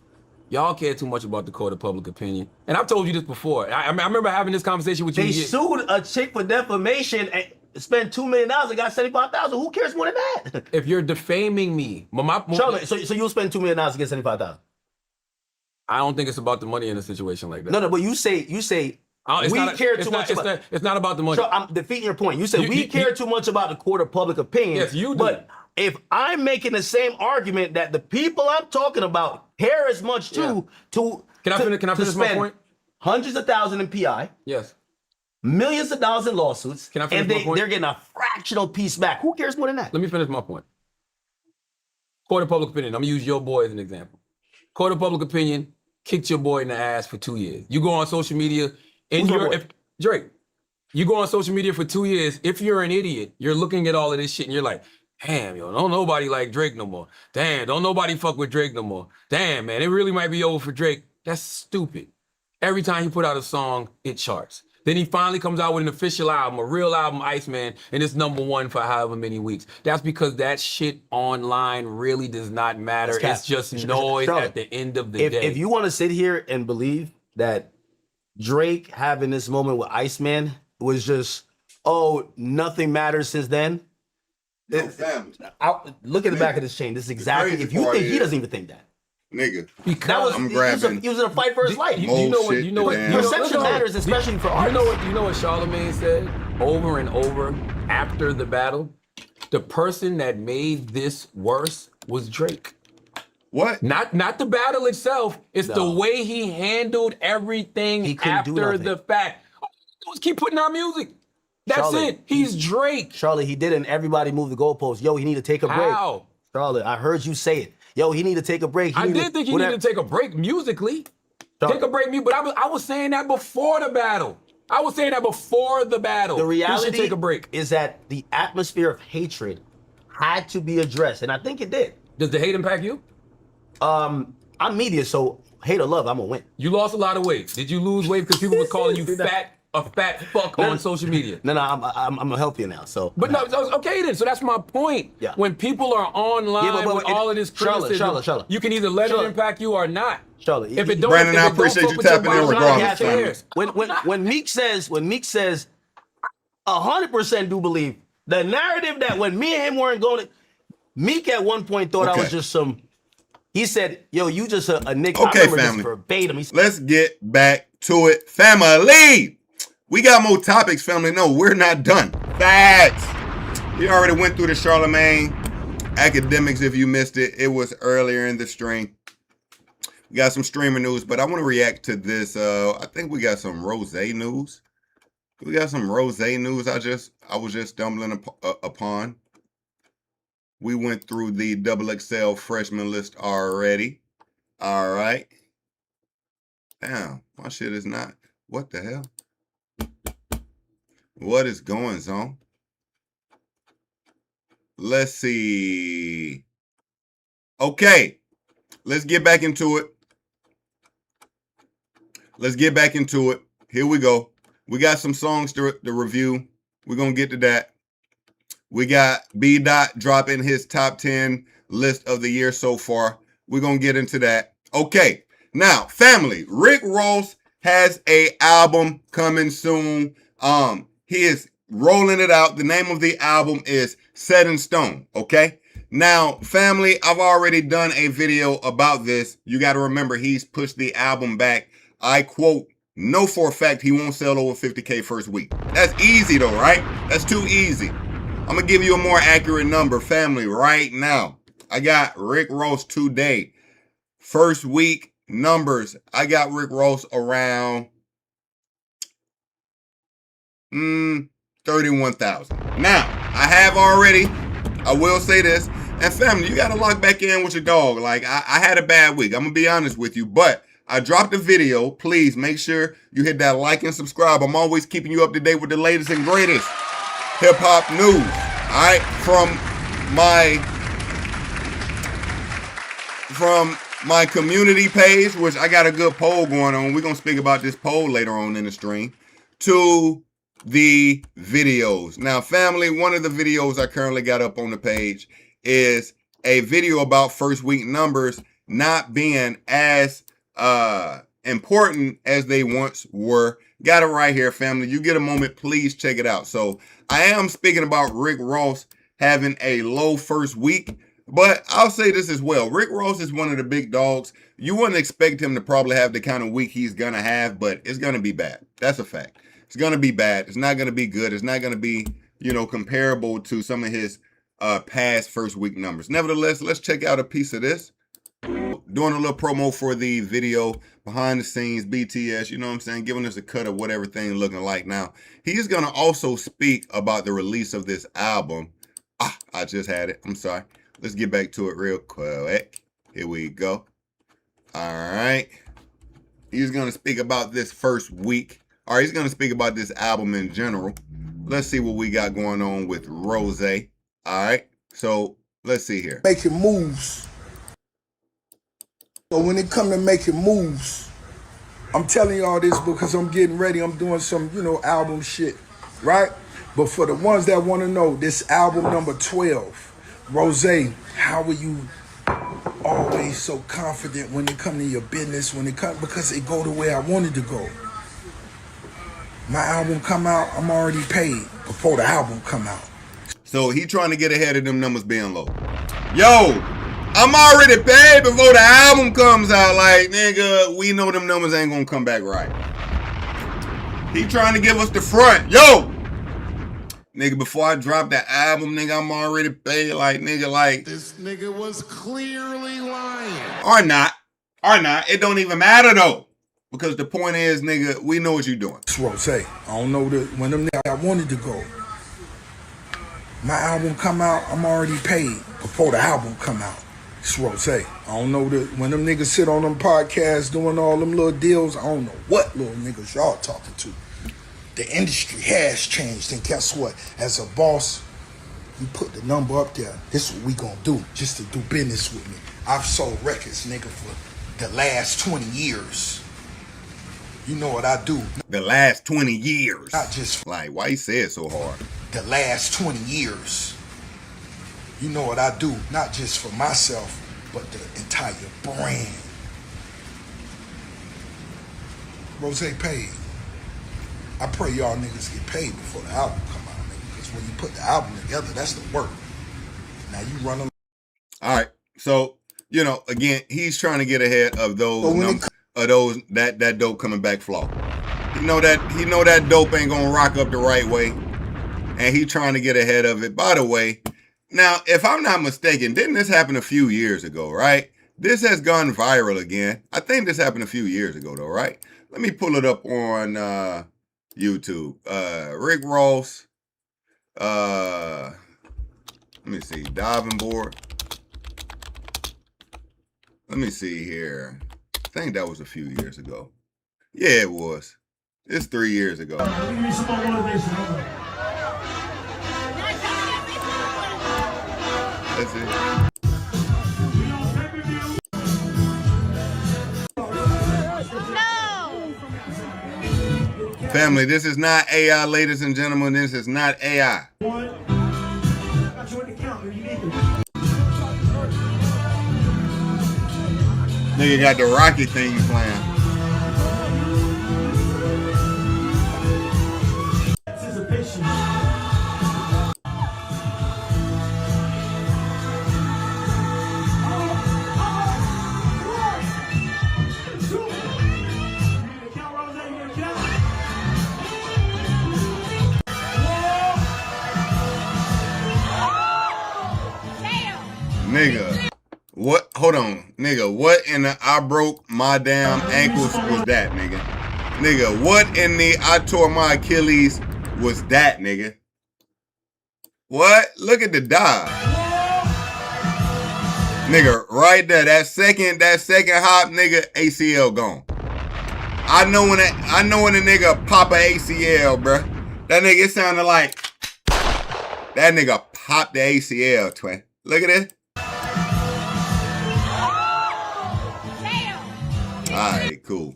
Y'all care too much about the court of public opinion. And I've told you this before. I remember having this conversation with you. They sued a chick for defamation and spent $2 million and got $75,000. Who cares more than that? If you're defaming me, Charlie, so you'll spend $2 million to get $75,000. I don't think it's about the money in a situation like that. No, but you say care too much about. It's not about the money. So I'm defeating your point. You say we care too much about the court of public opinion. Yes, you do. But if I'm making the same argument that the people I'm talking about care as much too, Can I finish my point? Hundreds of thousands in PI. Yes. Millions of dollars in lawsuits. Can I finish my point? They're getting a fractional piece back. Who cares more than that? Let me finish my point. Court of public opinion. I'm gonna use your boy as an example. Court of public opinion kicked your boy in the ass for 2 years. You go on social media Drake, you go on social media for 2 years. If you're an idiot, you're looking at all of this shit and you're like, damn, yo, don't nobody like Drake no more. Damn, don't nobody fuck with Drake no more. Damn, man, it really might be over for Drake. That's stupid. Every time he put out a song, it charts. Then he finally comes out with an official album, a real album, Iceman, and it's #1 for however many weeks. That's because that shit online really does not matter. It's just noise at the end of the day. If you want to sit here and believe that Drake having this moment with Iceman was just, nothing matters since then. Look at the back of this chain. This is exactly, if you think he doesn't even think that. Nigga, because I'm grabbing. He was in a fight for his life. You know what? Perception matters, especially for artists. You know what Charlamagne said over and over after the battle? The person that made this worse was Drake. What? Not the battle itself. It's the way he handled everything after the fact. Just keep putting out music. That's it. He's Drake. Charlie, he did it and everybody moved the goalpost. Yo, he need to take a break. How? Charlie, I heard you say it. Yo, he need to take a break. I did think he needed to take a break musically. Charlie. Take a break, but I was saying that before the battle. The reality he should take a break. Is that the atmosphere of hatred had to be addressed, and I think it did. Does the hate impact you? I'm media, so hate or love, I'm gonna win. You lost a lot of weight. Did you lose weight because people were calling you a fat fuck on social media? No, I'm gonna help you now. So, but no, okay then. So that's my point. Yeah. When people are online with all of this criticism, Charlotte. You can either let it impact you or not. Charlotte, if it don't, Brandon, I appreciate you tapping in regardless. When Meek says, 100% do believe the narrative that when me and him weren't going, Meek at one point thought I was just some. He said, "Yo, you just a nigga." Okay, family. Verbatim. Let's get back to it, family. We got more topics, family. No, we're not done. Facts. We already went through the Charlamagne academics. If you missed it, it was earlier in the stream. We got some streamer news, but I want to react to this. I think we got some Rose news. We got some rose news I was just stumbling upon. We went through the XXL freshman list already. All right. Damn, my shit is not. What the hell? What is going on? Let's see. Okay, let's get back into it. Let's get back into it. Here we go. We got some songs to review. We're going to get to that. We got B. Dot dropping his top 10 list of the year so far. We're going to get into that. Okay, now, family, Rick Ross has a album coming soon. He is rolling it out. The name of the album is Set in Stone, okay? Now, family, I've already done a video about this. You got to remember, he's pushed the album back. I quote, know for a fact he won't sell over 50K first week. That's easy though, right? That's too easy. I'm going to give you a more accurate number, family, right now. I got Rick Ross today. First week numbers, I got Rick Ross around 31,000. Now, I have already, I will say this, and family, you got to lock back in with your dog. Like, I had a bad week. I'm going to be honest with you, but I dropped a video. Please make sure you hit that like and subscribe. I'm always keeping you up to date with the latest and greatest hip-hop news. All right, from my community page, which I got a good poll going on. We're going to speak about this poll later on in the stream, to the videos. Now, family, one of the videos I currently got up on the page is a video about first week numbers not being as important as they once were. Got it right here, family. You get a moment, please check it out. So I am speaking about Rick Ross having a low first week, but I'll say this as well. Rick Ross is one of the big dogs. You wouldn't expect him to probably have the kind of week he's going to have, but it's going to be bad. That's a fact. It's going to be bad. It's not going to be good. It's not going to be, comparable to some of his past first week numbers. Nevertheless, let's check out a piece of this. Doing a little promo for the video, behind the scenes, BTS, you know what I'm saying, giving us a cut of what everything looking like now. He's going to also speak about the release of this album. I just had it. I'm sorry. Let's get back to it real quick. Here we go. All right. He's going to speak about this first week. All right, he's going to speak about this album in general. Let's see what we got going on with Rose. All right. So let's see here. Making moves. So when it come to making moves, I'm telling y'all this because I'm getting ready. I'm doing some, album shit, right? But for the ones that want to know, this album number 12, Rose, how are you always so confident when it come to your business? Because it go the way I wanted to go. My album come out, I'm already paid before the album come out. So he trying to get ahead of them numbers being low. Yo, I'm already paid before the album comes out. Like, nigga, we know them numbers ain't gonna come back right. He trying to give us the front. Yo! Nigga, before I drop that album, nigga, I'm already paid. Like, nigga, like. This nigga was clearly lying. Or not. It don't even matter, though. Because the point is, nigga, we know what you doing. That's what I say. I don't know when them niggas I wanted to go. My album come out, I'm already paid before the album come out. That's what I say. I don't know when them niggas sit on them podcasts doing all them little deals, I don't know what little niggas y'all talking to. The industry has changed, and guess what? As a boss, you put the number up there. This is what we gonna do, just to do business with me. I've sold records, nigga, for the last 20 years. You know what I do. The last 20 years. Not just like, why you say it so hard? The last 20 years. You know what I do, not just for myself, but the entire brand. Rose paid. I pray y'all niggas get paid before the album come out, nigga. Because when you put the album together, that's the work. Now you run along. All right. So, again, he's trying to get ahead of those numbers, that dope coming back flaw. He know that dope ain't gonna rock up the right way. And he trying to get ahead of it. By the way, now, if I'm not mistaken, didn't this happen a few years ago, right? This has gone viral again. I think this happened a few years ago, though, right? Let me pull it up on YouTube. Rick Ross. Let me see. Diving board. Let me see here. I think that was a few years ago. Yeah, it was. It's 3 years ago. Give me some more motivation. That's it. Family, this is not AI, ladies and gentlemen. This is not AI. Nigga got the Rocky thing playing. Nigga, what? Hold on, nigga. What in the I broke my damn ankles was that, nigga? Nigga, what in the I tore my Achilles was that, nigga? What? Look at the dive, nigga. Right there, that second hop, nigga. ACL gone. I know when a nigga pop a ACL, bruh. That nigga, it sounded like that nigga popped the ACL, twin. Look at it. Alright, cool.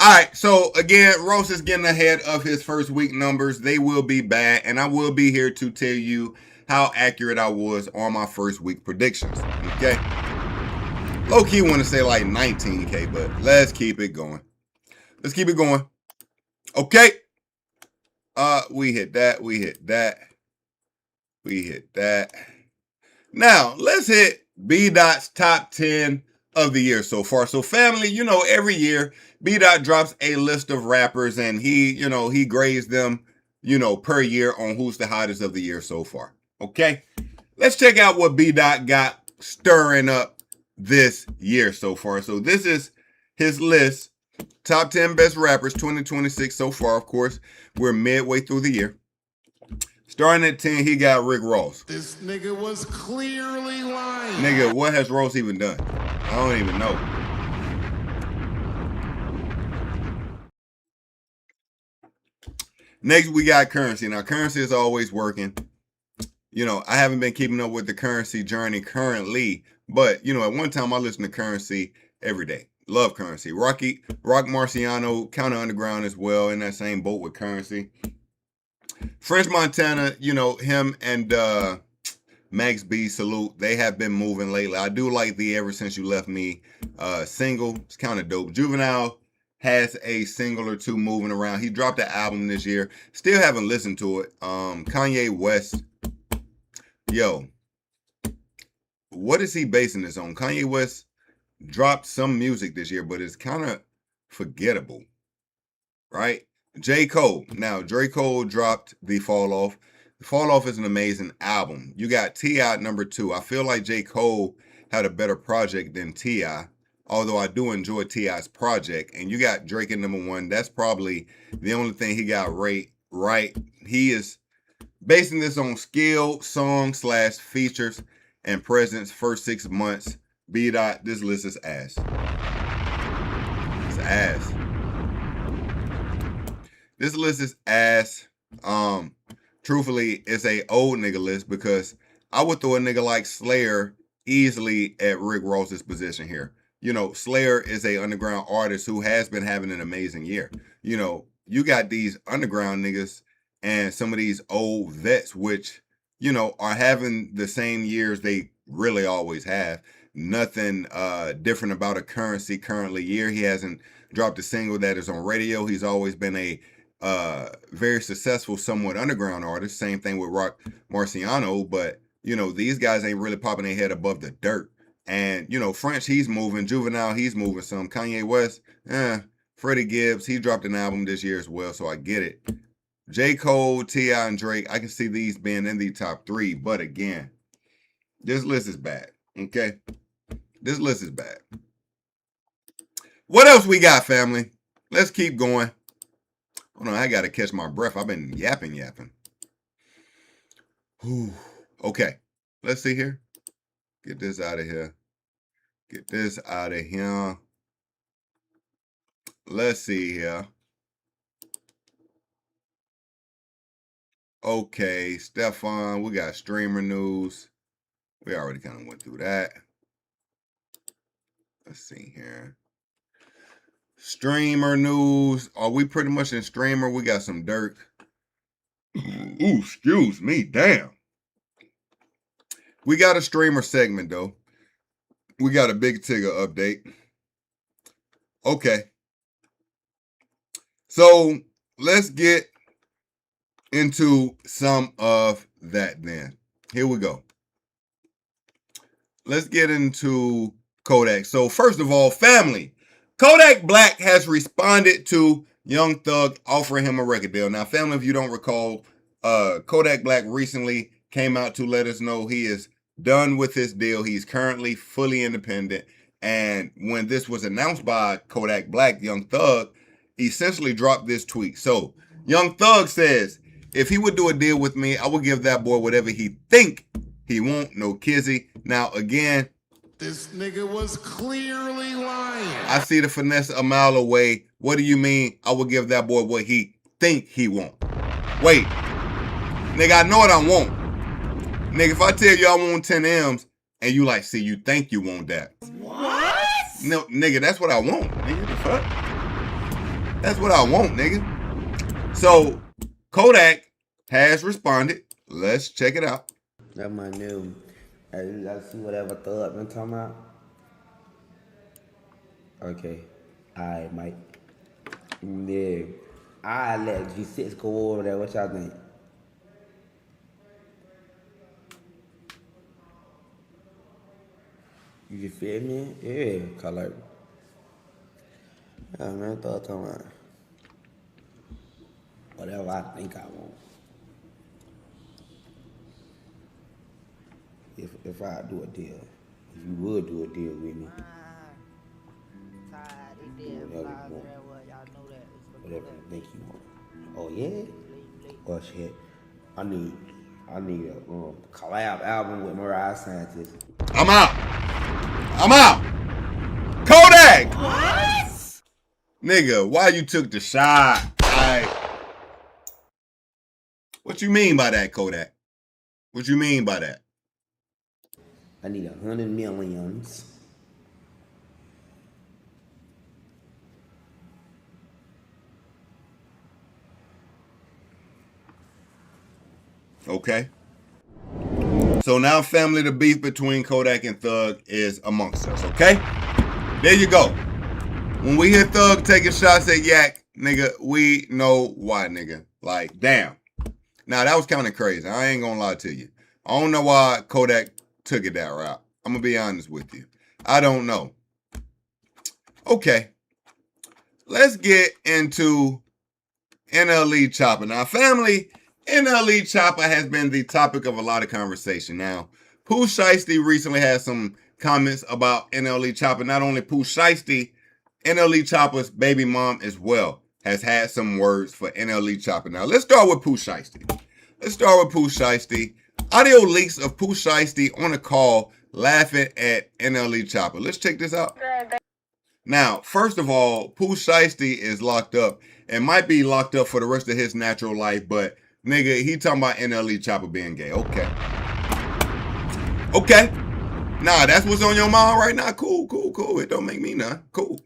Alright, so again, Ross is getting ahead of his first week numbers. They will be bad, and I will be here to tell you how accurate I was on my first week predictions. Okay? Low-key want to say like 19K, but let's keep it going. Let's keep it going. Okay. We hit that. We hit that. We hit that. Now, let's hit B-Dot's top 10 of the year so far. So family, you know, every year B-Dot drops a list of rappers and he grades them, per year on who's the hottest of the year so far. Okay? Let's check out what B-Dot got stirring up this year so far. So this is his list. Top 10 best rappers 2026 so far. Of course, we're midway through the year. Starting at 10, he got Rick Ross. This nigga was clearly lying. Nigga, what has Ross even done? I don't even know. Next, we got Currency. Now, Currency is always working. I haven't been keeping up with the Currency journey currently, but, at one time I listened to Currency every day. Love Currency. Rock Marciano, Counter Underground as well, in that same boat with Currency. French Montana, him and Max B, salute. They have been moving lately. I do like the Ever Since You Left Me single. It's kind of dope. Juvenile has a single or two moving around. He dropped an album this year. Still haven't listened to it. Kanye West. Yo, what is he basing this on? Kanye West dropped some music this year, but it's kind of forgettable, right? J. Cole. Now, J. Cole dropped The Fall Off. The Fall Off is an amazing album. You got T.I. number 2. I feel like J. Cole had a better project than T.I., although I do enjoy T.I.'s project. And you got Drake at number 1. That's probably the only thing he got right. He is basing this on skill, song / features, and presence first 6 months. B-Dot, this list is ass. It's ass. This list is ass. Truthfully, it's a old nigga list because I would throw a nigga like Slayer easily at Rick Ross's position here. Slayer is a underground artist who has been having an amazing year. You got these underground niggas and some of these old vets, which, are having the same years they really always have. Nothing different about a Currency currently year. He hasn't dropped a single that is on radio. He's always been a very successful, somewhat underground artist. Same thing with Rock Marciano, but these guys ain't really popping their head above the dirt. And French, he's moving. Juvenile, he's moving some. Kanye West, Freddie Gibbs, he dropped an album this year as well, so I get it. J. Cole, T.I., and Drake, I can see these being in the top 3, but again, this list is bad. Okay, this list is bad. What else we got, family? Let's keep going. Hold on, I gotta catch my breath. I've been yapping. Whew. Okay, let's see here. Get this out of here. Get this out of here. Let's see here. Okay, Stefan, we got streamer news. We already kind of went through that. Let's see here. Streamer news. Are we pretty much in streamer? We got some dirt. Ooh, excuse me. Damn. We got a streamer segment, though. We got a big Tigger update. Okay. So let's get into some of that then. Here we go. Let's get into Kodak. So first of all, family. Kodak Black has responded to Young Thug offering him a record deal. Now, family, if you don't recall, Kodak Black recently came out to let us know he is done with his deal. He's currently fully independent. And when this was announced by Kodak Black, Young Thug essentially dropped this tweet. So Young Thug says, if he would do a deal with me, I would give that boy whatever he think he want. No kizzy. Now, again, this nigga was clearly lying. I see the finesse a mile away. What do you mean I would give that boy what he think he want? Wait. Nigga, I know what I want. Nigga, if I tell you I want 10 M's and you like, see, you think you want that. What? No, nigga, that's what I want. Nigga, the fuck? That's what I want, nigga. So, Kodak has responded. Let's check it out. That's my new. You gotta see whatever Thug been talking about. Okay. Alright, Mike. Yeah. I let G6 go over there. What y'all think? You feel me? Yeah. Cause like, yeah, man, Thug talking about whatever I think I want. If I do a deal, if you would do a deal with me, whatever you think you want. Oh yeah? Oh shit. I need a collab album with Mariah Scientist. I'm out. Kodak! What? Nigga, why you took the shot? What you mean by that, Kodak? What you mean by that? I need 100 million. Okay. So now, family, the beef between Kodak and Thug is amongst us, okay? There you go. When we hear Thug taking shots at Yak, nigga, we know why, nigga. Like, damn. Now, that was kind of crazy. I ain't gonna lie to you. I don't know why Kodak took it that route. I'm gonna be honest with you. I don't know. Okay. Let's get into NLE Chopper. Now, family, NLE Chopper has been the topic of a lot of conversation. Now, Pooh Shiesty recently had some comments about NLE Chopper. Not only Pooh Shiesty, NLE Chopper's baby mom as well has had some words for NLE Chopper. Now, let's start with Pooh Shiesty. Audio leaks of Pooh Shiesty on a call laughing at NLE Chopper. Let's check this out. Now, first of all, Pooh Shiesty is locked up and might be locked up for the rest of his natural life, but nigga, he talking about NLE Chopper being gay. Okay. Nah, that's what's on your mind right now? Cool. It don't make me none. Cool.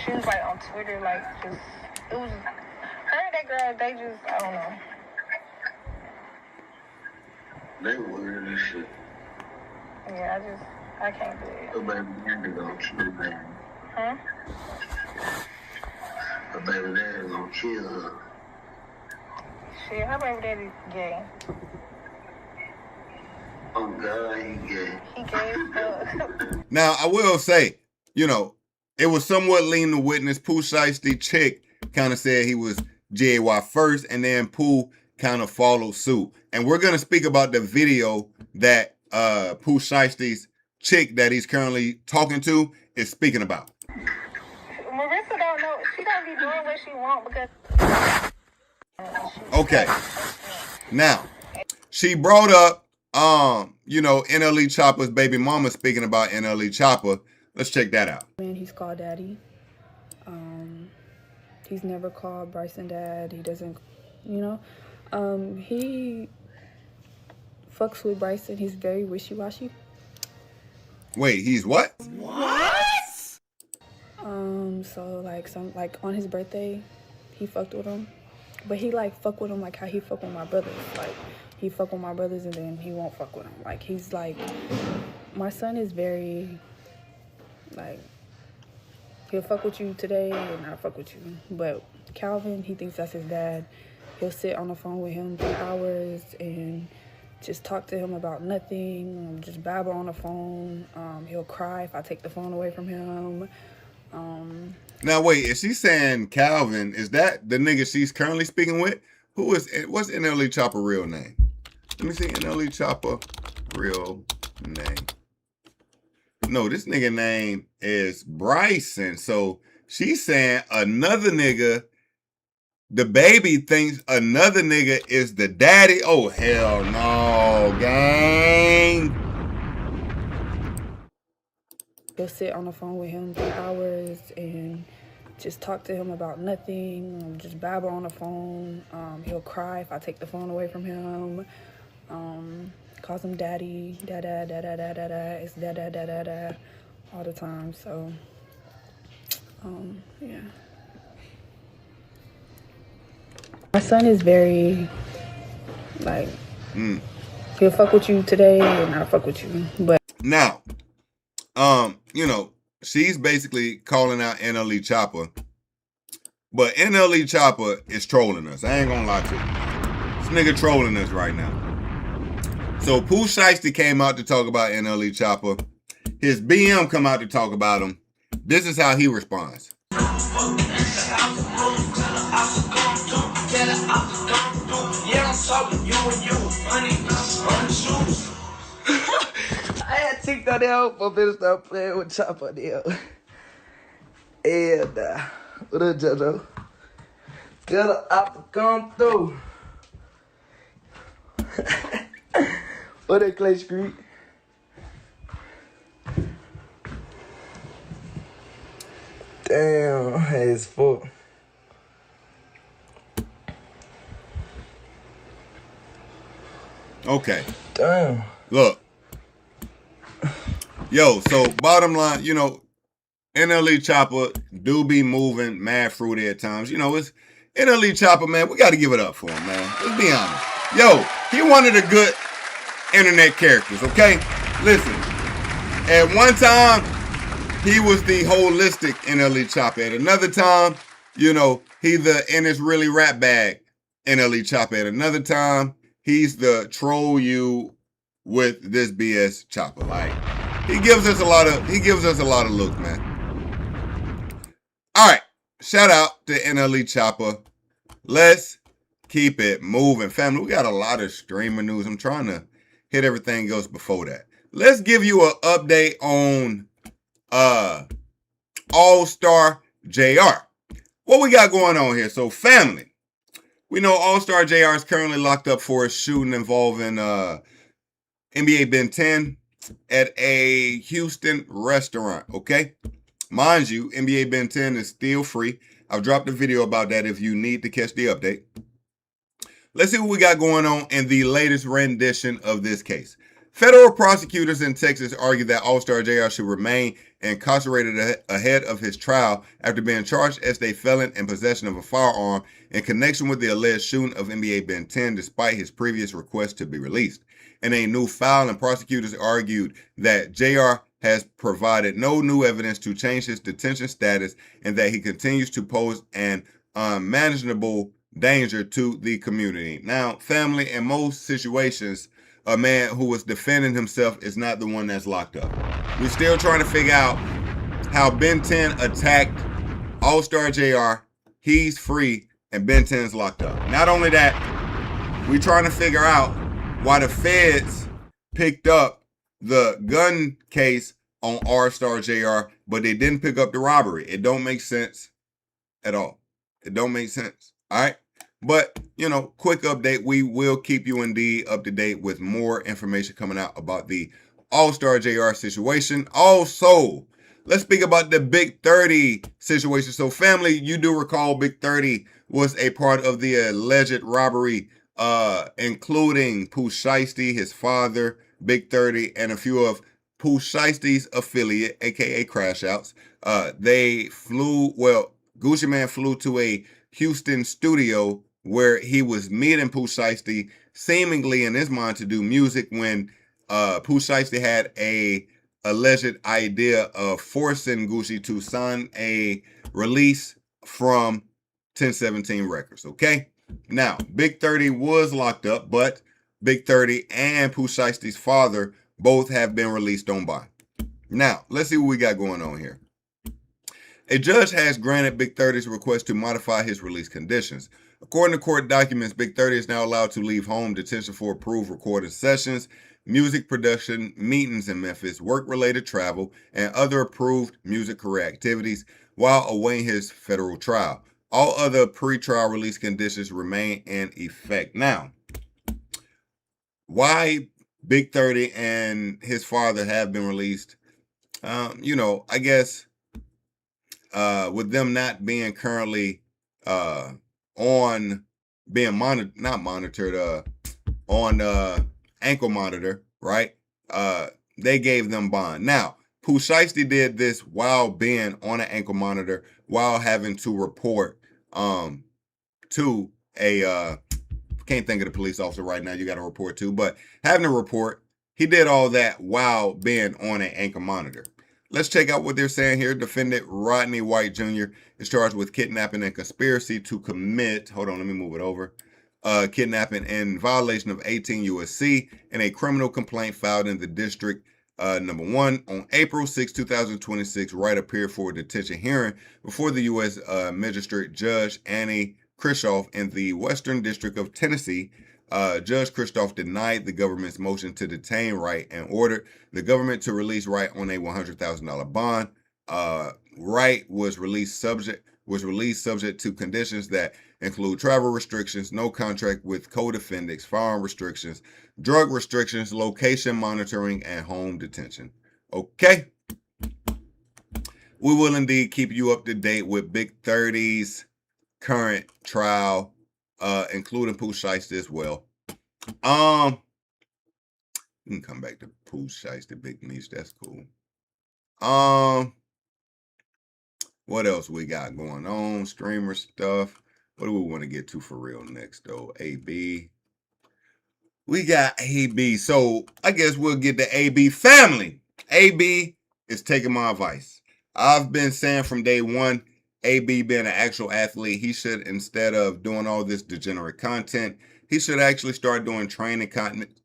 She was like on Twitter, like just it was her and that girl. They just I don't know. They weird as shit. Yeah, I can't do it. The baby daddy gonna chill her. Huh? The baby daddy gonna chill her. Shit, her baby daddy gay. Oh God, he gay. He gay as fuck. Now, I will say, it was somewhat lean to witness. Pooh Shiesty chick kind of said he was JY first, and then Pooh kind of followed suit. And we're going to speak about the video that Pooh Shiesty's chick that he's currently talking to is speaking about. Marissa don't know. She don't be doing what she want because. Okay. Now, she brought up, NLE Chopper's baby mama speaking about NLE Chopper. Let's check that out. Man, he's called daddy. He's never called Bryson dad. He doesn't, he fucks with Bryson. He's very wishy-washy. Wait, he's what? So like on his birthday, he fucked with him. But he fuck with him like how he fuck with my brothers. Like he fuck with my brothers and then he won't fuck with them. Like he's like, my son is very he'll fuck with you today and not fuck with you. But Calvin, he thinks that's his dad. He'll sit on the phone with him for hours and just talk to him about nothing, just babble on the phone. He'll cry if I take the phone away from him. Now wait, is she saying Calvin, is that the nigga she's currently speaking with? What's NLE Chopper real name? Let me see NLE Chopper real name. No, this nigga name is Bryson. So she's saying another nigga, the baby thinks another nigga is the daddy. Oh, hell no, gang. He'll sit on the phone with him for hours and just talk to him about nothing, just babble on the phone. He'll cry if I take the phone away from him. Calls him daddy, da-da, da-da, da-da, da. It's da-da, da-da, da all the time. So, yeah. My son is very, he'll fuck with you today and not fuck with you. But now, she's basically calling out NLE Chopper. But NLE Chopper is trolling us. I ain't gonna lie to you. This nigga trolling us right now. So Pooh Shiesty came out to talk about NLE Chopper. His BM come out to talk about him. This is how he responds. I had TikTok there for bitch start playing with Chopper there. And what up, JoJo? Get her out to come through. What that Clay Street? Damn, it's full. Okay. Damn. Look. Yo, so bottom line, NLE Chopper do be moving mad fruity at times. It's NLE Chopper, man. We got to give it up for him, man. Let's be honest. Yo, he one of the good internet characters, okay? Listen, at one time, he was the holistic NLE Chopper. At another time, he the in his really rap bag NLE Chopper. At another time, he's the troll you with this BS Chopper. Like, he gives us a lot of looks, man. All right, shout out to NLE Chopper. Let's keep it moving, family. We got a lot of streaming news. I'm trying to hit everything else before that. Let's give you an update on All-Star JR. What we got going on here? So, family, we know All-Star JR is currently locked up for a shooting involving NBA Ben 10 at a Houston restaurant, okay? Mind you, NBA Ben 10 is still free. I've dropped a video about that if you need to catch the update. Let's see what we got going on in the latest rendition of this case. Federal prosecutors in Texas argue that All-Star JR should remain incarcerated ahead of his trial after being charged as a felon in possession of a firearm in connection with the alleged shooting of NBA Ben 10 despite his previous request to be released. In a new filing, prosecutors argued that JR has provided no new evidence to change his detention status and that he continues to pose an unmanageable danger to the community. Now, family, in most situations, a man who was defending himself is not the one that's locked up. We're still trying to figure out how Ben 10 attacked All-Star JR. He's free and Ben 10's locked up. Not only that, we're trying to figure out why the feds picked up the gun case on R-Star JR, but they didn't pick up the robbery. It don't make sense at all. It don't make sense. All right. But, you know, quick update. We will keep you indeed up to date with more information coming out about the All-Star JR situation. Also, let's speak about the Big 30 situation. So, family, you do recall Big 30 was a part of the alleged robbery, including Pooh Shiesty, his father, Big 30, and a few of Pooh Shiesty's affiliate, aka Crash Outs. They flew, well, Gucci Mane flew to a Houston studio where he was meeting Pooh Shiesty, seemingly in his mind to do music, when Pooh Shiesty had a alleged idea of forcing Gucci to sign a release from 1017 Records. Okay, now Big 30 was locked up, but Big 30 and Pooh Shiesty's father both have been released on bond. Now let's see what we got going on here. A judge has granted Big 30's request to modify his release conditions. According to court documents, Big 30 is now allowed to leave home detention for approved recording sessions, music production, meetings in Memphis, work-related travel, and other approved music career activities while awaiting his federal trial. All other pre-trial release conditions remain in effect. Now, why Big 30 and his father have been released? You know, I guess with them not being currently on being monitored on ankle monitor, right? They gave them bond. Now, Pooh Shiesty did this while being on an ankle monitor, while having to report to a can't think of the police officer right now you got to report to, but having to report, he did all that while being on an ankle monitor. Let's check out what they're saying here. Defendant Rodney White Jr. is charged with kidnapping and conspiracy to commit, hold on, let me move it over, kidnapping in violation of 18 U.S.C. in a criminal complaint filed in the district number 1 on April 6, 2026. Wright appeared for a detention hearing before the U.S. Magistrate Judge Annie Krischoff in the Western District of Tennessee. Judge Krischoff denied the government's motion to detain Wright and ordered the government to release Wright on a $100,000 bond. Wright was released subject to conditions that include travel restrictions, no contract with co-defendants, firearm restrictions, drug restrictions, location monitoring, and home detention. Okay. We will indeed keep you up to date with Big 30's current trial, including Pooh Shiesty as well. We can come back to Pooh Shiesty, Big Meech. That's cool. What else we got going on? Streamer stuff. What do we want to get to for real next, though? AB. We got AB. So I guess we'll get the AB family. AB is taking my advice. I've been saying from day one, AB being an actual athlete, he should, instead of doing all this degenerate content, he should actually start doing training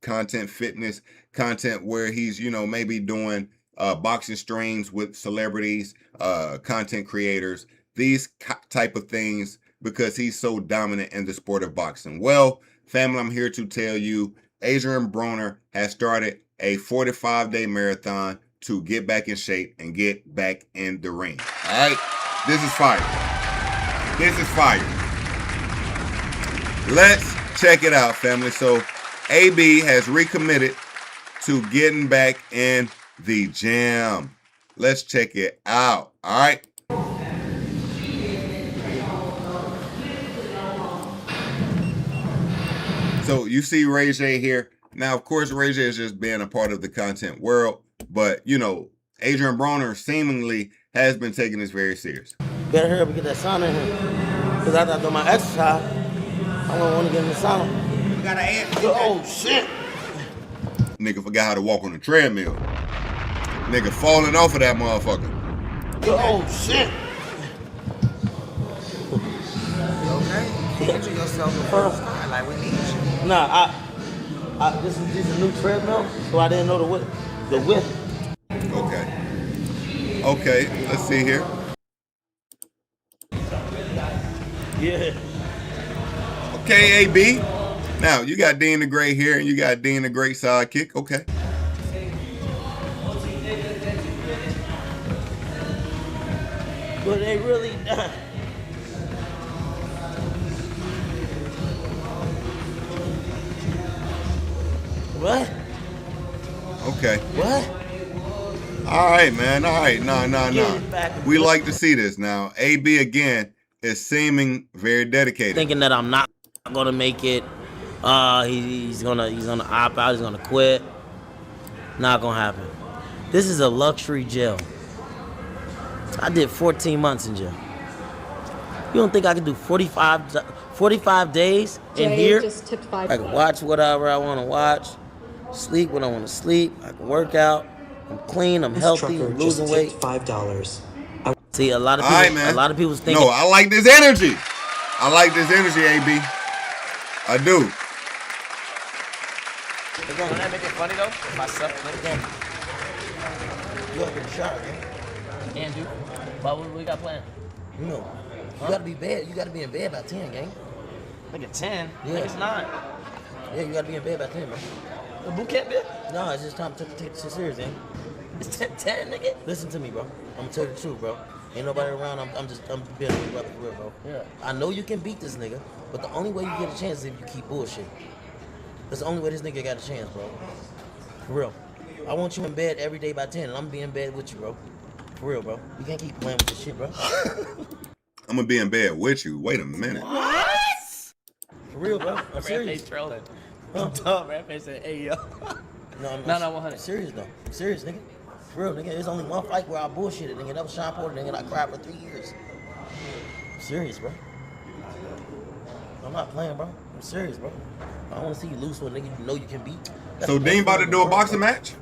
content, fitness content, where he's, you know, maybe doing boxing streams with celebrities, content creators, these type of things, because he's so dominant in the sport of boxing. Well, family, I'm here to tell you, Adrian Broner has started a 45-day marathon to get back in shape and get back in the ring. All right? This is fire. This is fire. Let's check it out, family. So, AB has recommitted to getting back in the gym. Let's check it out. All right? So you see Ray J here. Now, of course, Ray J is just being a part of the content world, but, you know, Adrian Broner seemingly has been taking this very serious. Better hurry up and get that sauna in here. Because after I do my exercise, I don't want to get in the sauna. We gotta add. Oh, shit. Nigga forgot how to walk on the treadmill. Nigga falling off of that motherfucker. Oh, shit. You okay? Get yourself the first time, like we need you. Nah, this is a new treadmill, so I didn't know the width. Okay. Okay, let's see here. Yeah. Okay, AB. Now, you got Dean the Great here, and you got Dean the Great sidekick. Okay. But they really. What? Okay. What? All right, man. All right. No. We like to see this now. AB again is seeming very dedicated. Thinking that I'm not gonna make it. He's gonna opt out. He's gonna quit. Not gonna happen. This is a luxury jail. I did 14 months in jail. You don't think I can do 45 days in here? Just tipped 5. I can watch whatever I want to watch, sleep when I want to sleep. I can work out. I'm clean. I'm healthy. I'm losing weight. $5. See, a lot of people. All right, man. A lot of people think. No, I like this energy. I like this energy, AB. I do. Wouldn't that make it funny though? If I suck, let it go. You up in the shower, man? Can do. But what we got planned? You know, you gotta be bed. You gotta be in bed by 10, gang. Like at 10? Yeah. Like it's 9. Yeah, you gotta be in bed by 10, man. The boot camp bit? No, it's just time to take this serious, man. It's 10, nigga. Listen to me, bro. I'm gonna tell you the truth, bro. Ain't nobody around. I'm being a big brother for real, bro. Yeah. I know you can beat this nigga, but the only way you get a chance is if you keep bullshit. That's the only way this nigga got a chance, bro. For real. I want you in bed every day by 10, and I'm gonna be in bed with you, bro. For real, bro. You can't keep playing with this shit, bro. I'm gonna be in bed with you. Wait a minute. What? For real, bro. I'm serious. Face trolling. I'm dumb. Rapface said, "Hey yo." No, 100. I'm serious though. I'm serious, nigga. For real, nigga. There's only one fight where I bullshitted, nigga. That was Sean Porter, nigga. And I cried for 3 years. I'm serious, bro. I'm not playing, bro. I'm serious, bro. I don't want to see you lose to a nigga you know you can beat. So Dean about to do a boxing match?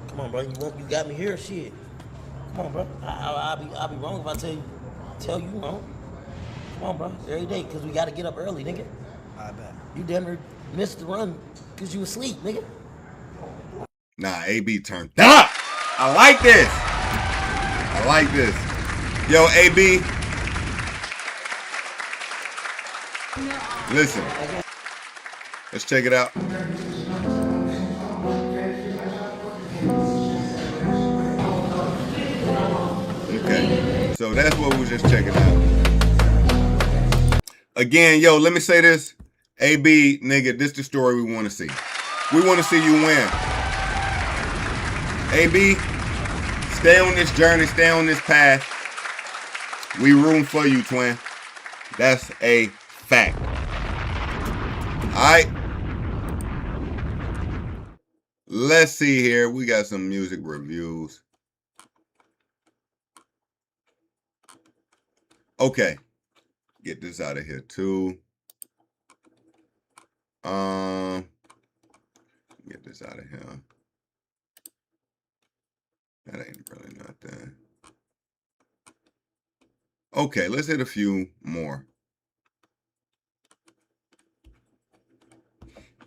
Come on, bro. You got me here, shit. Come on, bro. I'll be wrong if I tell you wrong. Come on, bro. Every day, because we got to get up early, nigga. I bet. You never missed the run because you asleep, nigga. Nah, AB turned up. I like this. I like this. Yo, AB. Listen. Let's check it out. Okay. So that's what we were just checking out. Again, yo, let me say this. AB, nigga, this is the story we want to see. We want to see you win. AB, stay on this journey, stay on this path. We rooting for you, twin. That's a fact. All right. Let's see here. We got some music reviews. Okay. Get this out of here too. Get this out of here. That ain't really nothing. Okay, let's hit a few more.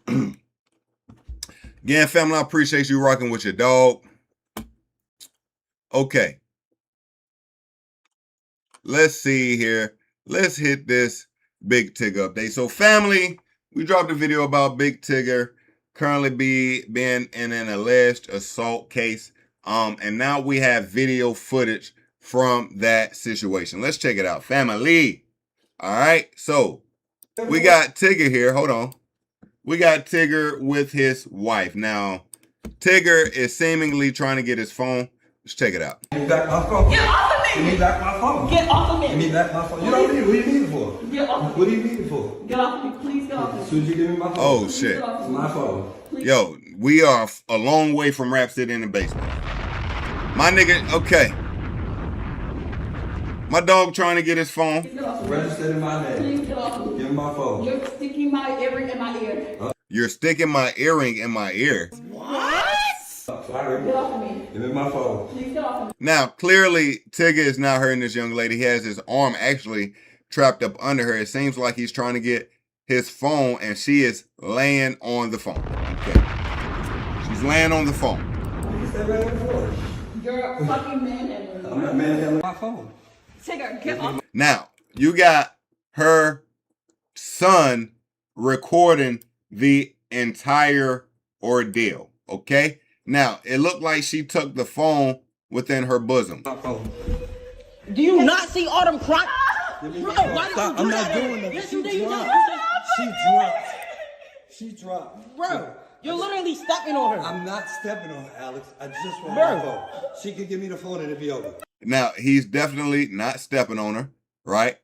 Again, family, I appreciate you rocking with your dog. Okay. Let's see here. Let's hit this Big Tigger update. So, family, we dropped a video about Big Tigger currently being in an alleged assault case. And now we have video footage from that situation. Let's check it out, family. All right. So, we got Tigger here. Hold on. We got Tigger with his wife. Now, Tigger is seemingly trying to get his phone. Let's check it out. Give me back my phone. Get off of me! Give me back my phone. Get off of me! Give me back my phone. You don't need it. What do you need it for? Get off of me! What do you need it for? Get off of me. Please get off of me. As soon as you give me my phone. Oh, shit. It's my phone. Yo, we are a long way from Rap City in the basement. My nigga, okay. My dog trying to get his phone. Registered in my name. Please get off of me. Give me my phone. You're sticking my earring in my ear. You're sticking my earring in my ear. What? Sorry. Get off of me. Give me my phone. Please get off of me. Now, clearly, Tigger is not hurting this young lady. He has his arm actually trapped up under her. It seems like he's trying to get his phone, and she is laying on the phone. Okay. She's laying on the phone. You're a fucking manhandling. I'm not manhandling my phone. Tigger, get off. Now, you got her son recording the entire ordeal, okay? Now, it looked like she took the phone within her bosom. My phone. Do you not see all them crotch? Give me Bro, my phone. why did Stop. you do I'm that? not doing nothing. Yes, you did. You dropped. just- She dropped. Bro, you're literally stepping on her. I'm not stepping on her, Alex. I just want Bro. my phone. She can give me the phone and it'll be over. Now, he's definitely not stepping on her, right?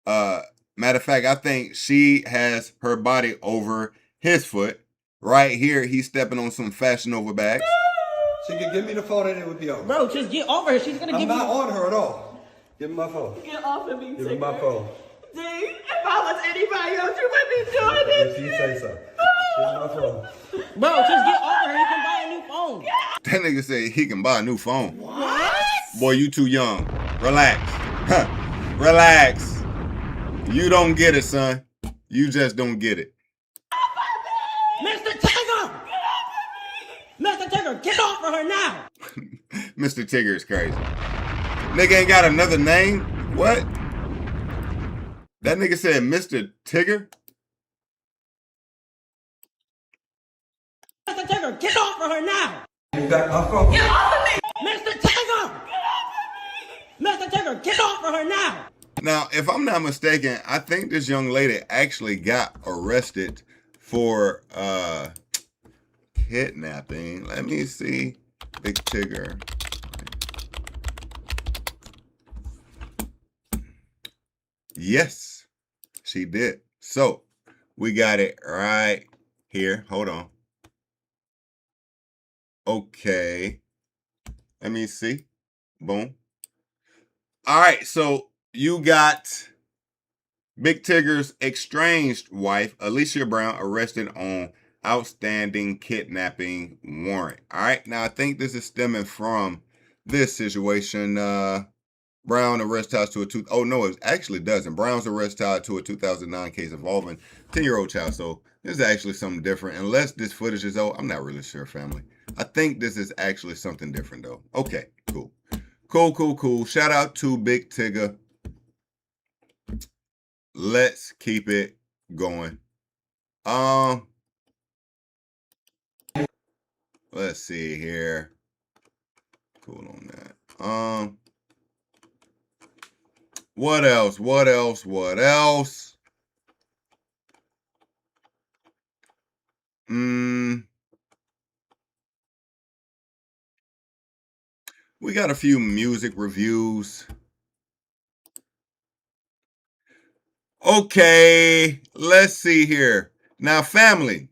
Matter of fact, I think she has her body over his foot. Right here, he's stepping on some Fashion Nova bags. She can give me the phone and it would be over. Bro, just get over her. She's gonna give you. I'm not on her at all. Give me my phone. Get off of me, Give me my phone. D, if I was anybody else, you wouldn't be doing this. If you say so. Give me my phone. Bro, just get over her. You can buy a new phone. That nigga said he can buy a new phone. What? Boy, you too young. Relax. Relax. You don't get it, son. You just don't get it. Mr. Tigger! Mr. Tigger, get off of her now! Mr. Tigger is crazy. Nigga ain't got another name? What? That nigga said Mr. Tigger? Mr. Tigger, get off of her now! You got my phone. Get off of me! Mr. Tigger! Mr. Tigger, get off of her now! Now, if I'm not mistaken, I think this young lady actually got arrested for kidnapping. Let me see. Big Tigger. Yes, she did. So we got it right here. Hold on. Okay. Let me see. Boom. All right. So you got Big Tigger's estranged wife, Alicia Brown, arrested on outstanding kidnapping warrant. All right. Now, I think this is stemming from this situation. Brown arrest tied to oh no, it actually doesn't. Brown's arrest tied to a 2009 case involving 10-year-old child. So this is actually something different. Unless this footage is old, I'm not really sure, family. I think this is actually something different though. Okay, cool. Cool. Shout out to Big Tigger. Let's keep it going. Let's see here. Cool on that. What else? We got a few music reviews. Okay, let's see here. Now, family,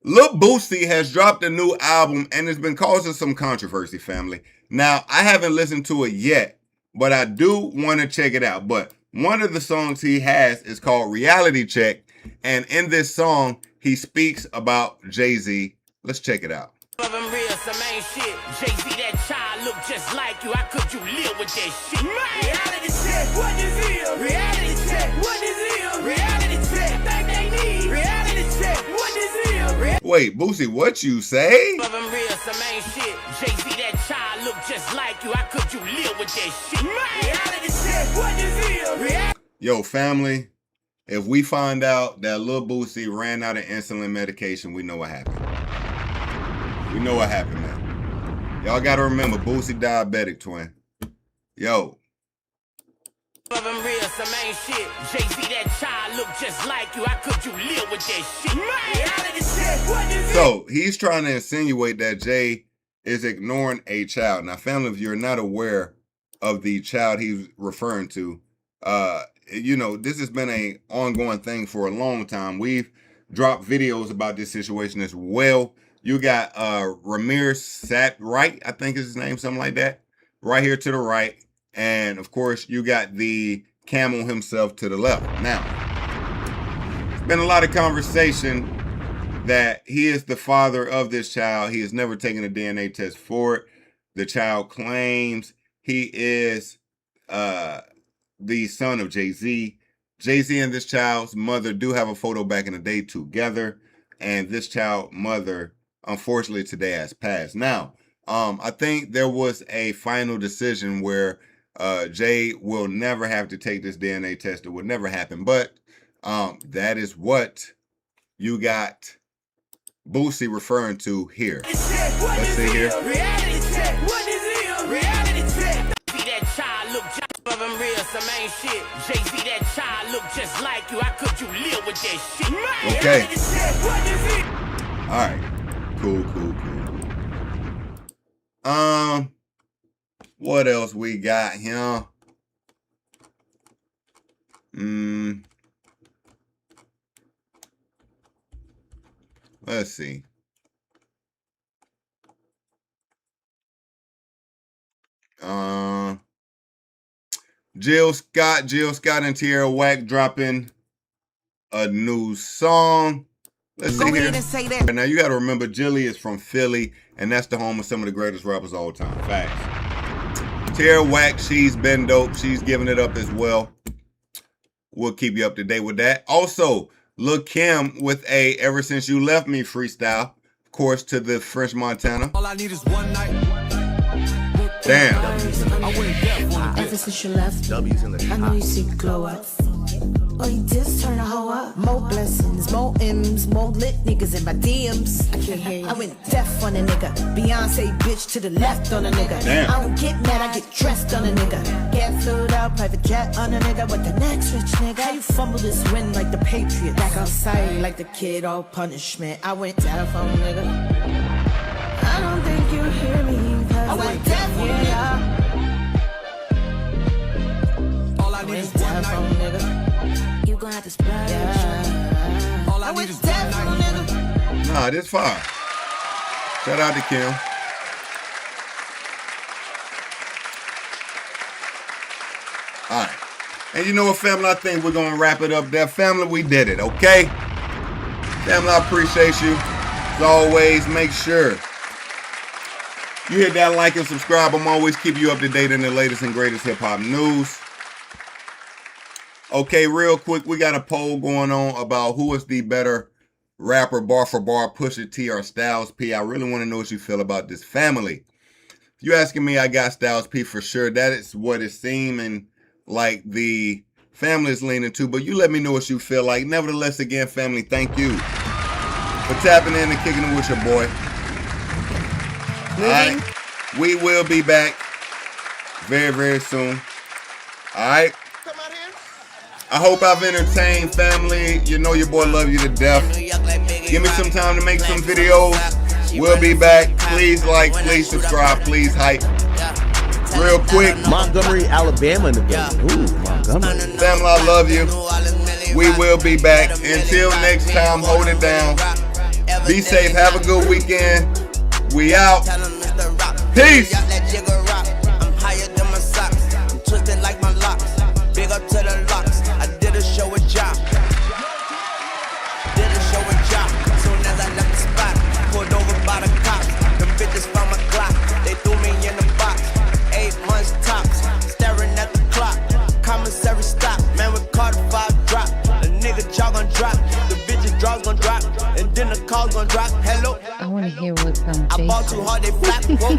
Lil Boosie has dropped a new album and it's been causing some controversy, family. Now, I haven't listened to it yet, but I do want to check it out. But one of the songs he has is called Reality Check. And in this song, he speaks about Jay-Z. Let's check it out. Of them real, some ain't shit. Jay-Z, that child look just like you. How could you live with that shit? Reality check, what is real? Reality check, what is real? Reality check, think they need. Reality check, what is real? Wait, Boosie, what you say? Of them real, some ain't shit. Jay-Z, that child look just like you. How could you live with that shit? Reality check, what is real? Yo, family, if we find out that Lil Boosie ran out of insulin medication, we know what happened. We know what happened, man. Y'all gotta remember, Boosie diabetic, twin. Yo. Of them real, some ain't shit. Jay-Z, that child look just like you. How could you live with that shit? Reality check, what is So he's trying to insinuate that Jay is ignoring a child. Now, family, if you're not aware of the child he's referring to, you know, this has been an ongoing thing for a long time. We've dropped videos about this situation as well. You got Ramirez Sat right, I think is his name, something like that, right here to the right. And of course, you got the camel himself to the left. Now, there's been a lot of conversation that he is the father of this child. He has never taken a DNA test for it. The child claims he is the son of Jay-Z. Jay-Z and this child's mother do have a photo back in the day together. And this child's mother, unfortunately, today has passed. Now, I think there was a final decision where Jay will never have to take this DNA test. It would never happen. But that is what you got Boosie referring to here. Let's see here. Reality check, what is real? Reality check. See that child look just of them some ain't shit. Jay-Z, that child look just like you. How could you live with that shit? Okay. All right. Cool. What else we got here? Let's see. Jill Scott and Tierra Whack dropping a new song. Let's see here. Now you got to remember, Jilly is from Philly, and that's the home of some of the greatest rappers of all time. Facts. Tierra Whack, she's been dope. She's giving it up as well. We'll keep you up to date with that. Also, Lil' Kim with a "Ever Since You Left Me" freestyle, of course, to the French Montana. All I need is one night. Damn. Ever since you left, W's in the I know you see the glow up. Oh, you just turn a hoe up. More blessings, more M's, more lit niggas in my DMs. I can't hear you. I went deaf on a nigga. Beyonce bitch to the left on a nigga. Damn. I don't get mad, I get dressed on a nigga. Get filled out, private jet on a nigga. With the next rich nigga. How you fumble this win like the Patriots? Back outside like the kid, all punishment. I went deaf on a nigga. I don't think you hear me, cause I went deaf on a nigga. All I need is one night. You gon' have to splash. Yeah. All I need is one night. Nah, this fire. Shout out to Kim. All right. And you know what, family? I think we're going to wrap it up there. Family, we did it, okay? Family, I appreciate you. As always, make sure you hit that like and subscribe. I'm always keeping you up to date in the latest and greatest hip-hop news. Okay, real quick, we got a poll going on about who is the better rapper, bar for bar, Pusha T or Styles P. I really want to know what you feel about this family. If you're asking me, I got Styles P for sure. That is what it's seeming like the family is leaning to, but you let me know what you feel like. Nevertheless, again, family, thank you for tapping in and kicking it with your boy. All right, we will be back very, very soon. All right. I hope I've entertained, family. You know your boy love you to death. Give me some time to make some videos. We'll be back. Please like, please subscribe, please hype. Real quick. Montgomery, Alabama in the building. Ooh, Montgomery. Family, I love you. We will be back. Until next time, hold it down. Be safe. Have a good weekend. We out. Peace. I'm higher than my socks. I'm twisted like my locks. Big up to the locks. I did a show with job. Soon as I left the spot, pulled over by the cops. The bitches found my Glock. They threw me in the box. 8 months tops. Staring at the clock. Commissary stop. Man, we caught a 5 drop. The nigga jaw gon' drop. The bitches draws gon' drop. And then the calls gon' drop. Hello. I wanna hear what's I bought too hard, they flap. Whoa.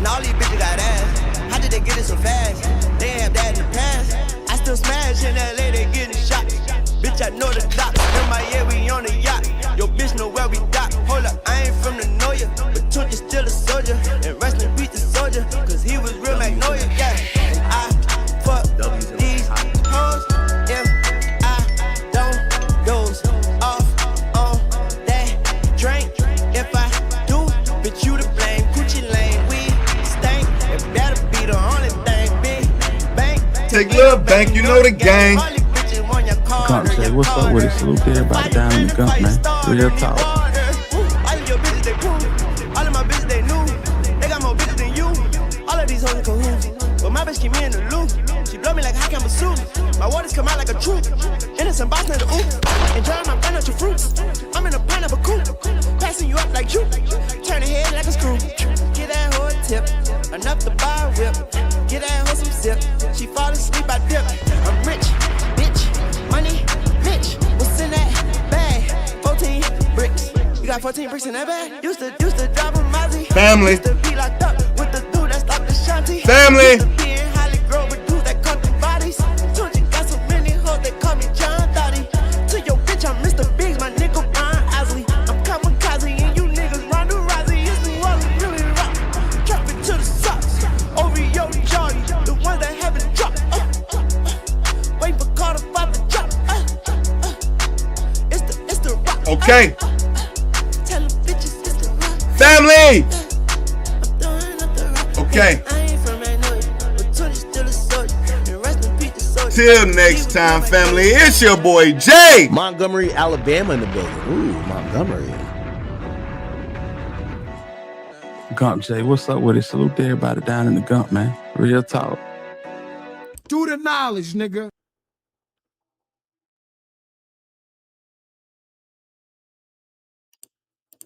Now all these bitches got ass. How did they get it so fast? They have that in the past. I still smash in LA, they getting shot. Bitch, I know the doc. In my year, we on the yacht. Yo, bitch, know where we dock. Hold up, I ain't from the know ya, but Tunch is still a soldier. And rest in peace the soldier, cause he was real Magnolia, yeah. And I fuck these hoes if I don't doze off on that drink. If I do, bitch, you to blame. Coochie lane, we stank. It better be the only thing, big bank. Take love bank, you know the gang. Gump say, what's up with it? Salute to everybody down in the Gump, man. Real talk. All of your bitches, they cool. All of my bitches, they new. They got more bitches than you. All of these hoes in cahoots. But my bitch keep me in the loop. She blow me like hot camera soup. My waters come out like a troop. Innocent boss, not the oop. Enjoying my pineapple fruits. I'm in a pineapple coupe. Passing you up like you. Turn the head like a screw. Get that hoe a tip. Enough to buy a whip. Get that hoe some sip. She fall asleep, I dip. I'm rich, bitch. Money, bitch, what's in that bag? 14 bricks. You got 14 bricks in that bag? Used to drive a Mazzy. Family. Used to be locked up with the dude that stopped the shanty. Family. Used to be in Holly Grove with dudes that cut the bodies. Tunch got so many hoes, they call me John Dottie. To your bitch, I'm Mr. Biggs, my nigga Brian Osley. I'm kamikaze and you niggas Ronda Rousey. It's New Orleans, really rock. Trap it to the socks. Over your Jordan, the ones that haven't dropped. Okay. Family. Okay. Till next time, family. It's your boy Jay. Montgomery, Alabama in the building. Ooh, Montgomery. Gump Jay, what's up with it? Salute to everybody down in the Gump, man. Real talk. Do the knowledge, nigga.